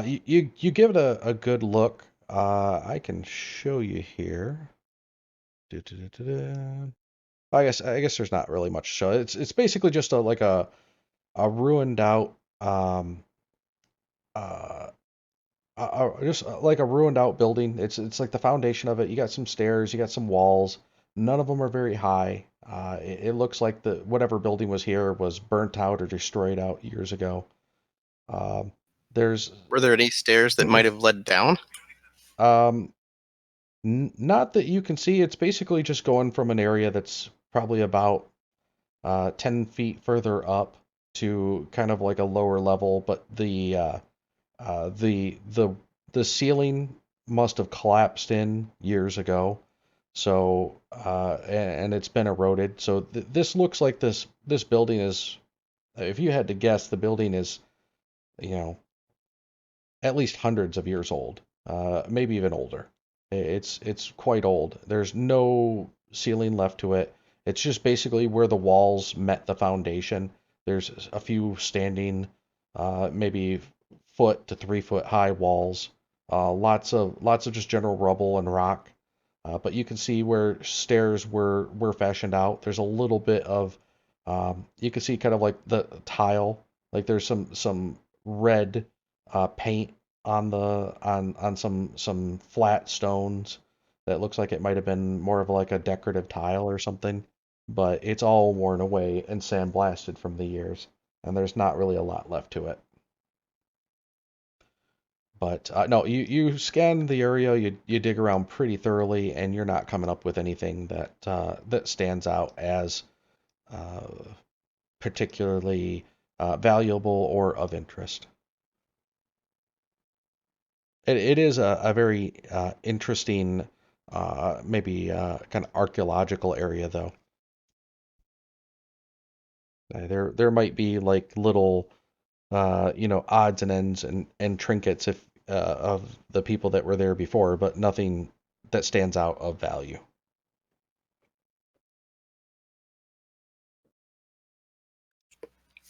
You give it a good look. I can show you here. Du-du-du-du-du. I guess there's not really much to show. It's basically just a ruined out uh just like a ruined out building. It's like the foundation of it. You got some stairs, you got some walls. None of them are very high. It looks like the whatever building was here was burnt out or destroyed out years ago. Um, there's Were there any stairs that might have led down? um, not that you can see. It's basically just going from an area that's probably about 10 feet further up to kind of like a lower level, but uh, the the the ceiling must have collapsed in years ago. So and it's been eroded. So this looks like this building is, if you had to guess, the building is, you know, at least hundreds of years old, maybe even older. It's quite old. There's no ceiling left to it. It's just basically where the walls met the foundation. There's a few standing, maybe foot to 3 foot high walls. Lots of just general rubble and rock. But you can see where stairs were fashioned out. There's a little bit of you can see kind of like the tile. Like there's some red paint on some flat stones that looks like it might have been more of like a decorative tile or something, but it's all worn away and sandblasted from the years, and there's not really a lot left to it. But no, you scan the area, you dig around pretty thoroughly, and you're not coming up with anything that stands out as uh, particularly valuable or of interest. It is a very interesting, maybe kind of archaeological area, though. There might be like little, odds and ends and trinkets if of the people that were there before, but nothing that stands out of value.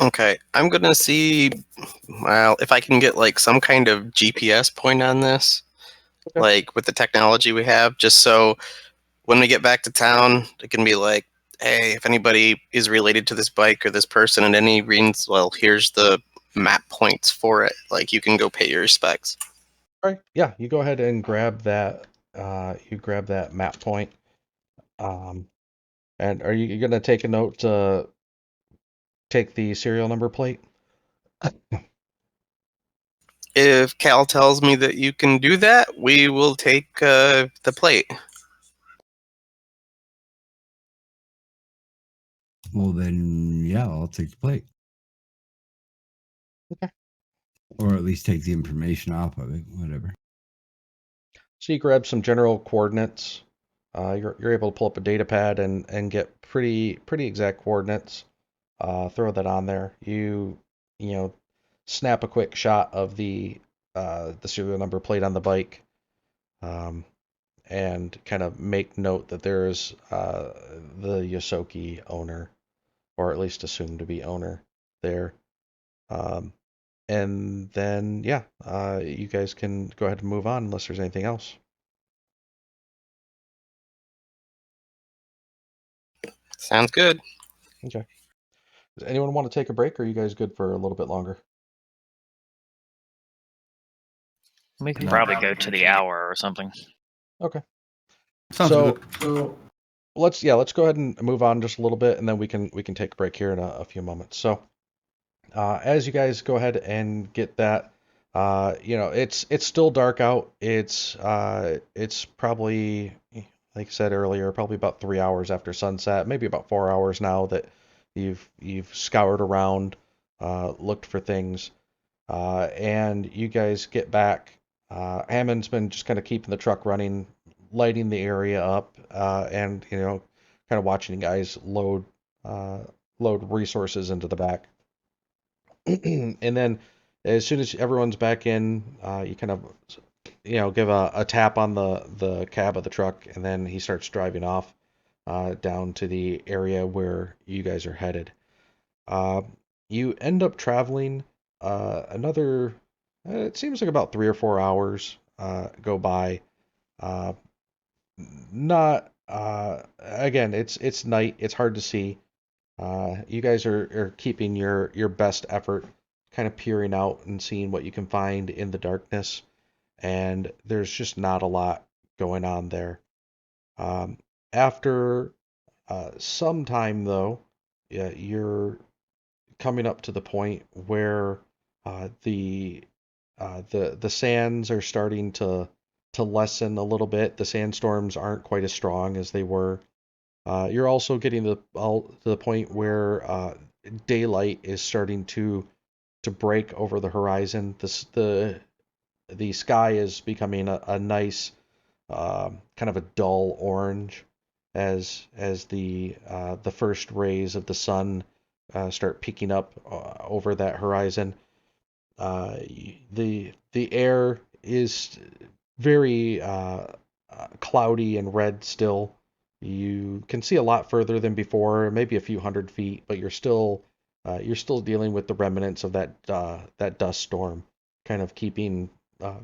Okay, I'm gonna see, well, if I can get like some kind of GPS point on this, Okay. like with the technology we have, just so when we get back to town, it can be like, hey, if anybody is related to this bike or this person in any reasons, well, here's the map points for it. Like you can go pay your respects. All right. Yeah, you go ahead and grab that. You grab that map point. Um, And are you going to take a note to take the serial number plate? If Cal tells me that you can do that, we will take the plate. Well, then, yeah, I'll take the plate. Okay. Or at least take the information off of it, whatever. So you grab some general coordinates. You're able to pull up a data pad and get pretty exact coordinates. Throw that on there. You know snap a quick shot of the serial number plate on the bike, um, and kind of make note that there's the Yosoki owner, or at least assumed to be owner there. Um, and then yeah, you guys can go ahead and move on unless there's anything else. Sounds good. Okay. Does anyone want to take a break, or are you guys good for a little bit longer? We can No. probably go to the hour or something. Okay. Sounds So good. So let's go ahead and move on just a little bit, and then we can take a break here in a few moments. So as you guys go ahead and get that, it's still dark out. It's probably, like I said earlier, probably about 3 hours after sunset, maybe about 4 hours now that you've scoured around, looked for things, and you guys get back. Hammond's been just kind of keeping the truck running, lighting the area up, and kind of watching you guys uh, load resources into the back. And then as soon as everyone's back in, you kind of give a tap on the cab of the truck, and then he starts driving off down to the area where you guys are headed. Uh, you end up traveling another. It seems like about 3 or 4 hours go by. Uh, not again. It's night. It's hard to see. You guys are keeping your best effort, kind of peering out and seeing what you can find in the darkness, and there's just not a lot going on there. After some time, though, yeah, you're coming up to the point where the sands are starting to lessen a little bit. The sandstorms aren't quite as strong as they were. You're also getting to the point where daylight is starting to break over the horizon. The sky is becoming a nice kind of a dull orange as the first rays of the sun start peeking up over that horizon. Uh, the air is very cloudy and red still. You can see a lot further than before, maybe a few 100 feet, but you're still dealing with the remnants of that dust storm, kind of keeping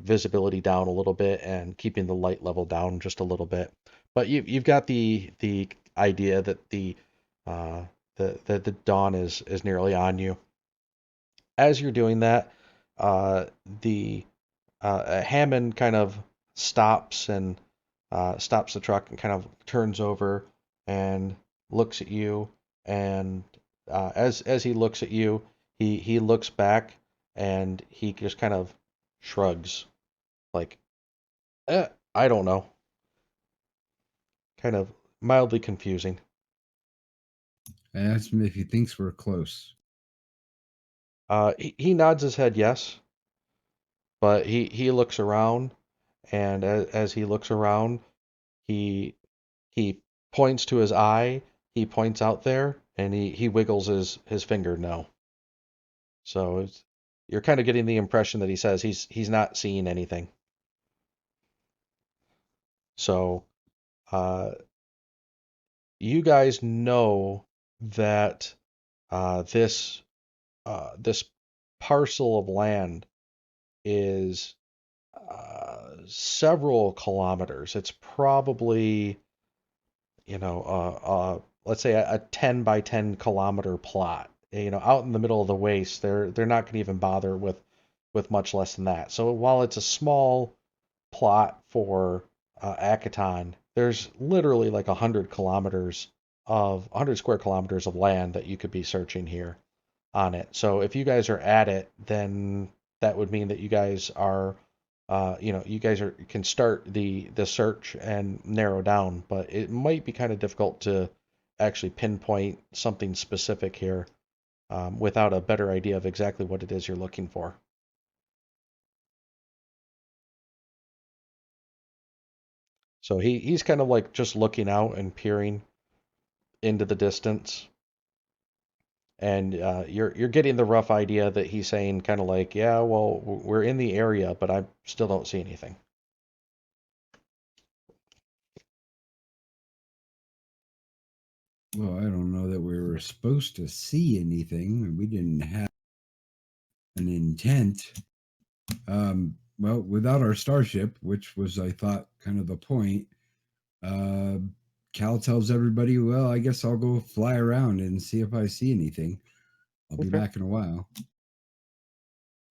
visibility down a little bit and keeping the light level down just a little bit. But you've got the idea that uh, the dawn is nearly on you. As you're doing that, the Hammond kind of stops and stops the truck and kind of turns over and looks at you. And as he looks at you, he looks back and he just kind of shrugs, like, I don't know, kind of mildly confusing. I asked him if he thinks we're close. He nods his head yes, but he looks around, and as he looks around, he he points to his eye, he points out there, and he wiggles his finger no. So you're kind of getting the impression that he says he's not seeing anything. So uh, you guys know that this parcel of land is several kilometers. It's probably let's say a 10 by 10 kilometer plot. Out in the middle of the waste, they're not going to even bother with much less than that. So while it's a small plot for Akaton, there's literally like 100 kilometers of 100 square kilometers of land that you could be searching here on it. So if you guys are at it, then that would mean that you guys are, you guys can start the search and narrow down. But it might be kind of difficult to actually pinpoint something specific here without a better idea of exactly what it is you're looking for. So he's kind of like just looking out and peering into the distance, and you're getting the rough idea that he's saying kind of like, yeah, well, we're in the area, but I still don't see anything. Well, I don't know that we were supposed to see anything. We didn't have an intent. Well, without our starship, which was, I thought, kind of the point, uh, Cal tells everybody, well, I guess I'll go fly around and see if I see anything. I'll be Okay. back in a while.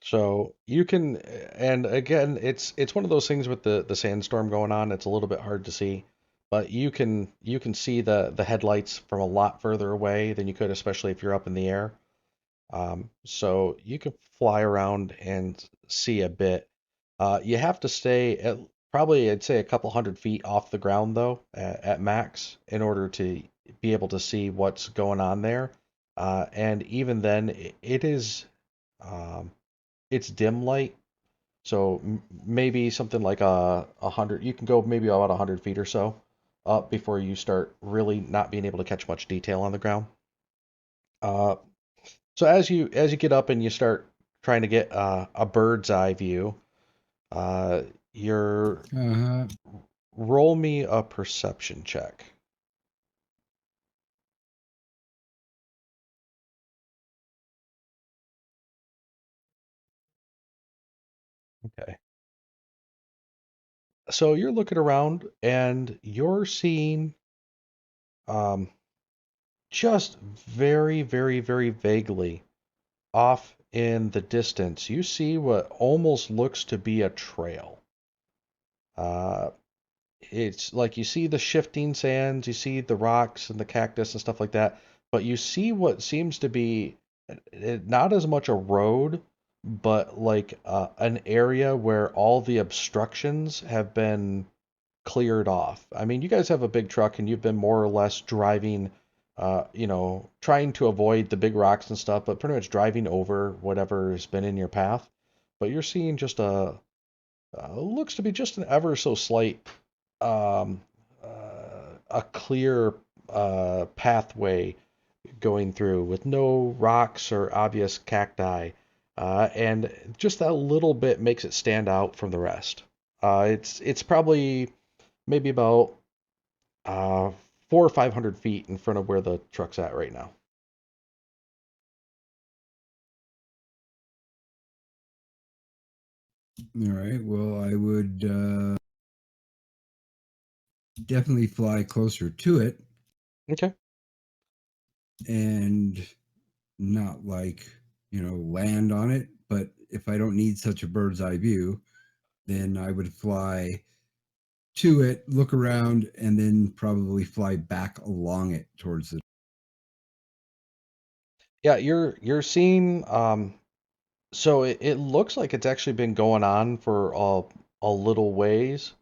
So you can, and again, it's one of those things with the sandstorm going on. It's a little bit hard to see, but you can see the headlights from a lot further away than you could, especially if you're up in the air. So you can fly around and see a bit. You have to stay at probably, I'd say, a couple hundred feet off the ground though, at max, in order to be able to see what's going on there. And even then, it is. Um, it's dim light, so maybe something like a hundred. You can go maybe about 100 feet or so up before you start really not being able to catch much detail on the ground. Uh, so as you get up and you start trying to get a bird's eye view, uh, you're Uh-huh. roll me a perception check. Okay. So you're looking around and you're seeing um, just very, very, very vaguely off in the distance, you see what almost looks to be a trail. Uh, it's like you see the shifting sands, you see the rocks and the cactus and stuff like that, but you see what seems to be not as much a road, but like an area where all the obstructions have been cleared off. I mean, you guys have a big truck and you've been more or less driving, trying to avoid the big rocks and stuff, but pretty much driving over whatever has been in your path. But you're seeing just looks to be just an ever so slight, um, a clear pathway going through with no rocks or obvious cacti. And just that little bit makes it stand out from the rest. It's probably maybe about uh, 400 or 500 feet in front of where the truck's at right now. All right. Well, I would definitely fly closer to it Okay. and not like, land on it. But if I don't need such a bird's eye view, then I would fly to it, look around, and then probably fly back along it towards the. Yeah, you're seeing. So it looks like it's actually been going on for a little ways.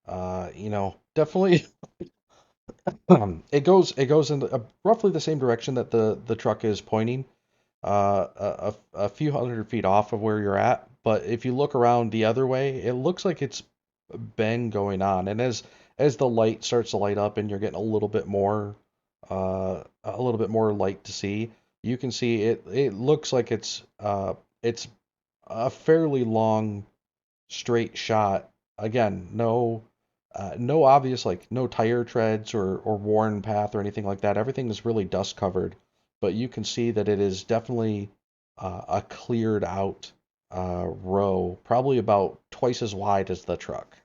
Definitely. It goes in roughly the same direction that the truck is pointing. A few hundred feet off of where you're at. But if you look around the other way, it looks like it's been going on. And as the light starts to light up and you're getting a little bit more light to see, you can see it. It looks like it's a fairly long straight shot. Again, no obvious, like no tire treads or worn path or anything like that. Everything is really dust covered, but you can see that it is definitely a cleared out row, probably about twice as wide as the truck.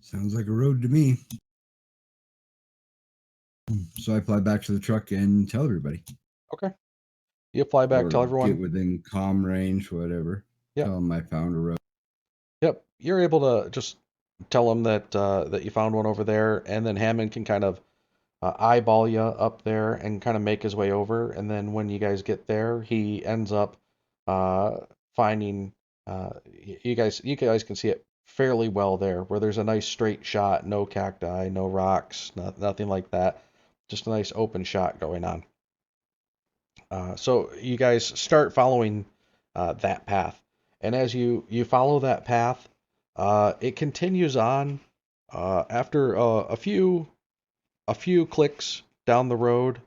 Sounds like a road to me. So I fly back to the truck and tell everybody. Okay. You fly back, Or tell get everyone. within comm range, whatever. Yep. Tell them I found a road. Yep. You're able to just tell them that you found one over there, and then Hammond can kind of eyeball you up there and kind of make his way over. And then when you guys get there, he ends up finding you guys can see it fairly well there, where there's a nice straight shot, no cacti, no rocks, nothing like that. Just a nice open shot going on. So you guys start following that path, and as you follow that path, it continues on. After a few clicks down the road,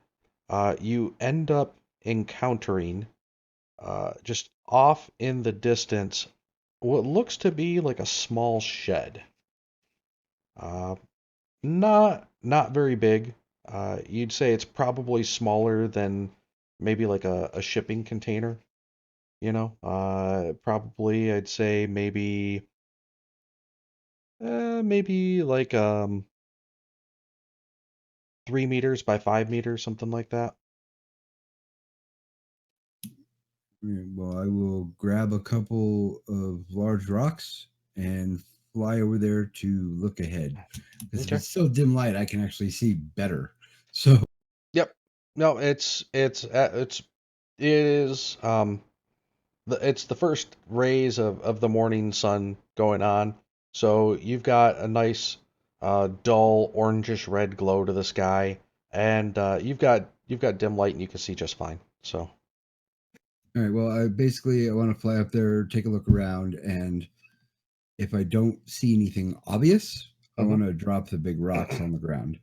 you end up encountering just off in the distance what looks to be like a small shed. Uh, not very big. You'd say it's probably smaller than maybe like a shipping container. Probably I'd say maybe like 3 meters by 5 meters, something like that. Well, I will grab a couple of large rocks and fly over there to look ahead. Because if Okay. it's still dim light, I can actually see better. So, Yep. No, it is it's the first rays of the morning sun going on. So you've got a nice dull orangish red glow to the sky, and you've got dim light and you can see just fine. So all right. Well, I want to fly up there, take a look around, and if I don't see anything obvious, I want to drop the big rocks on the ground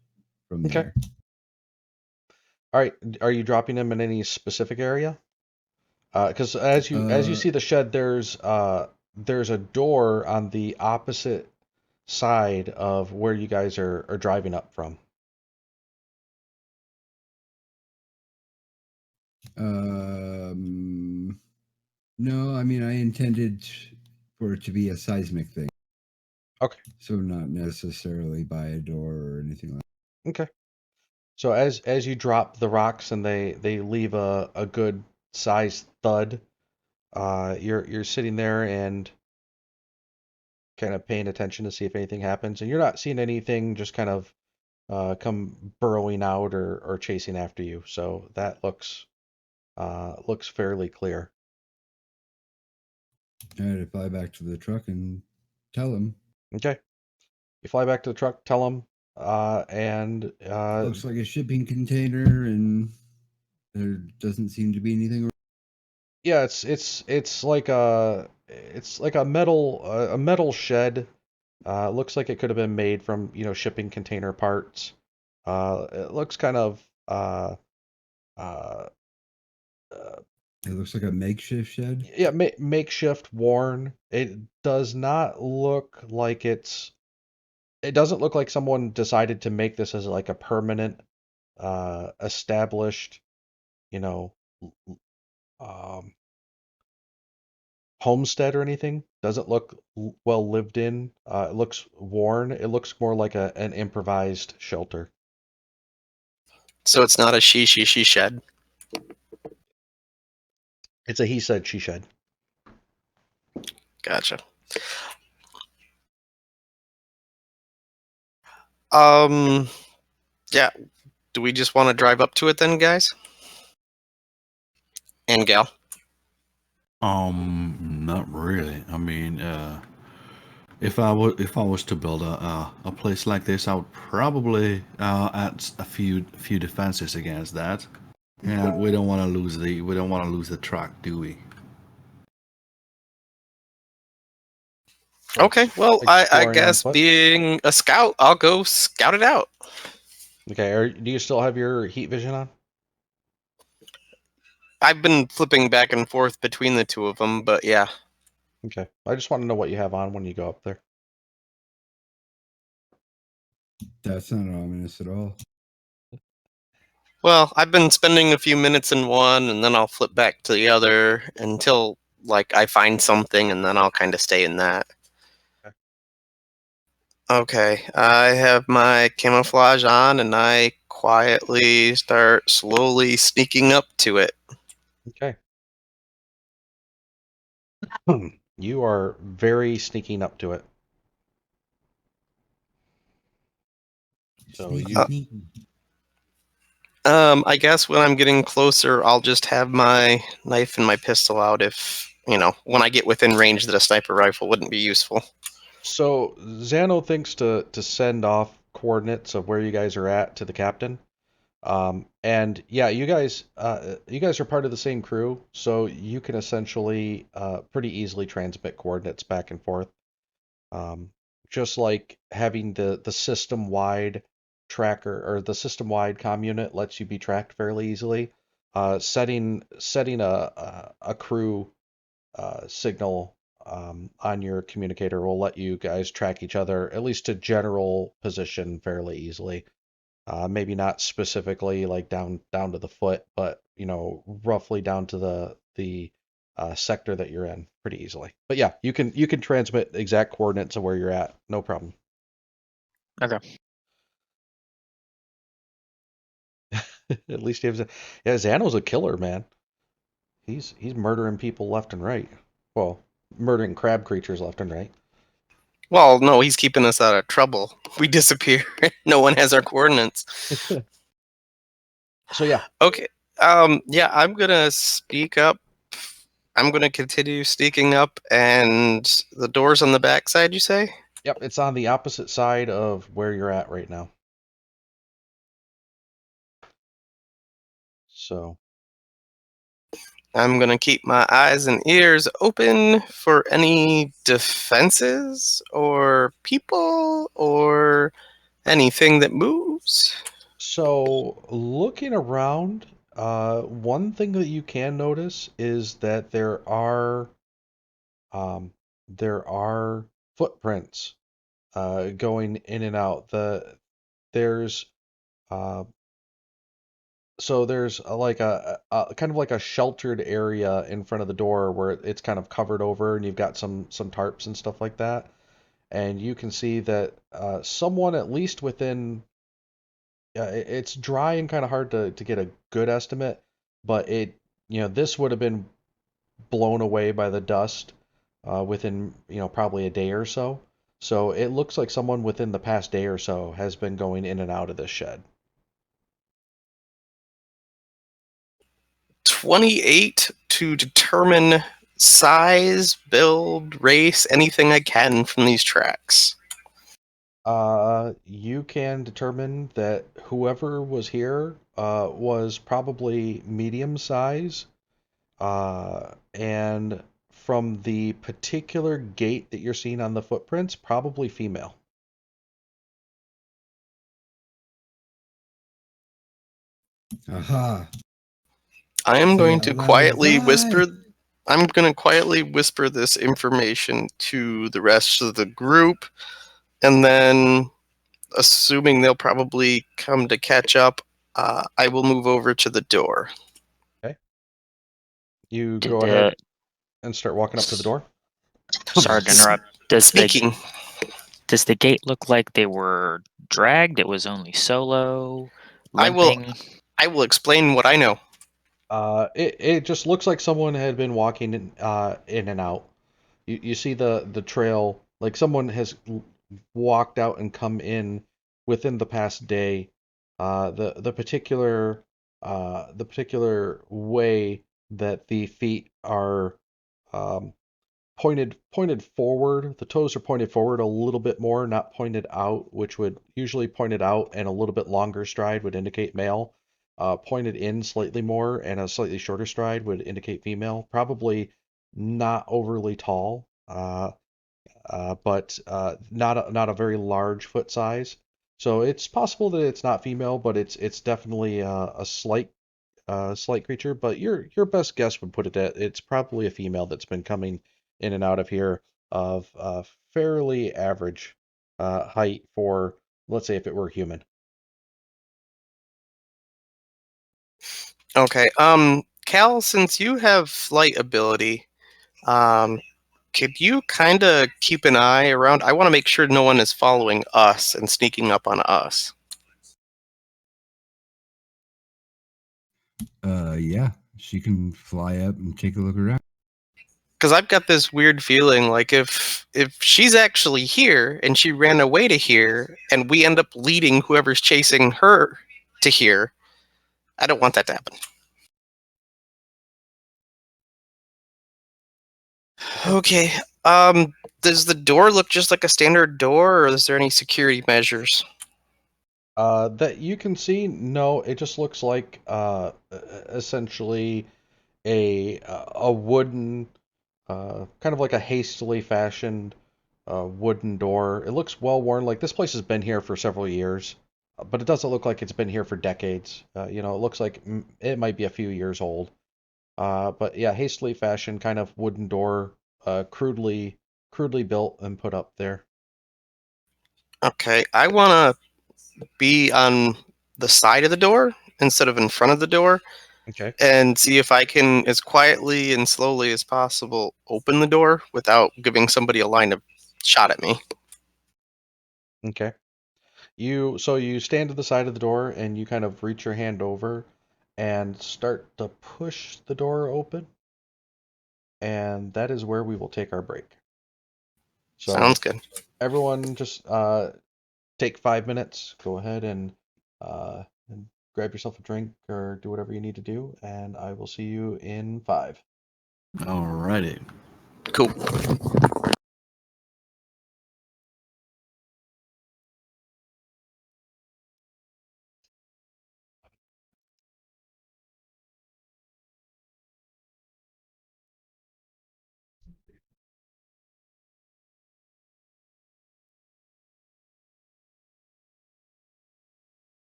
from okay. there. All right. Are you dropping them in any specific area? Because as you see the shed, there's a door on the opposite side of where you guys are driving up from. No, I mean I intended for it to be a seismic thing. Okay. So not necessarily by a door or anything like that. Okay. So as you drop the rocks and they leave a good sized thud, you're sitting there and kind of paying attention to see if anything happens, and you're not seeing anything just kind of come burrowing out or chasing after you. So that looks fairly clear. I had to fly back to the truck and tell him. Okay. You fly back to the truck, tell them, and Looks like a shipping container, and there doesn't seem to be anything. yeah, it's like a metal shed. Looks like it could have been made from shipping container parts. It looks kind of uh, uh, It looks like a makeshift shed. yeah, makeshift, worn. It does not look like it doesn't look like someone decided to make this as like a permanent established, you know, um, homestead or anything. Doesn't look well lived in. It looks worn. It looks more like an improvised shelter. So it's not a she shed. It's a he said, she said. Gotcha. Yeah. Do we just want to drive up to it then, guys? And gal? Not really. I mean, if I was to build a place like this, I would probably add a few defenses against that. And we don't want to lose the truck, do we? Okay, well, I Exploring on guess foot. being a scout, I'll go scout it out. Okay, do you still have your heat vision on? I've been flipping back and forth between the two of them, but yeah. Okay, I just want to know what you have on when you go up there. That's not ominous at all. Well, I've been spending a few minutes in one, and then I'll flip back to the other until, like, I find something, and then I'll kind of stay in that. Okay, I have my camouflage on, and I quietly start slowly sneaking up to it. Okay. You are very sneaking up to it. So Sneaky, you sneaky. I guess when I'm getting closer, I'll just have my knife and my pistol out if, when I get within range that a sniper rifle wouldn't be useful. So Xano thinks to send off coordinates of where you guys are at to the captain. And yeah, you guys are part of the same crew, so you can essentially pretty easily transmit coordinates back and forth. Um, just like having the system-wide tracker or the system-wide comm unit lets you be tracked fairly easily. Setting a crew signal on your communicator will let you guys track each other at least to general position fairly easily. Maybe not specifically like down to the foot, but roughly down to the sector that you're in pretty easily. But yeah, you can transmit exact coordinates of where you're at, no problem. Okay. At least he has yeah, Xano's a killer, man. He's murdering people left and right. Well, murdering crab creatures left and right. Well, no, he's keeping us out of trouble. We disappear. No one has our coordinates. So yeah, Okay. Yeah, I'm gonna speak up. I'm gonna continue sneaking up, and the door's on the back side, you say? yep, it's on the opposite side of where you're at right now. So I'm gonna keep my eyes and ears open for any defenses or people or anything that moves. So, looking around, one thing that you can notice is that um, there are footprints going in and out. There's uh, there's like a kind of like a sheltered area in front of the door where it's kind of covered over, and you've got some tarps and stuff like that. And you can see that someone at least within it's dry and kind of hard to get a good estimate, but this would have been blown away by the dust within, probably a day or so. So it looks like someone within the past day or so has been going in and out of this shed. 28 to determine size, build, race, anything I can from these tracks. You can determine that whoever was here was probably medium size. And from the particular gait that you're seeing on the footprints, probably female. Aha. I am Say going it to out loud. quietly whisper. Zai! I'm going to quietly whisper this information to the rest of the group, and then, assuming they'll probably come to catch up, I will move over to the door. Okay. You Did go ahead and start walking up to the door. sorry to interrupt. Sneaking. Does the gate look like they were dragged? It was only solo, I will. limping. I will explain what I know. It just looks like someone had been walking in and out. You see the trail, like someone has walked out and come in within the past day. The particular way that the feet are um, pointed forward. The toes are pointed forward a little bit more, not pointed out, which would usually pointed out and a little bit longer stride would indicate male. Pointed in slightly more and a slightly shorter stride would indicate female. Probably not overly tall, but not a very large foot size. So it's possible that it's not female, but it's definitely a slight creature, but your best guess would put it at it's probably a female that's been coming in and out of here of fairly average height for, let's say, if it were human. Okay. Cal, since you have flight ability, um, could you kind of keep an eye around? I want to make sure no one is following us and sneaking up on us. Yeah. She can fly up and take a look around. Because I've got this weird feeling like if she's actually here and she ran away to here and we end up leading whoever's chasing her to here, I don't want that to happen. Okay. Does the door look just like a standard door, or is there any security measures? That you can see, no, it just looks like essentially a wooden, kind of like a hastily fashioned wooden door. It looks well worn. Like this place has been here for several years, but it doesn't look like it's been here for decades. It looks like it might be a few years old. But yeah, hastily fashioned kind of wooden door, crudely built and put up there. Okay, I want to be on the side of the door instead of in front of the door Okay. and see if I can, as quietly and slowly as possible, open the door without giving somebody a line of shot at me. Okay. So you stand to the side of the door and you kind of reach your hand over and start to push the door open, and that is where we will take our break. Sounds So good. everyone just take 5 minutes, go ahead and grab yourself a drink or do whatever you need to do, and I will see you in 5. Alrighty. Cool.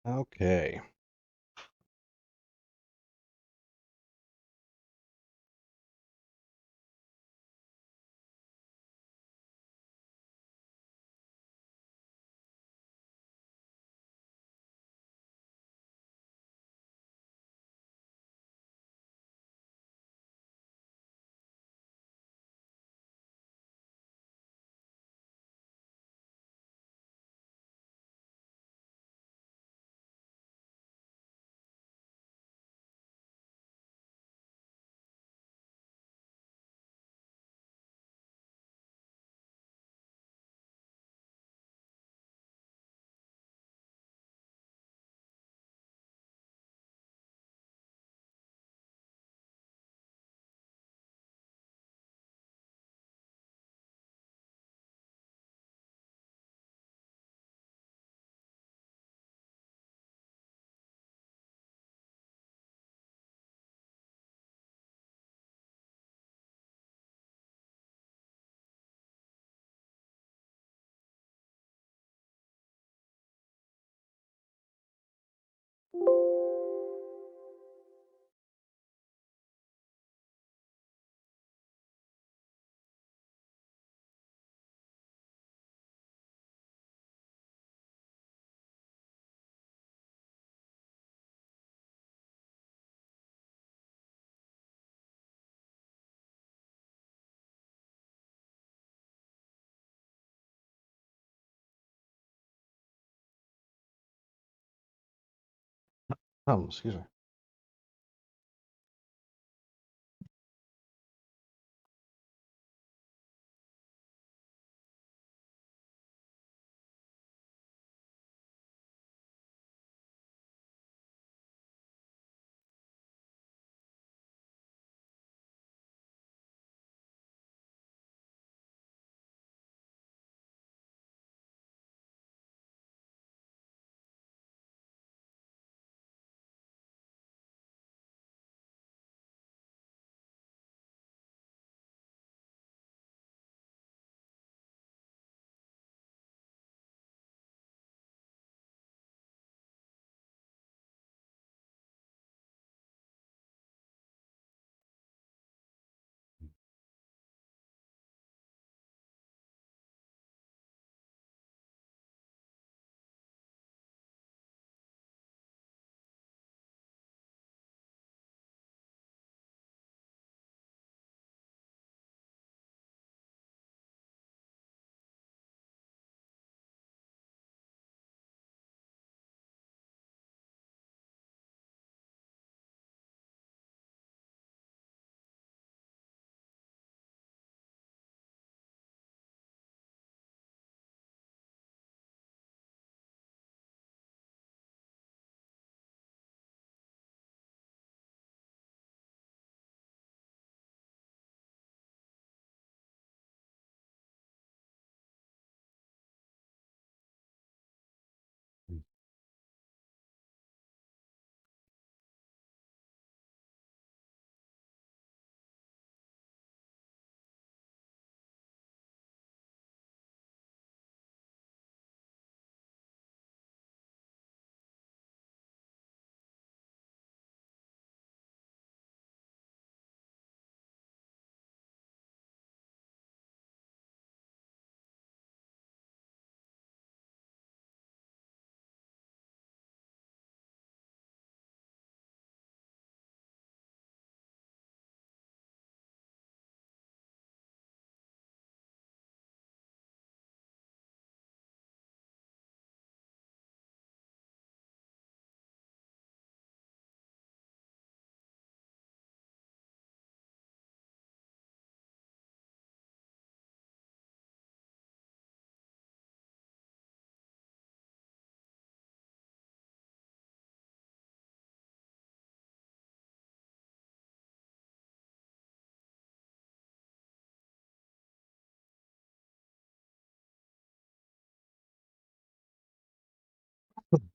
Okay. Excuse me.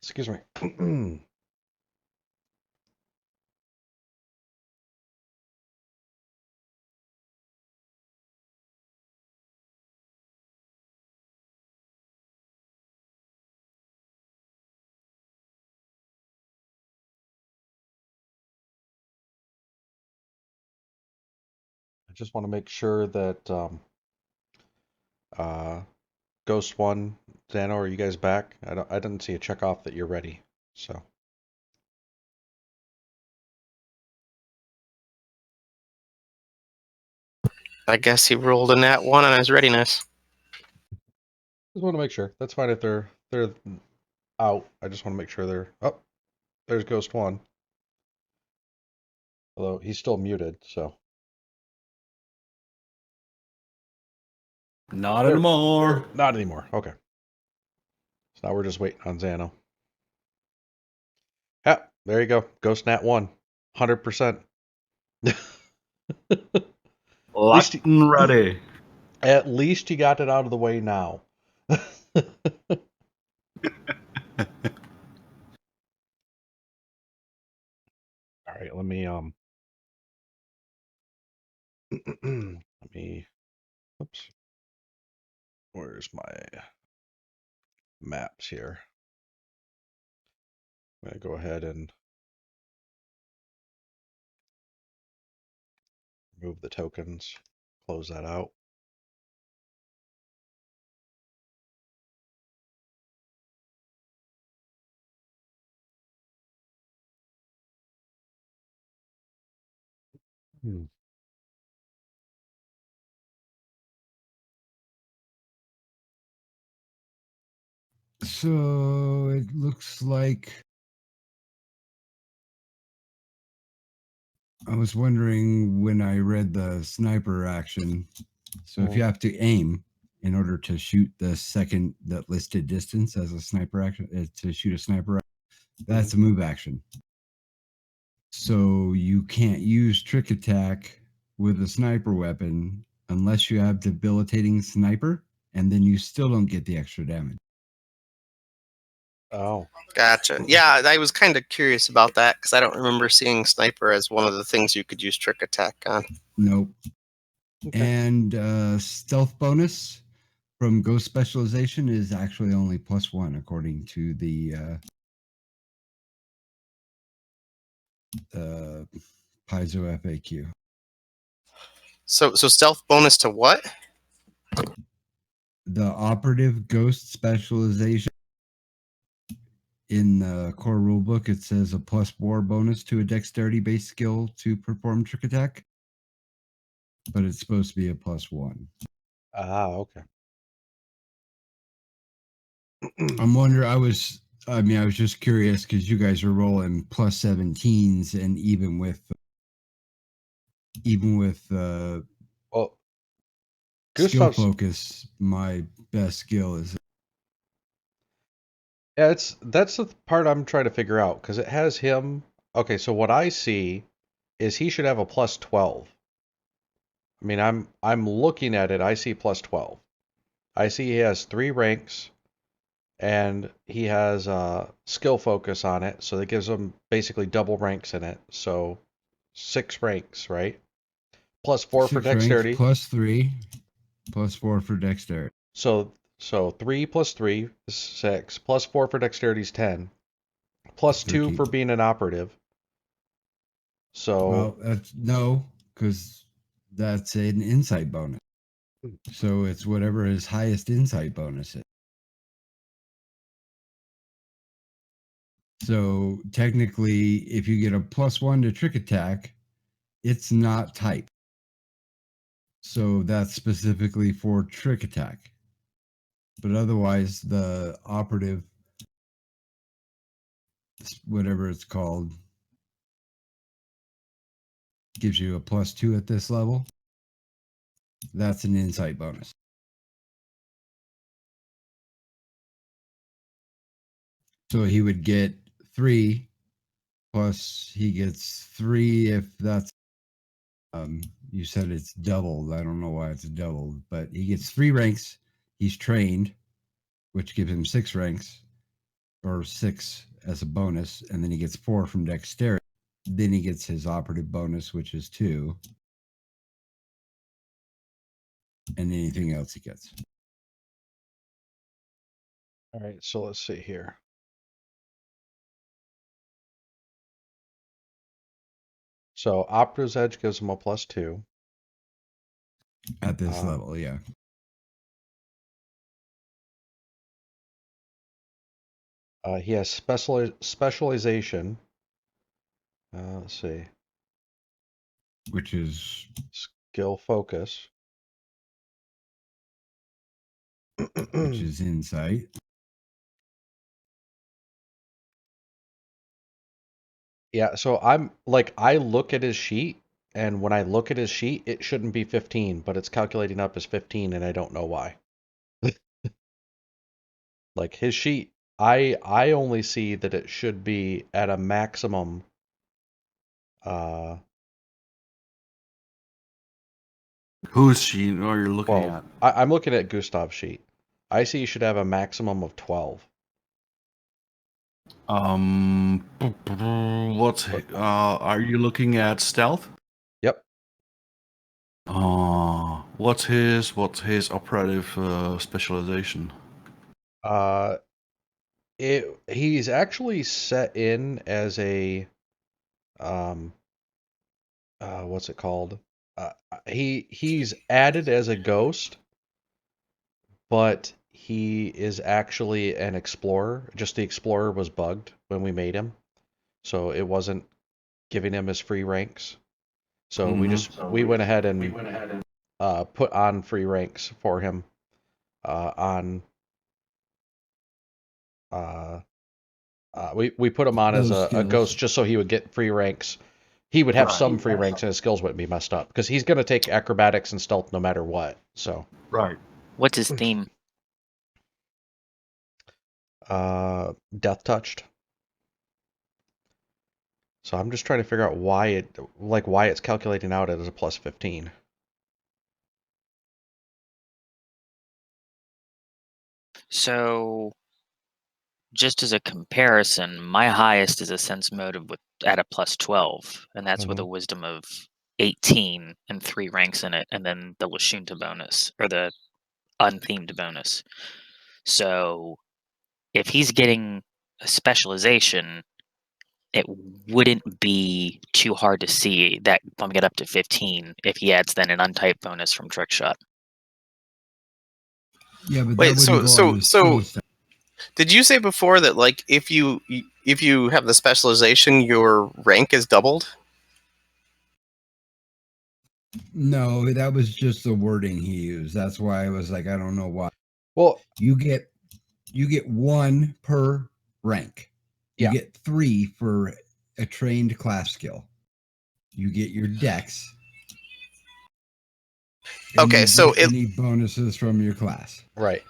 Excuse me. I just want to make sure that uh, Ghost One, Dano, are you guys back? I didn't see a check off that you're ready. So I guess he rolled a nat 1 on his readiness. just want to make sure. That's fine if they're out. I just want to make sure they're. Oh, there's Ghost One. Although he's still muted, so Not There- anymore. not anymore. Okay. So now we're just waiting on Xano. Yeah, there you go. Ghost Nat 1. 100%. Locked and ready. At least you got it out of the way now. All right, let me oops. Where's my maps here? I'm gonna go ahead and remove the tokens, close that out. Hmm. So it looks like I was wondering when I read the sniper action. So if you have to aim in order to shoot that listed distance as a sniper action, to shoot a sniper, that's a move action. So you can't use trick attack with a sniper weapon unless you have debilitating sniper, and then you still don't get the extra damage. Oh, Gotcha. Yeah, I was kind of curious about that because I don't remember seeing sniper as one of the things you could use trick attack on. Nope. okay. And stealth bonus from ghost specialization is actually only +1 according to the Paizo FAQ. So stealth bonus to what? The operative ghost specialization in the core rulebook, it says a +4 bonus to a dexterity based skill to perform trick attack, but it's supposed to be a +1. Ah, okay. I'm wondering. I was just curious because you guys are rolling +17s, and even with Well, skill Gustav's. focus, my best skill is Yeah, that's the part I'm trying to figure out because it has him. Okay, so what I see is he should have a +12. I mean, I'm looking at it. I see +12. I see he has 3 ranks and he has skill focus on it, so that gives him basically double ranks in it. So 6 ranks, right? +4 for 6 ranks, dexterity. +3, +4 for dexterity. So 3 + 3 is 6. +4 for dexterity is 10. +2 13. for being an operative. So Well, that's no, because that's an insight bonus. So it's whatever his highest insight bonus is. So technically, if you get a +1 to trick attack, it's not type. So that's specifically for trick attack. But otherwise, the operative, whatever it's called, gives you a +2 at this level. That's an insight bonus. So he would get 3 plus he gets 3 if that's you said it's doubled. I don't know why it's doubled, but he gets 3 ranks. He's trained, which gives him 6 ranks or 6 as a bonus, and then he gets 4 from dexterity. Then he gets his operative bonus, which is 2, and anything else he gets. all right, so let's see here. So Operative's Edge gives him a +2. At this level, yeah. He has specialization. Let's see. Which is Skill focus. which is insight. Yeah, so I look at his sheet, and when I look at his sheet, it shouldn't be 15, but it's calculating up as 15, and I don't know why. Like his sheet, I only see that it should be at a maximum. Whose sheet are you looking 12. at? I'm looking at Gustav's sheet. I see you should have a maximum of 12. What's are you looking at stealth? Yep. What's his operative specialization? He's actually set in as a what's it called? He's added as a ghost, but he is actually an explorer. Just the explorer was bugged when we made him, so it wasn't giving him his free ranks. So we went ahead and put on free ranks for him on we put him on as Those a skills. ghost just so he would get free ranks. he would have Right. some free ranks and his skills wouldn't be messed up because he's going to take acrobatics and stealth no matter what. So, Right. What's his theme? death touched. So I'm just trying to figure out why it's calculating out as a plus 15. So, just as a comparison, my highest is a sense motive at a plus 12, and that's with a wisdom of 18 and 3 ranks in it, and then the Lashunta bonus, or the unthemed bonus. So, if he's getting a specialization, it wouldn't be too hard to see that bumping it up to 15 if he adds then an untyped bonus from Trick Shot. Yeah, but Wait, that wouldn't go on his skill stat. Did you say before that like if you have the specialization, your rank is doubled? No, that was just the wording he used. That's why I was like, I don't know why. Well, You get 1 per rank. You Yeah. get 3 for a trained class skill. You get your dex. and Okay, you so get any bonuses from your class. right.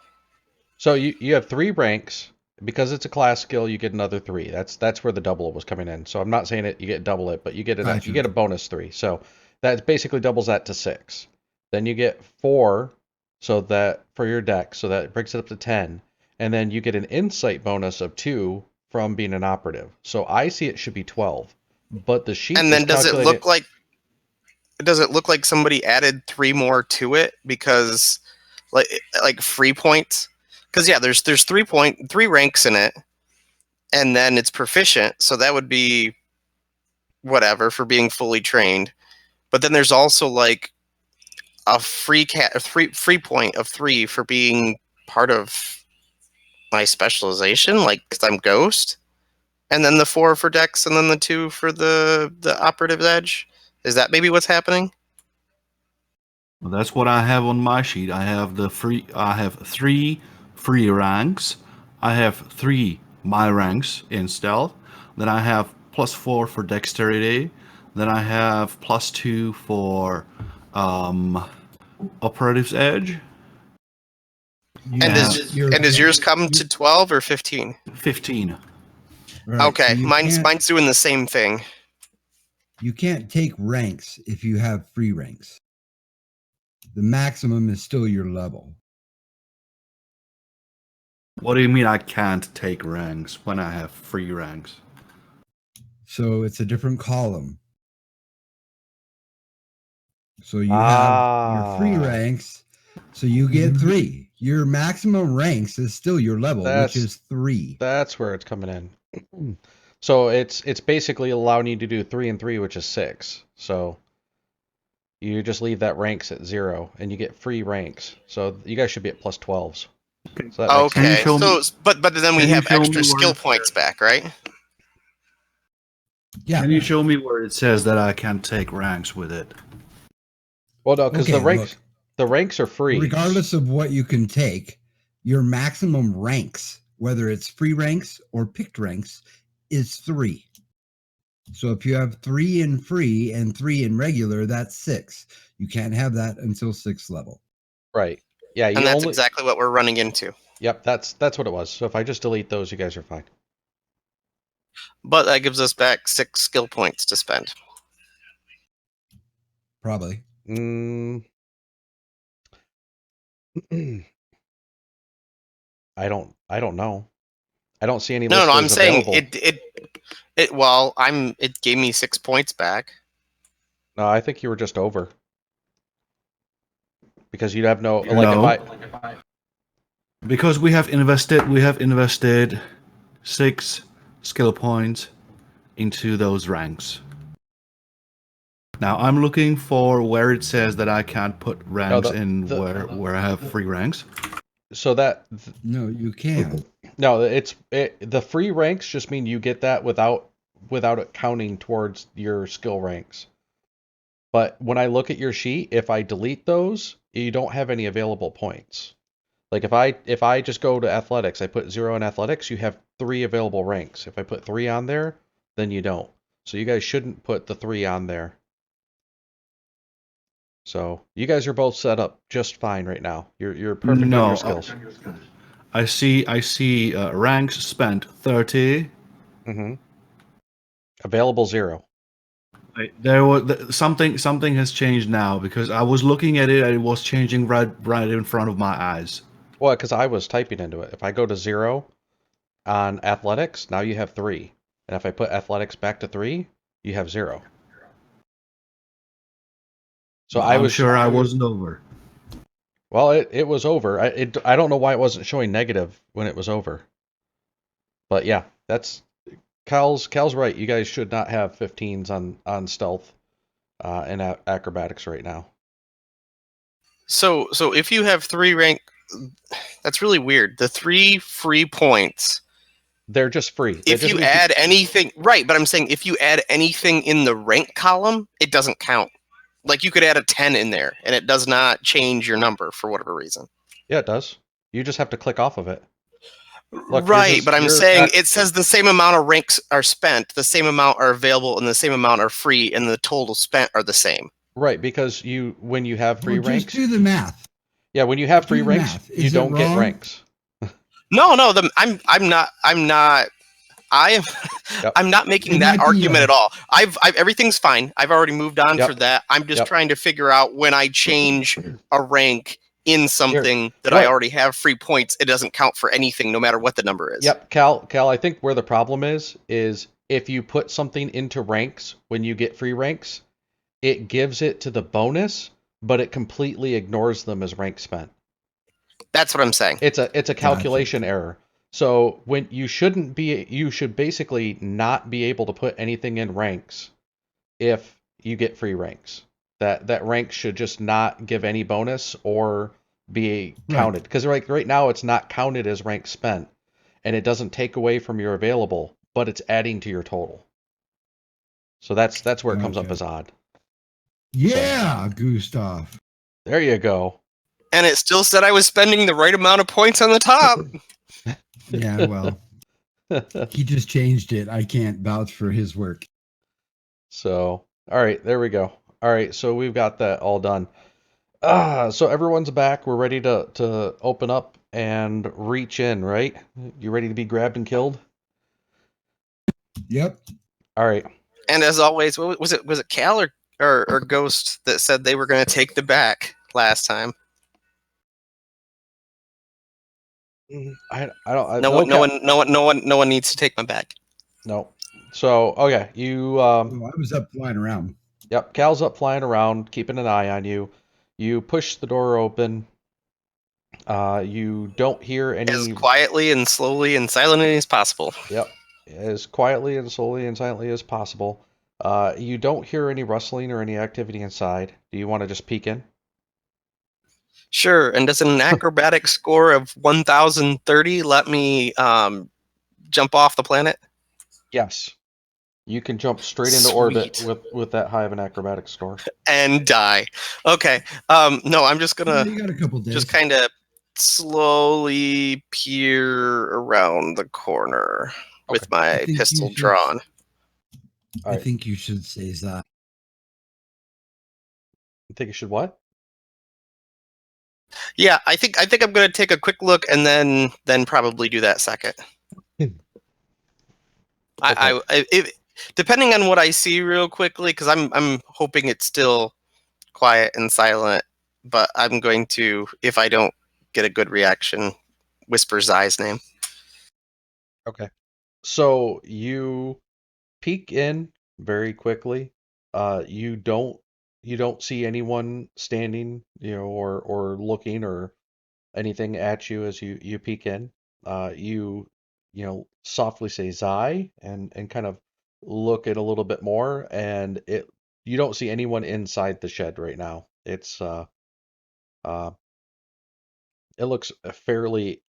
So you have 3 ranks. Because it's a class skill, you get another 3. That's where the double was coming in. So I'm not saying it you get double it, but you get Gotcha. you get a bonus 3. So that basically doubles that to 6. Then you get 4 so that for your dex, so that brings it up to 10. And then you get an insight bonus of 2 from being an operative. So I see it should be 12. But the sheet and then is calculated. does it look like somebody added 3 more to it because like free points? Because yeah, there's 3 ranks in it, and then it's proficient, so that would be whatever for being fully trained. But then there's also like a free point of 3 for being part of my specialization, like 'cause I'm Ghost, and then the 4 for Dex, and then the 2 for the operative edge. Is that maybe what's happening? Well, that's what I have on my sheet. I have 3 free ranks. I have 3 my ranks in stealth. Then I have +4 for dexterity. Then I have +2 for operative's edge. You And have does yours come to 12 or 15? 15. Right, Okay, so mine's doing the same thing. you can't take ranks if you have free ranks. The maximum is still your level. What do you mean I can't take ranks when I have free ranks? So it's a different column. So you have your free ranks. So you get 3. Your maximum ranks is still your level, which is 3. That's where it's coming in. So it's basically allowing you to do 3 and 3, which is 6. So you just leave that ranks at 0, and you get free ranks. So you guys should be at +12s. So that makes Okay, sense. so but then we can you have show me extra skill where- points back, right? Yeah. Can you show me where it says that I can take ranks with it? Well, no, because Okay, the ranks are free. Regardless of what you can take, your maximum ranks, whether it's free ranks or picked ranks, is 3. So if you have 3 in free and 3 in regular, that's 6. You can't have that until 6th level. Right. Yeah, And that's exactly what we're running into. Yep, that's what it was. So if I just delete those, you guys are fine. But that gives us back 6 skill points to spend. Probably. I don't know. I don't see any No, I'm listers saying available. it gave me 6 points back. No, I think you were just over. Because you'd have no Because we have invested 6 skill points into those ranks. Now I'm looking for where it says that I can't put ranks where I have free ranks. So that No, you can. No, the free ranks just mean you get that without it counting towards your skill ranks. But when I look at your sheet, if I delete those, you don't have any available points. Like if I just go to athletics, I put 0 in athletics, you have 3 available ranks. If I put 3 on there, then you don't. So you guys shouldn't put the 3 on there. So you guys are both set up just fine right now. You're perfect on your skills. I see ranks spent 30. Mm-hmm. Available 0. There was something has changed now because I was looking at it and it was changing right in front of my eyes. Well, because I was typing into it. If I go to 0 on athletics, now you have 3. And if I put athletics back to 3, you have 0. So I was sure I wasn't over. Well, it was over. I don't know why it wasn't showing negative when it was over. But yeah, that's Cal's right. You guys should not have 15s on stealth and acrobatics right now. So if you have 3 rank, that's really weird. The 3 free points. They're just free. If you add anything, right? But I'm saying if you add anything in the rank column, it doesn't count. Like you could add a 10 in there, and it does not change your number for whatever reason. Yeah, it does. You just have to click off of it. Look, right, but I'm saying it says the same amount of ranks are spent, the same amount are available, and the same amount are free, and the total spent are the same. Right, because when you have free ranks, just do the math. Yeah, when you have free ranks, you don't get ranks. No, I'm not. I'm not making that argument at all. I've everything's fine. I've already moved on for that. I'm just trying to figure out when I change a rank in something that I already have free points, it doesn't count for anything, no matter what the number is. Yep, Cal, I think where the problem is if you put something into ranks when you get free ranks, it gives it to the bonus, but it completely ignores them as rank spent. That's what I'm saying. It's a calculation error. So when you should basically not be able to put anything in ranks if you get free ranks. That rank should just not give any bonus or be counted. Because right now it's not counted as rank spent, and it doesn't take away from your available, but it's adding to your total. So that's where it comes up as odd. Yeah, so, Gustav. There you go. And it still said I was spending the right amount of points on the top. Yeah, well, he just changed it. I can't vouch for his work. So, all right, there we go. All right, so we've got that all done. So everyone's back. We're ready to open up and reach in, right? You ready to be grabbed and killed? Yep. All right. And as always, was it Cal or Ghost that said they were going to take the back last time? I don't. No one needs to take my back. No. So okay, you. I was up flying around. Yep, Cal's up flying around, keeping an eye on you. You push the door open. You don't hear any. As quietly and slowly and silently as possible. Yep, as quietly and slowly and silently as possible. You don't hear any rustling or any activity inside. Do you want to just peek in? Sure. And does an acrobatic score of 1030 let me jump off the planet? Yes. You can jump straight into orbit with that high of an acrobatic score. And die. Okay. No, I'm just gonna you got a couple days. Just kind of slowly peer around the corner with my pistol drawn. I think you should say that. You think you should what? Yeah, I think I'm gonna take a quick look and then probably do that second. If depending on what I see real quickly, because I'm hoping it's still quiet and silent, but I'm going to, if I don't get a good reaction, whisper Zai's name. Okay. So you peek in very quickly. You don't see anyone standing, or looking or anything at you as you peek in. You softly say Zai and kind of look it a little bit more, and you don't see anyone inside the shed right now. It's it looks fairly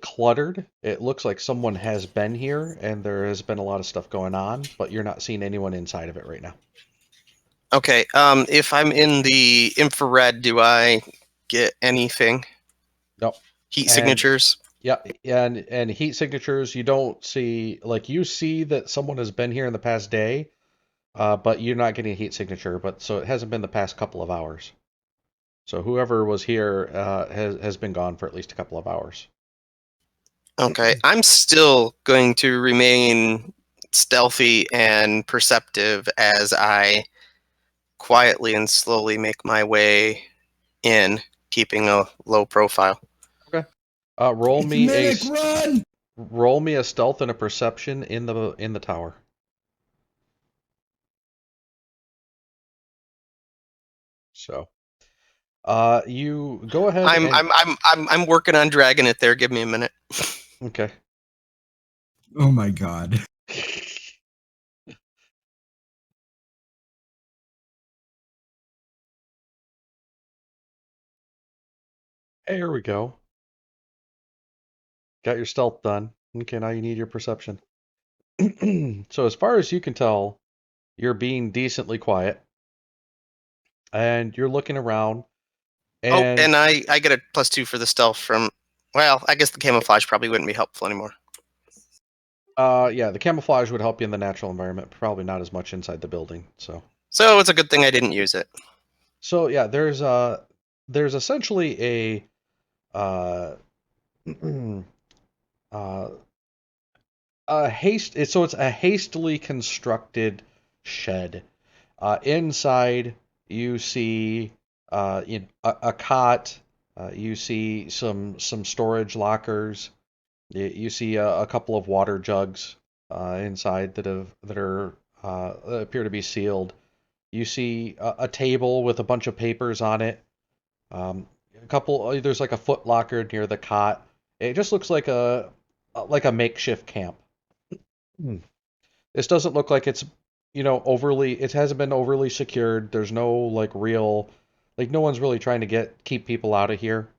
cluttered. It looks like someone has been here and there has been a lot of stuff going on, but you're not seeing anyone inside of it right now. Okay. If I'm in the infrared, do I get anything? Nope. Heat signatures? Yeah, and heat signatures, you don't see, like, you see that someone has been here in the past day, but you're not getting a heat signature, but so it hasn't been the past couple of hours. So whoever was here has been gone for at least a couple of hours. Okay, I'm still going to remain stealthy and perceptive as I quietly and slowly make my way in, keeping a low profile. Okay. Roll It's a me a mimic, run! roll me a stealth and a perception in the tower. So, you go ahead I'm and I'm I'm I'm I'm working on dragging it there. Give me a minute. okay. Oh my god. Hey, here we go. Got your stealth done. Okay, now you need your perception. So as far as you can tell, you're being decently quiet, and you're looking around, Oh, and and I get a +2 for the stealth from. Well, I guess the camouflage probably wouldn't be helpful anymore. yeah, the camouflage would help you in the natural environment, probably not as much inside the building. So it's a good thing I didn't use it. So yeah, there's essentially uh uh it's a hastily constructed shed. Inside, you see a cot. You see some storage lockers. You see a couple of water jugs inside that appear to be sealed. You see a table with a bunch of papers on it. There's like a foot locker near the cot. It just looks like a makeshift camp. Hmm. This doesn't look like it's, it hasn't been overly secured. There's no no one's really trying to keep people out of here.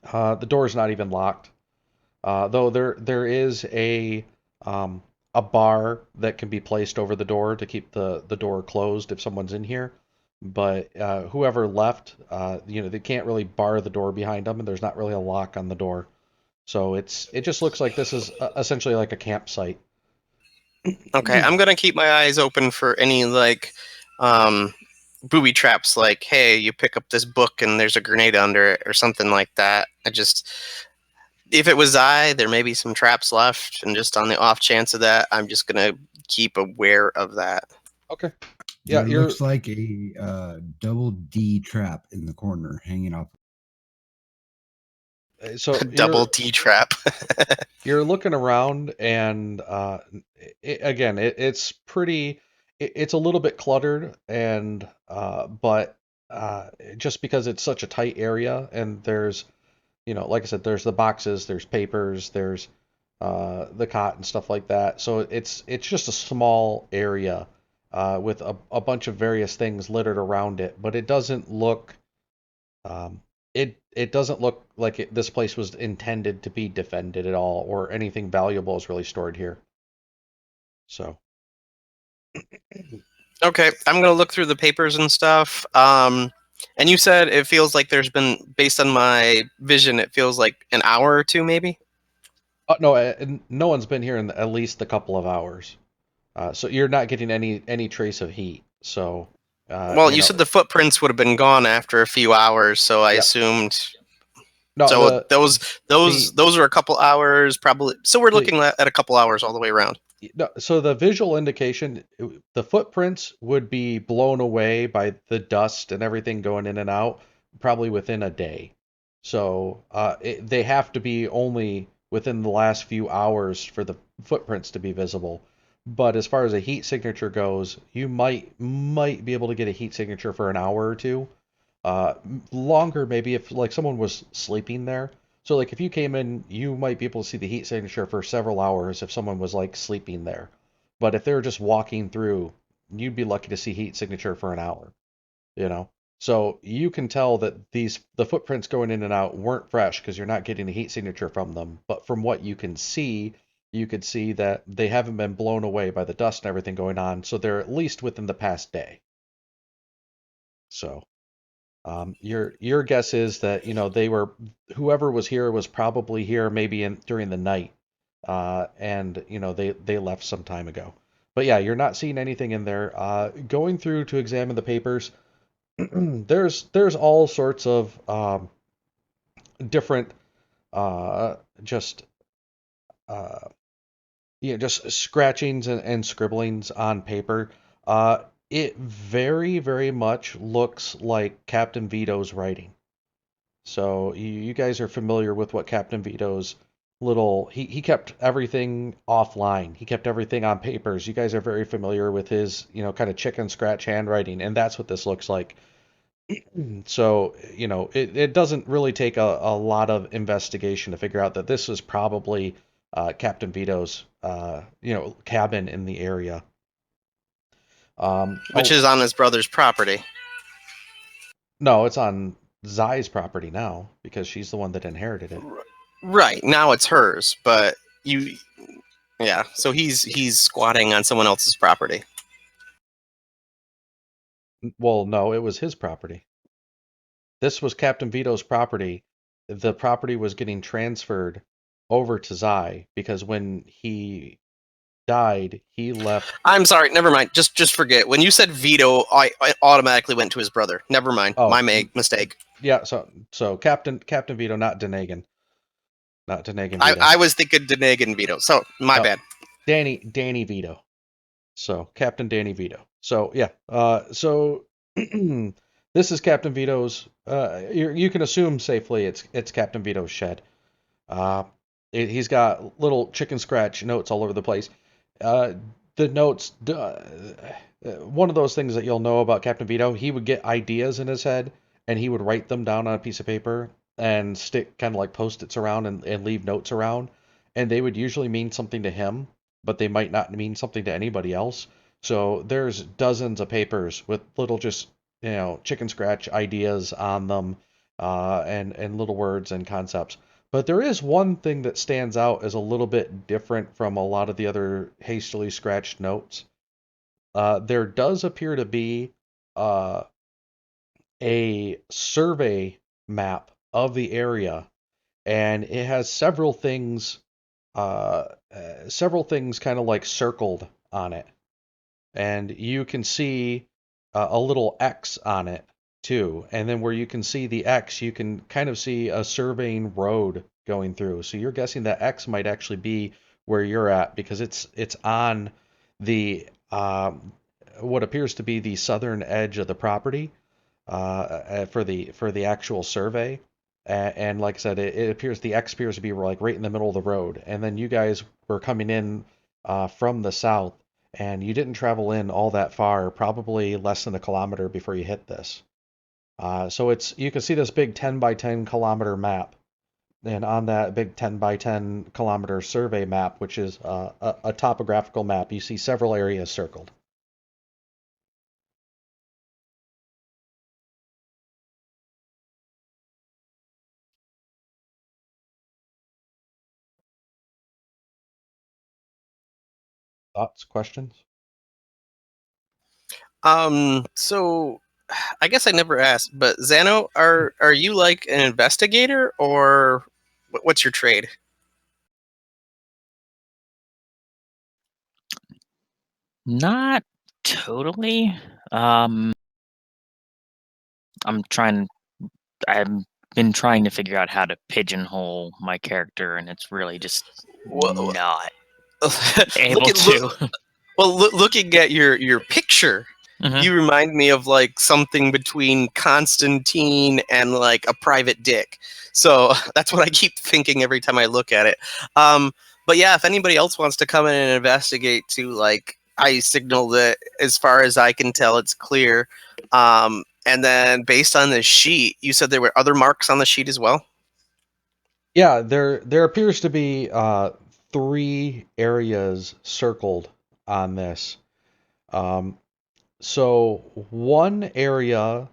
The door's not even locked. Though there is a bar that can be placed over the door to keep the door closed if someone's in here. But whoever left, they can't really bar the door behind them, and there's not really a lock on the door. So it just looks like this is essentially like a campsite. Okay, I'm gonna keep my eyes open for any um, booby traps. Like, hey, you pick up this book and there's a grenade under it, or something like that. If it was there may be some traps left, and just on the off chance of that, I'm just gonna keep aware of that. Okay. Yeah, There looks like a double D trap in the corner hanging off. so Double D trap. you're looking around, and again, it's pretty. It's a little bit cluttered, and but just because it's such a tight area, and there's, like I said, there's the boxes, there's papers, there's the cot and stuff like that. So it's just a small area with a bunch of various things littered around it, but it doesn't look it doesn't look like this place was intended to be defended at all, or anything valuable is really stored here. So Okay, I'm gonna look through the papers and stuff. And you said it feels like there's been, based on my vision, it feels like an hour or two, maybe. no, no one's been here in at least a couple of hours. So you're not getting any trace of heat. So Well, you said the footprints would have been gone after a few hours, so I Yep. assumed. No, So those are a couple hours, probably. So we're looking at a couple hours all the way around. No, so the visual indication, the footprints would be blown away by the dust and everything going in and out, probably within a day. So they have to be only within the last few hours for the footprints to be visible. But as far as a heat signature goes, you might be able to get a heat signature for an hour or two. Longer maybe if like someone was sleeping there. So like if you came in, you might be able to see the heat signature for several hours if someone was like sleeping there. But if they were just walking through, you'd be lucky to see heat signature for an hour, you know? So you can tell that the footprints going in and out weren't fresh because you're not getting a heat signature from them. But from what you can see, you could see that they haven't been blown away by the dust and everything going on. So they're at least within the past day. So Your guess is that whoever was here was probably here maybe during the night, and they left some time ago. But yeah, you're not seeing anything in there. Going through to examine the papers, there's all sorts of different just uh, just scratchings and scribblings on paper. It very, very much looks like Captain Vito's writing. So you guys are familiar with what Captain Vito's he kept everything offline. He kept everything on papers. You guys are very familiar with his, kind of chicken scratch handwriting, and that's what this looks like. So, it doesn't really take a lot of investigation to figure out that this is probably Captain Vito's, cabin in the area. Which is on his brother's property. No, it's on Zai's property now because she's the one that inherited it. Right, now it's hers, but so he's squatting on someone else's property. Well, no, it was his property. This was Captain Vito's property. The property was getting transferred over to Zai because when he died, he left. I'm sorry, never mind. Just forget. When you said Vito, I automatically went to his brother. Never mind. Oh, My mistake. Yeah, so Captain Vito, not Denegan. Not Denegan Vito. I was thinking Denegan Vito. So my bad. Danny Vito. So Captain Danny Vito. So yeah. So this is Captain Vito's. You can assume safely it's Captain Vito's shed. He's got little chicken scratch notes all over the place. The notes. One of those things that you'll know about Captain Vito, he would get ideas in his head and he would write them down on a piece of paper and stick kind of like post-its around and leave notes around, and they would usually mean something to him, but they might not mean something to anybody else. So there's dozens of papers with little just chicken scratch ideas on them, and little words and concepts. But there is one thing that stands out as a little bit different from a lot of the other hastily scratched notes. There does appear to be a survey map of the area, and it has several things kind of like circled on it, and you can see a little X on it too, and then where you can see the X, you can kind of see a surveying road going through. So you're guessing that X might actually be where you're at because it's on the what appears to be the southern edge of the property for the actual survey. And like I said, it appears the X appears to be like right in the middle of the road. And then you guys were coming in from the south, and you didn't travel in all that far, probably less than a kilometer before you hit this. So you can see this big 10 by 10 kilometer map. And on that big 10 by 10 kilometer survey map, which is a topographical map, you see several areas circled. Thoughts, questions? So I guess I never asked, but Zano, are you like an investigator or what's your trade? Not totally. I've been trying to figure out how to pigeonhole my character, and it's really just not able to. Looking at your picture, you remind me of like something between Constantine and like a private dick. So that's what I keep thinking every time I look at it. But yeah, if anybody else wants to come in and investigate too, like I signal that as far as I can tell, it's clear. And then based on the sheet, you said there were other marks on the sheet as well? Yeah, there appears to be 3 areas circled on this. So one area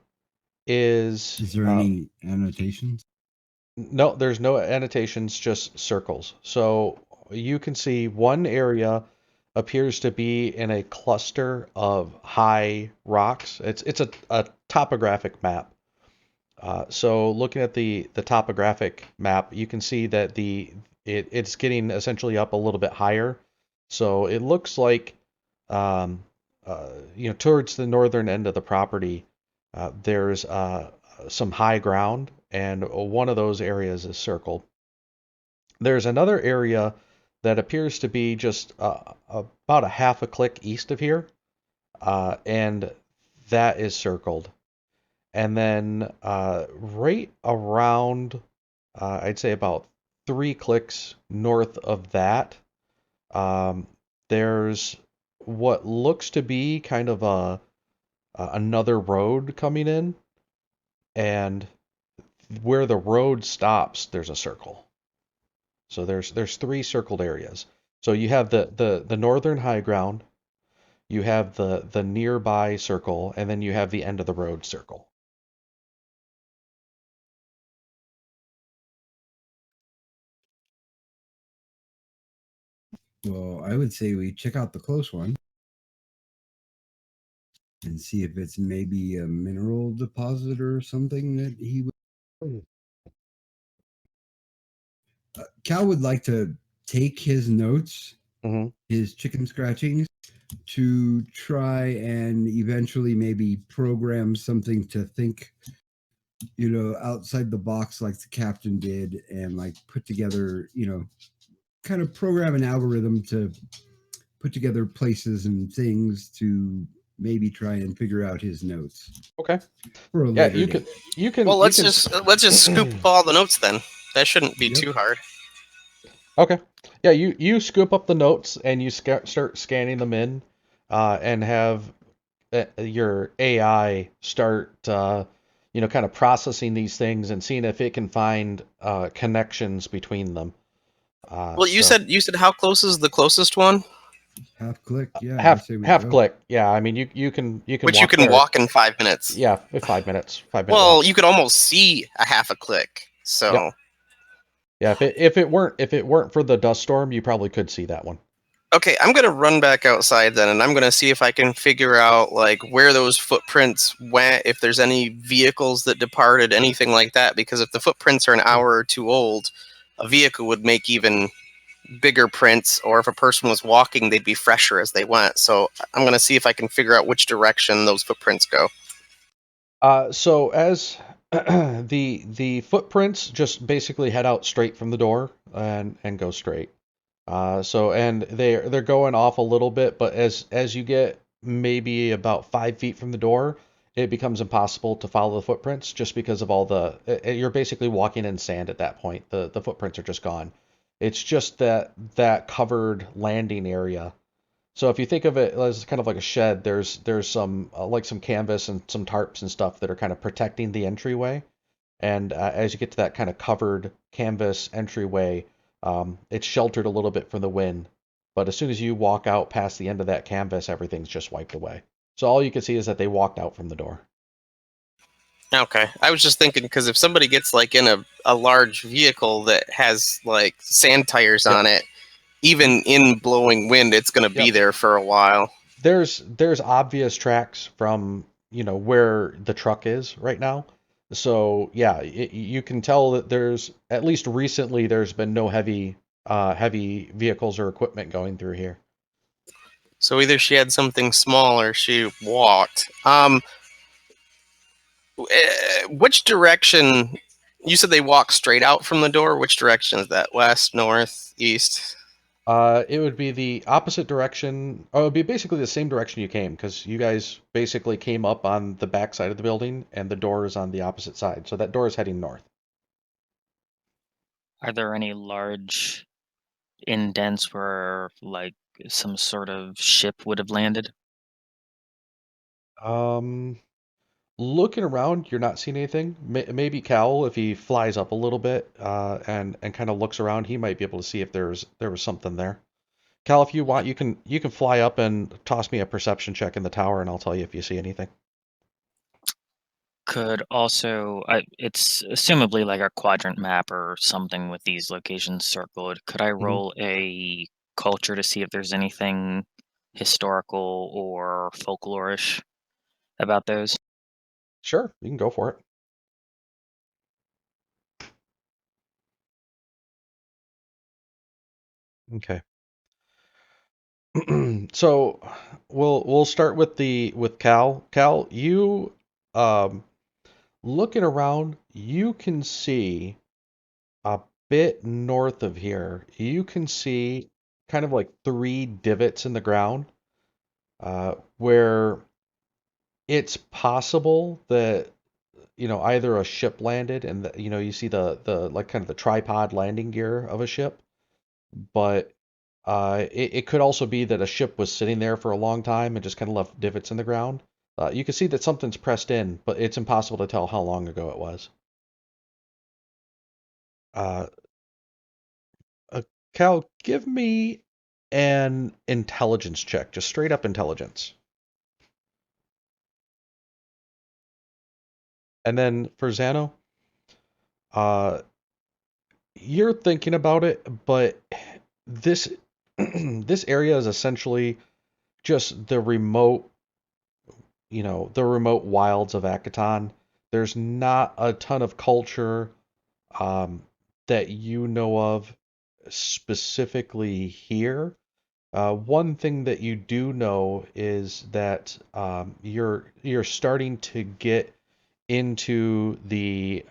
is... Is there any annotations? No, there's no annotations, just circles. So you can see one area appears to be in a cluster of high rocks. It's a topographic map. So looking at the topographic map, you can see that it's getting essentially up a little bit higher. So it looks like towards the northern end of the property, there's some high ground, and one of those areas is circled. There's another area that appears to be just about a half a click east of here, and that is circled. And then right around, I'd say about 3 clicks north of that, um, there's what looks to be kind of another road coming in, and where the road stops, there's a circle. So there's 3 circled areas. So you have the northern high ground, you have the nearby circle, and then you have the end of the road circle. Well, I would say we check out the close one and see if it's maybe a mineral deposit or something that he would. Cal would like to take his notes, Mm-hmm. his chicken scratchings, to try and eventually maybe program something to think, outside the box like the captain did, and like put together, kind of program an algorithm to put together places and things to maybe try and figure out his notes Okay. for a Yeah, later date. Well, let's just scoop up all the notes then. That shouldn't be Yep. too hard. Okay. Yeah, you scoop up the notes and you start scanning them in, and have your AI start, kind of processing these things and seeing if it can find connections between them. Well, you said how close is the closest one? Half click, yeah. I half say we half go. click. Yeah, I mean you can Which you walk can there. walk in 5 minutes. Yeah, in 5 minutes. 5 minute Well, walk. you could almost see a half a click. So Yep. Yeah, if it weren't for the dust storm, you probably could see that one. okay, I'm gonna run back outside then, and I'm gonna see if I can figure out like where those footprints went, if there's any vehicles that departed, anything like that. Because if the footprints are an hour or two old, a vehicle would make even bigger prints, or if a person was walking, they'd be fresher as they went. So I'm gonna see if I can figure out which direction those footprints go. So as the footprints just basically head out straight from the door and go straight. And they're going off a little bit, but as you get maybe about 5 feet from the door, it becomes impossible to follow the footprints just because of all you're basically walking in sand at that point. The footprints are just gone. It's just that covered landing area. So if you think of it as kind of like a shed, there's some like some canvas and some tarps and stuff that are kind of protecting the entryway. And as you get to that kind of covered canvas entryway, it's sheltered a little bit from the wind. But as soon as you walk out past the end of that canvas, everything's just wiped away. So all you can see is that they walked out from the door. Okay, I was just thinking because if somebody gets like in a large vehicle that has like sand tires Yep. on it, even in blowing wind, it's going to be Yep. there for a while. There's obvious tracks from where the truck is right now. So yeah, you can tell that there's at least recently there's been no heavy vehicles or equipment going through here. So either she had something small or she walked. Which direction? You said they walk straight out from the door. Which direction is that? West, north, east? It would be the opposite direction. Oh, it would be basically the same direction you came because you guys basically came up on the back side of the building and the door is on the opposite side. So that door is heading north. Are there any large indents where like some sort of ship would have landed? Um, Looking around, you're not seeing anything. Maybe Cal, if he flies up a little bit, and kind of looks around, he might be able to see if there was something there. Cal, if you want, you can fly up and toss me a perception check in the tower, and I'll tell you if you see anything. Could also, it's assumably like a quadrant map or something with these locations circled. Could I roll a culture to see if there's anything historical or folklorish about those? Sure, you can go for it. Okay. So we'll start with Cal. Cal, you um looking around, you can see a bit north of here. You can see kind of like three divots in the ground, where it's possible that either a ship landed and you see the like kind of the tripod landing gear of a ship, but it could also be that a ship was sitting there for a long time and just kind of left divots in the ground. You can see that something's pressed in, but it's impossible to tell how long ago it was. Uh, uh, Cal, give me an intelligence check, just straight up intelligence. And then for Xano, uh, you're thinking about it, but this this area is essentially just the remote wilds of Akaton. There's not a ton of culture um, that you know of specifically here. One thing that you do know is that you're starting to get into the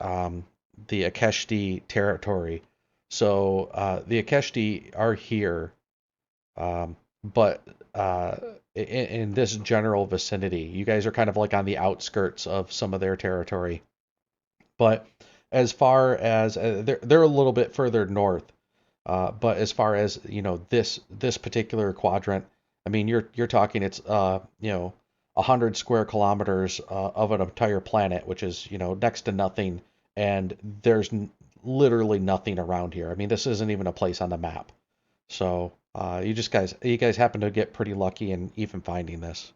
Akeshti territory. So the Akeshti are here, but in this general vicinity, you guys are kind of like on the outskirts of some of their territory. But as far as they're a little bit further north, but as far as this particular quadrant, I mean you're talking it's 100 square kilometers of an entire planet, which is next to nothing, and there's literally nothing around here. I mean this isn't even a place on the map. So you guys happen to get pretty lucky in even finding this.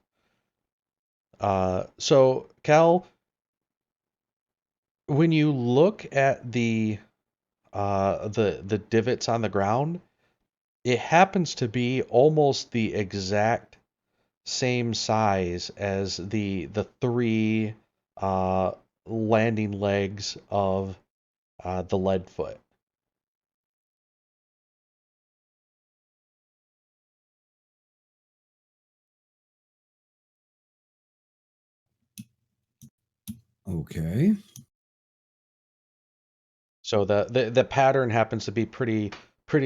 So Cal, when you look at the divots on the ground, it happens to be almost the exact same size as the three uh, landing legs of the Leadfoot. Okay. So the pattern happens to be pretty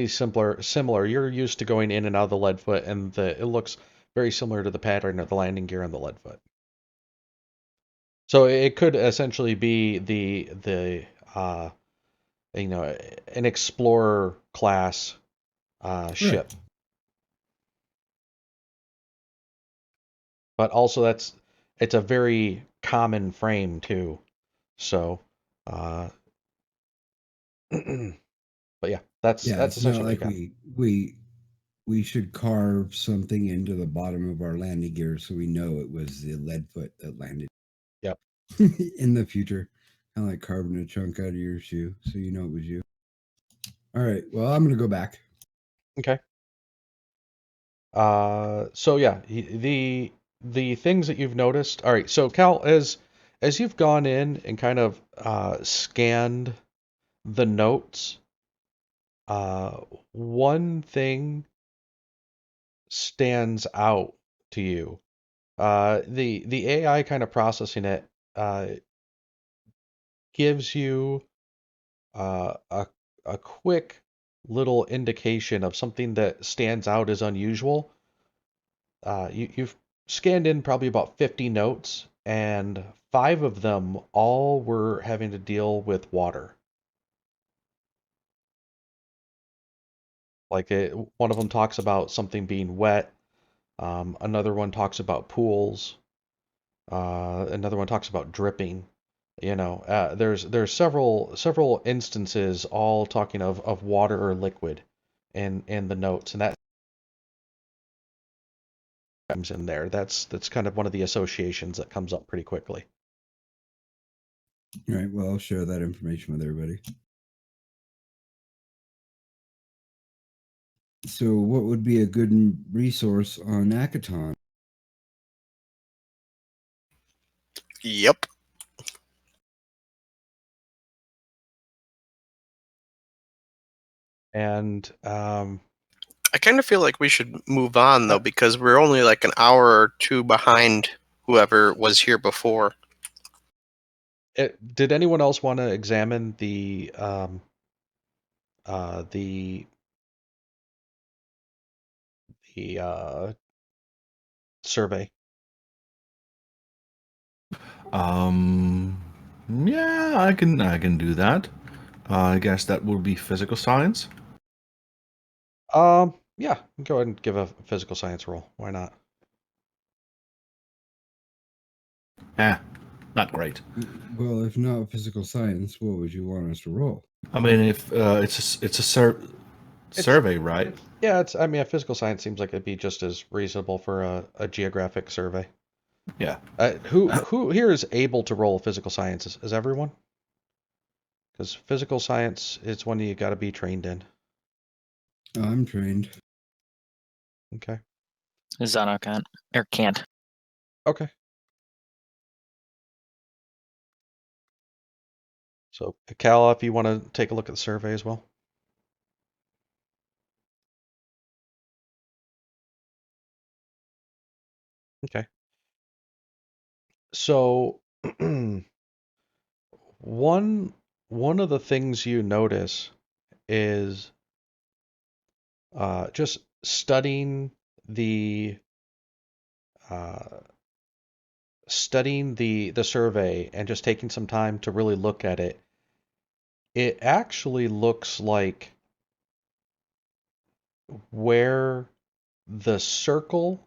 similar. You're used to going in and out of the Leadfoot, and it looks very similar to the pattern of the landing gear on the Leadfoot. So it could essentially be the uh, an explorer class Right. ship, but also it's a very common frame too. So, uh, but yeah, Yeah, that's it's not essentially what you like got. we should carve something into the bottom of our landing gear so we know it was the Leadfoot that landed Yep. in the future. Kind of like carving a chunk out of your shoe so you know it was you. All right. Well, I'm gonna go back. Okay. So yeah, the things that you've noticed. All right. So Cal, as you've gone in and kind of scanned the notes, uh, one thing stands out to you. The AI kind of processing it uh, gives you uh, a a quick little indication of something that stands out as unusual. You've scanned in probably about 50 notes, and five of them all were having to deal with water. One of them talks about something being wet. Another one talks about pools. Another one talks about dripping. There's several instances all talking of water or liquid in the notes, and that comes in there. That's kind of one of the associations that comes up pretty quickly. All right. Well, I'll share that information with everybody. So, what would be a good resource on Akaton? Yep. And I kind of feel like we should move on though, because we're only like an hour or two behind whoever was here before. Did anyone else want to examine the survey? Yeah, I can do that. I guess that would be physical science. Yeah, go ahead and give a physical science roll. Why not? Not great. Well, if not physical science, what would you want us to roll? I mean, if it's a survey, right? Yeah, I mean, a physical science seems like it'd be just as reasonable for a geographic survey. Yeah. Who here is able to roll physical science? Is everyone? Because physical science is one you got to be trained in. I'm trained. Okay. Zano can't. Or can't. Okay. So, Cal, if you want to take a look at the survey as well. Okay. So, one of the things you notice is just studying the uh, the survey and just taking some time to really look at it. It actually looks like where the circle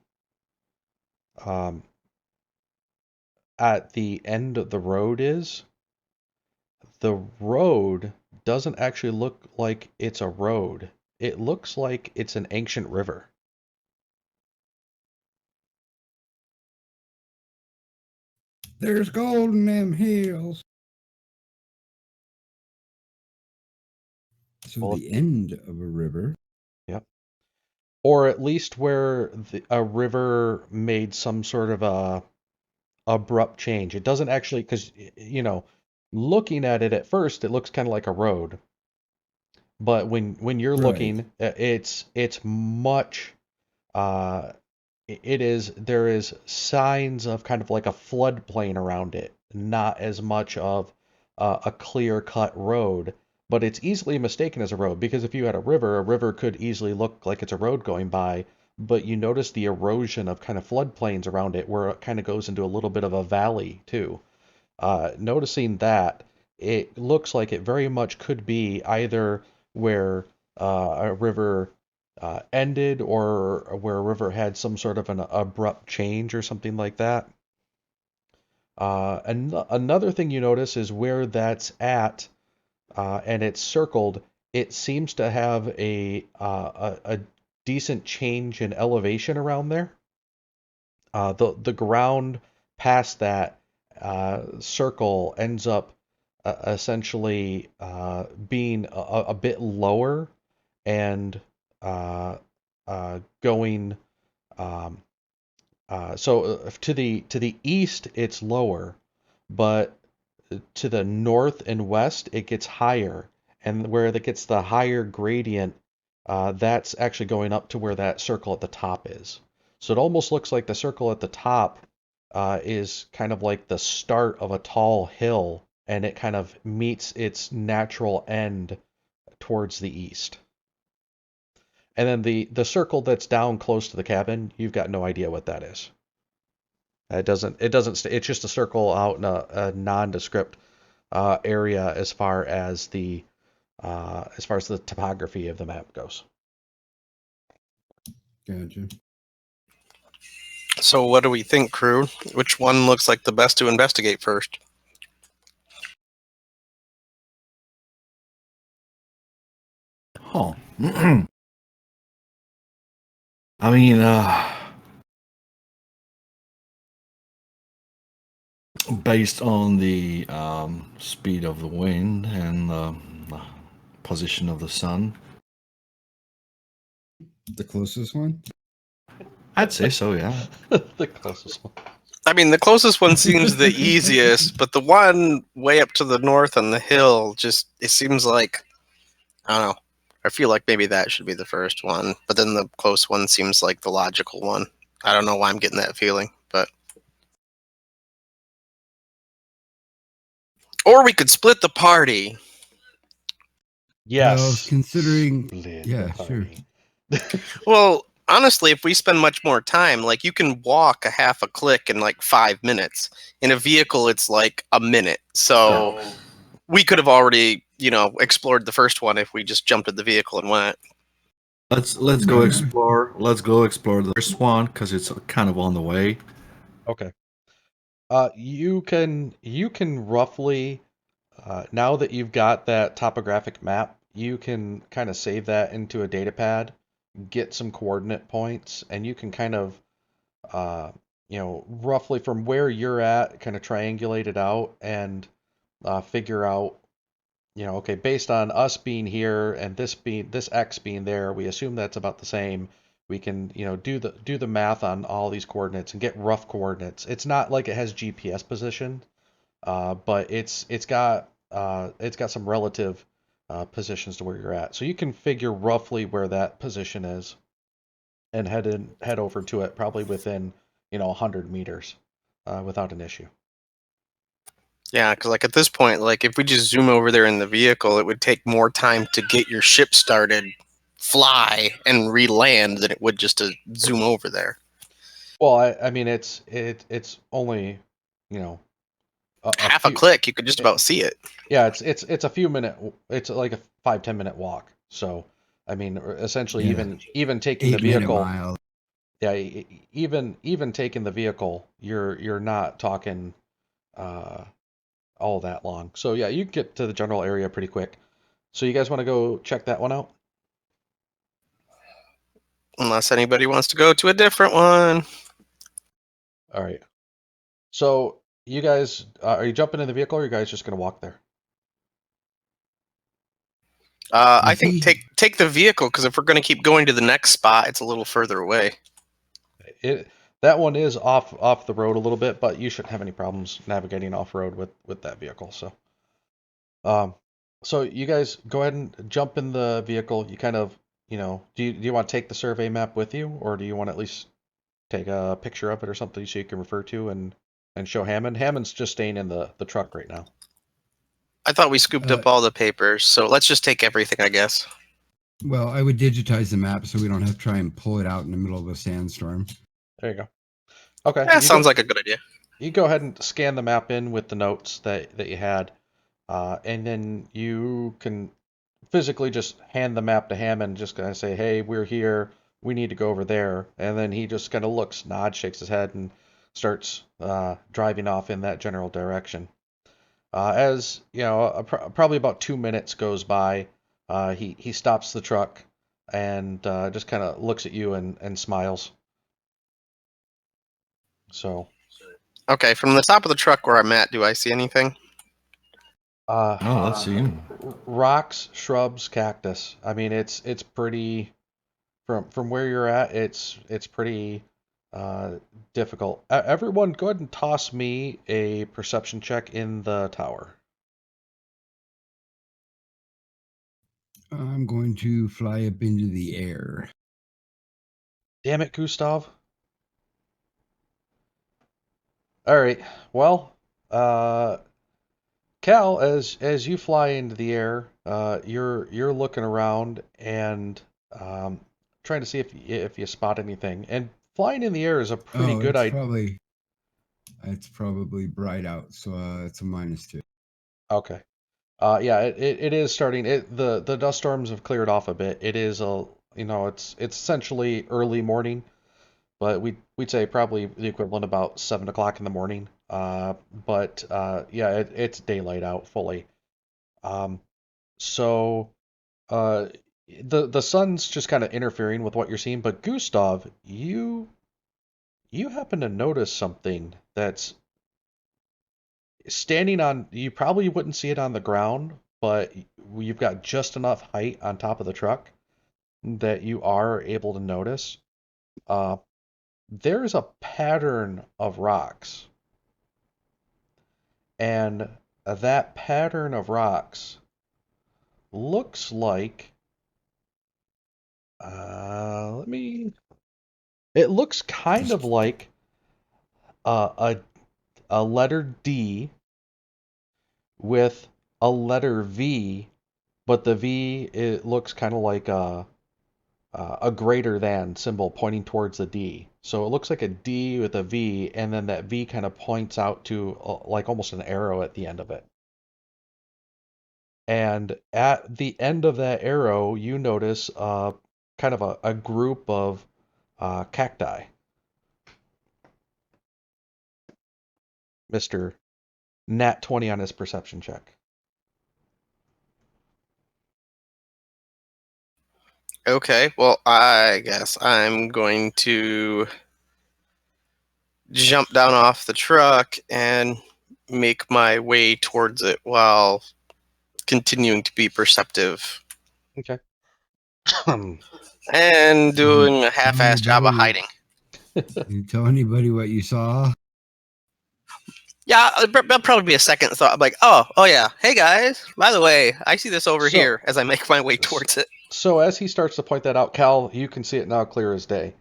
um, at the end of the road is, the road doesn't actually look like it's a road. It looks like it's an ancient river. There's gold in them hills. So Well, the end of a river. yep. Or at least where a river made some sort of a abrupt change. It doesn't actually, because, looking at it at first, it looks kind of like a road. But when you're Right. looking, it's much there is signs of kind of like a floodplain around it, not as much of a clear-cut road, but it's easily mistaken as a road because if you had a river could easily look like it's a road going by, but you notice the erosion of kind of floodplains around it where it kind of goes into a little bit of a valley too. Noticing that, it looks like it very much could be either where a river ended or where a river had some sort of an abrupt change or something like that. And another thing you notice is where that's at, and it's circled. It seems to have a decent change in elevation around there. The ground past that circle ends up essentially being a bit lower and going um, to the east it's lower, but to the north and west it gets higher, and where that gets the higher gradient, that's actually going up to where that circle at the top is. So it almost looks like the circle at the top is kind of like the start of a tall hill, and it kind of meets its natural end towards the east. And then the circle that's down close to the cabin, you've got no idea what that is. It's just a circle out in a nondescript area as far as the topography of the map goes. Gotcha. So what do we think, crew? Which one looks like the best to investigate first? Huh. I mean, based on the speed of the wind and the position of the sun, The closest one? I'd say so, yeah. The closest one. I mean, the closest one seems the easiest, but the one way up to the north on the hill it seems like, I don't know. I feel like maybe that should be the first one, but then the close one seems like the logical one. I don't know why I'm getting that feeling, but or we could split the party. Yes. Well, considering, Split yeah, the sure. party. Well, honestly, if we spend much more time, like you can walk a half a click in like 5 minutes. In a vehicle, it's like a minute. So we could have already, explored the first one if we just jumped in the vehicle and went. Let's go explore. Let's go explore the first one because it's kind of on the way. Okay. You can roughly now that you've got that topographic map, you can kind of save that into a data pad, get some coordinate points, and you can kind of roughly from where you're at, kind of triangulate it out and figure out, okay, based on us being here and this X being there, we assume that's about the same. We can, do the math on all these coordinates and get rough coordinates. It's not like it has GPS position, but it's got some relative positions to where you're at. So you can figure roughly where that position is and head over to it probably within 100 meters without an issue. Yeah, because like at this point, like if we just zoom over there in the vehicle, it would take more time to get your ship started, fly, and re-land than it would just to zoom over there. Well, I mean it's only Half a few. click, you could just about see it. Yeah, it's a few minute. It's like a 5-10 minute walk. So I mean, essentially, Yeah. even taking the 8-minute vehicle. mile. Yeah, even taking the vehicle, you're not talking uh, all that long. So yeah, you get to the general area pretty quick. So you guys want to go check that one out? Unless anybody wants to go to a different one. All right. So you guys, are you jumping in the vehicle, or are you guys just gonna walk there? I think take the vehicle, because if we're going to keep going to the next spot, it's a little further away. That one is off the road a little bit, but you shouldn't have any problems navigating off road with that vehicle. Um, so you guys go ahead and jump in the vehicle. You kind of, do you want to take the survey map with you, or do you want to at least take a picture of it or something so you can refer to and show Hammond? Hammond's just staying in the truck right now. I thought we scooped up all the papers, so let's just take everything, I guess. Well, I would digitize the map so we don't have to try and pull it out in the middle of a sandstorm. There you go. Okay. That sounds like a good idea. You go ahead and scan the map in with the notes that you had, and then you can physically just hand the map to Hammond, just kind of say, "Hey, we're here. We need to go over there." And then he just kind of looks, nods, shakes his head, and starts driving off in that general direction. As probably about 2 minutes goes by, he stops the truck and just kind of looks at you and smiles. So, Okay, from the top of the truck where I'm at, do I see anything? Let's see. Rocks, shrubs, cactus. I mean, it's pretty from where you're at. It's pretty difficult. Everyone, go ahead and toss me a perception check in the tower. I'm going to fly up into the air. Damn it, Gustav. All right. Well, Cal, as you fly into the air, you're looking around and trying to see if you spot anything. And flying in the air is a pretty good idea. It's probably bright out, so it's a -2. Okay. Yeah, it is starting. The dust storms have cleared off a bit. It is it's essentially early morning, but we'd say probably the equivalent about 7 o'clock in the morning. But yeah, it's daylight out fully. Um, so uh, the sun's just kind of interfering with what you're seeing. But Gustav, you happen to notice something that's standing on. You probably wouldn't see it on the ground, but you've got just enough height on top of the truck that you are able to notice. Uh, there's a pattern of rocks, and that pattern of rocks looks like Let me. It looks kind of like a letter D with a letter V, but the V it looks kind of like a greater than symbol pointing towards the D. So it looks like a D with a V, and then that V kind of points out to like almost an arrow at the end of it. And at the end of that arrow, you notice kind of a group of cacti. Mr. Nat 20 on his perception check. Okay, well, I guess I'm going to jump down off the truck and make my way towards it while continuing to be perceptive Okay. and doing a Tell half-assed job of anybody- hiding. You tell anybody what you saw? Yeah, that'll probably be a second thought. I'm like, oh yeah, hey guys, by the way, I see this over So- here as I make my way towards it. So as he starts to point that out, Cal, you can see it now clear as day.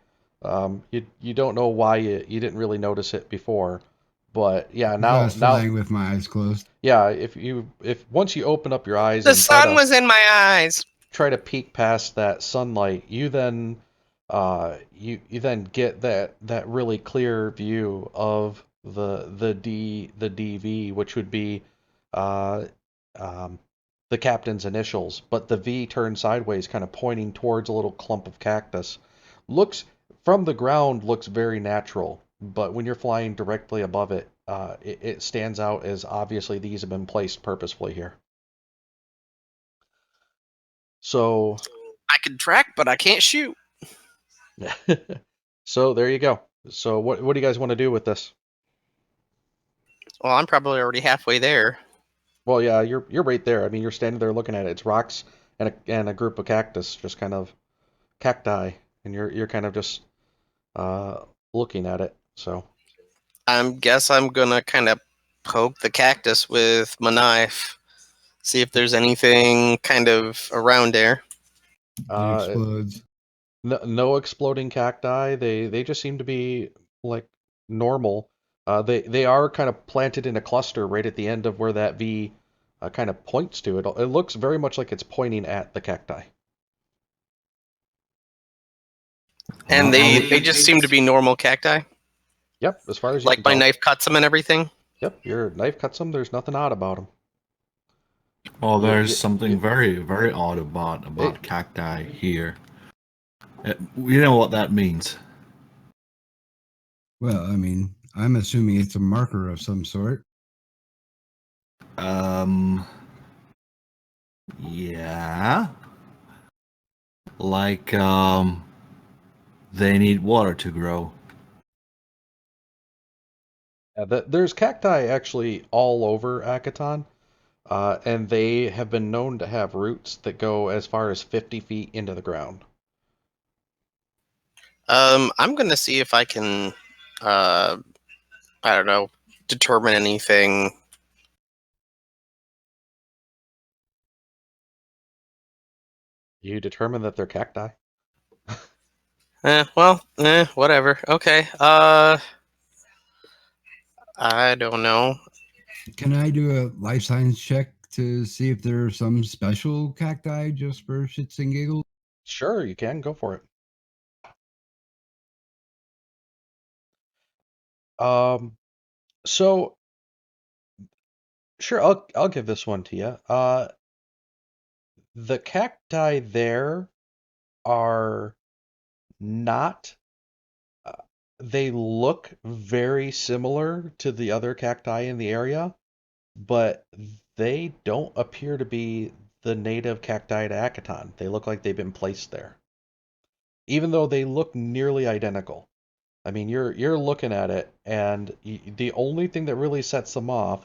You don't know why you didn't really notice it before, but yeah, I now was flying with my eyes closed. yeah, if once you open up your eyes The and sun was in my eyes. try to peek past that sunlight, you then you then get that really clear view of the DV, which would be uh, the captain's initials, but the V turned sideways, kind of pointing towards a little clump of cactus. Looks from the ground looks very natural, but when you're flying directly above it, it stands out as obviously these have been placed purposefully here. So I can track, but I can't shoot. so there you go. So what do you guys want to do with this? Well, I'm probably already halfway there. Well, yeah, you're right there. I mean, you're standing there looking at it. It's rocks and a group of cactus, just kind of cacti, and you're kind of just looking at it. So I guess I'm gonna kind of poke the cactus with my knife, see if there's anything kind of around there. It explodes. no exploding cacti. They just seem to be like normal. They are kind of planted in a cluster right at the end of where that V kind of points to. It looks very much like it's pointing at the cacti. And they just seem to be normal cacti. Yep, as far as you Like can my tell. knife cuts them and everything. Yep, your knife cuts them. There's nothing odd about them. Well, Yeah, there's yeah, something yeah. very, very odd about Hey. cacti here. You know what that means? Well, I mean, I'm assuming it's a marker of some sort. Yeah. Like, they need water to grow. There's cacti actually all over Akaton, and they have been known to have roots that go as far as 50 feet into the ground. I'm gonna see if I can, I don't know, determine anything. You determine that they're cacti. Whatever. Okay. I don't know. Can I do a life science check to see if there are some special cacti just for shits and giggles? Sure, you can go for it. So sure, I'll give this one to you. The cacti there are not. They look very similar to the other cacti in the area, but they don't appear to be the native cacti to Akaton. They look like they've been placed there, even though they look nearly identical. I mean, you're looking at it, and the only thing that really sets them off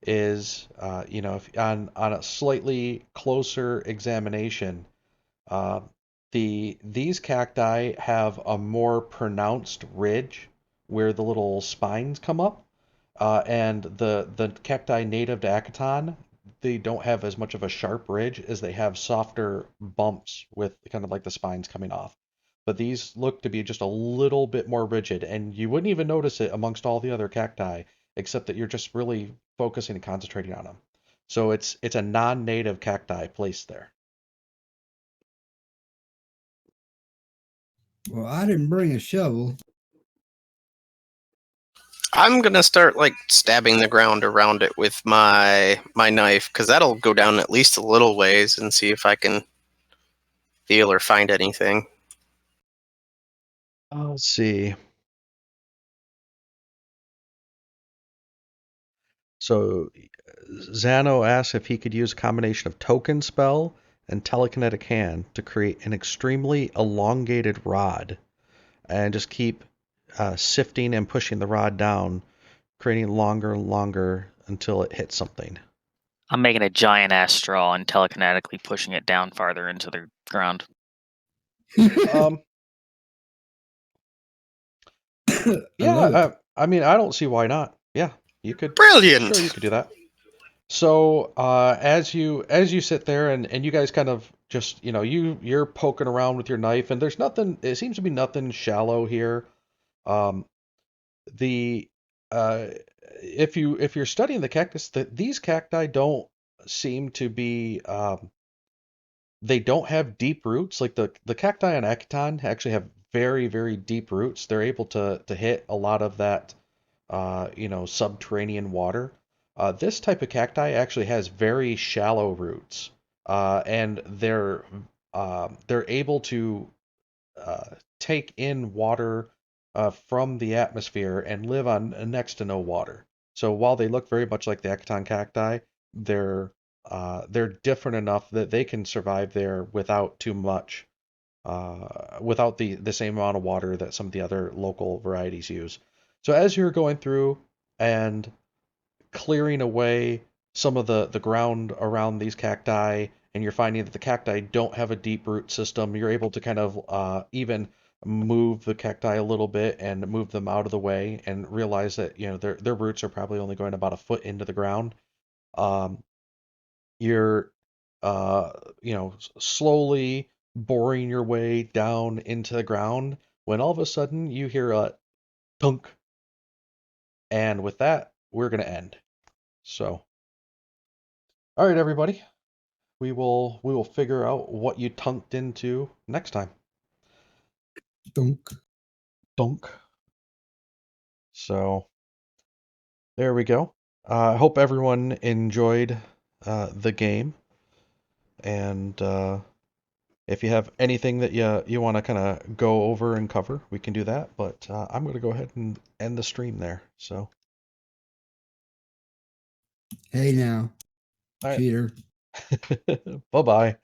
is, if on a slightly closer examination, uh, these cacti have a more pronounced ridge where the little spines come up, and the cacti native to Akaton they don't have as much of a sharp ridge as they have softer bumps with kind of like the spines coming off. But these look to be just a little bit more rigid, and you wouldn't even notice it amongst all the other cacti, except that you're just really focusing and concentrating on them. So it's a non-native cacti placed there. Well, I didn't bring a shovel. I'm gonna start like stabbing the ground around it with my knife, because that'll go down at least a little ways, and see if I can feel or find anything. Let's see. So Zano asks if he could use a combination of token spell and telekinetic hand to create an extremely elongated rod, and just keep sifting and pushing the rod down, creating longer and longer until it hits something. I'm making a giant ass straw and telekinetically pushing it down farther into the ground. Um, yeah, I mean, I don't see why not. Yeah, you could. Brilliant. Sure, you could do that. So as you sit there and you guys kind of just you're poking around with your knife, and there's nothing. It seems to be nothing shallow here. Um, the if you're studying the cactus, these cacti don't seem to be they don't have deep roots. Like the cacti on Akiton actually have very, very deep roots. They're able to hit a lot of that subterranean water. This type of cacti actually has very shallow roots, and they're able to take in water from the atmosphere and live on next to no water. So while they look very much like the Ecton cacti, they're different enough that they can survive there without too much, without the same amount of water that some of the other local varieties use. So as you're going through and clearing away some of the ground around these cacti, and you're finding that the cacti don't have a deep root system, you're able to kind of even move the cacti a little bit and move them out of the way, and realize that their roots are probably only going about a foot into the ground. You're slowly boring your way down into the ground, when all of a sudden you hear a thunk, and with that we're going to end. So all right, everybody, we will figure out what you tunked into next time. Dunk. Dunk. So there we go. I hope everyone enjoyed the game, and if you have anything that you want to kind of go over and cover, we can do that. But I'm going to go ahead and end the stream there. So Hey now, all right. cheater. Bye bye.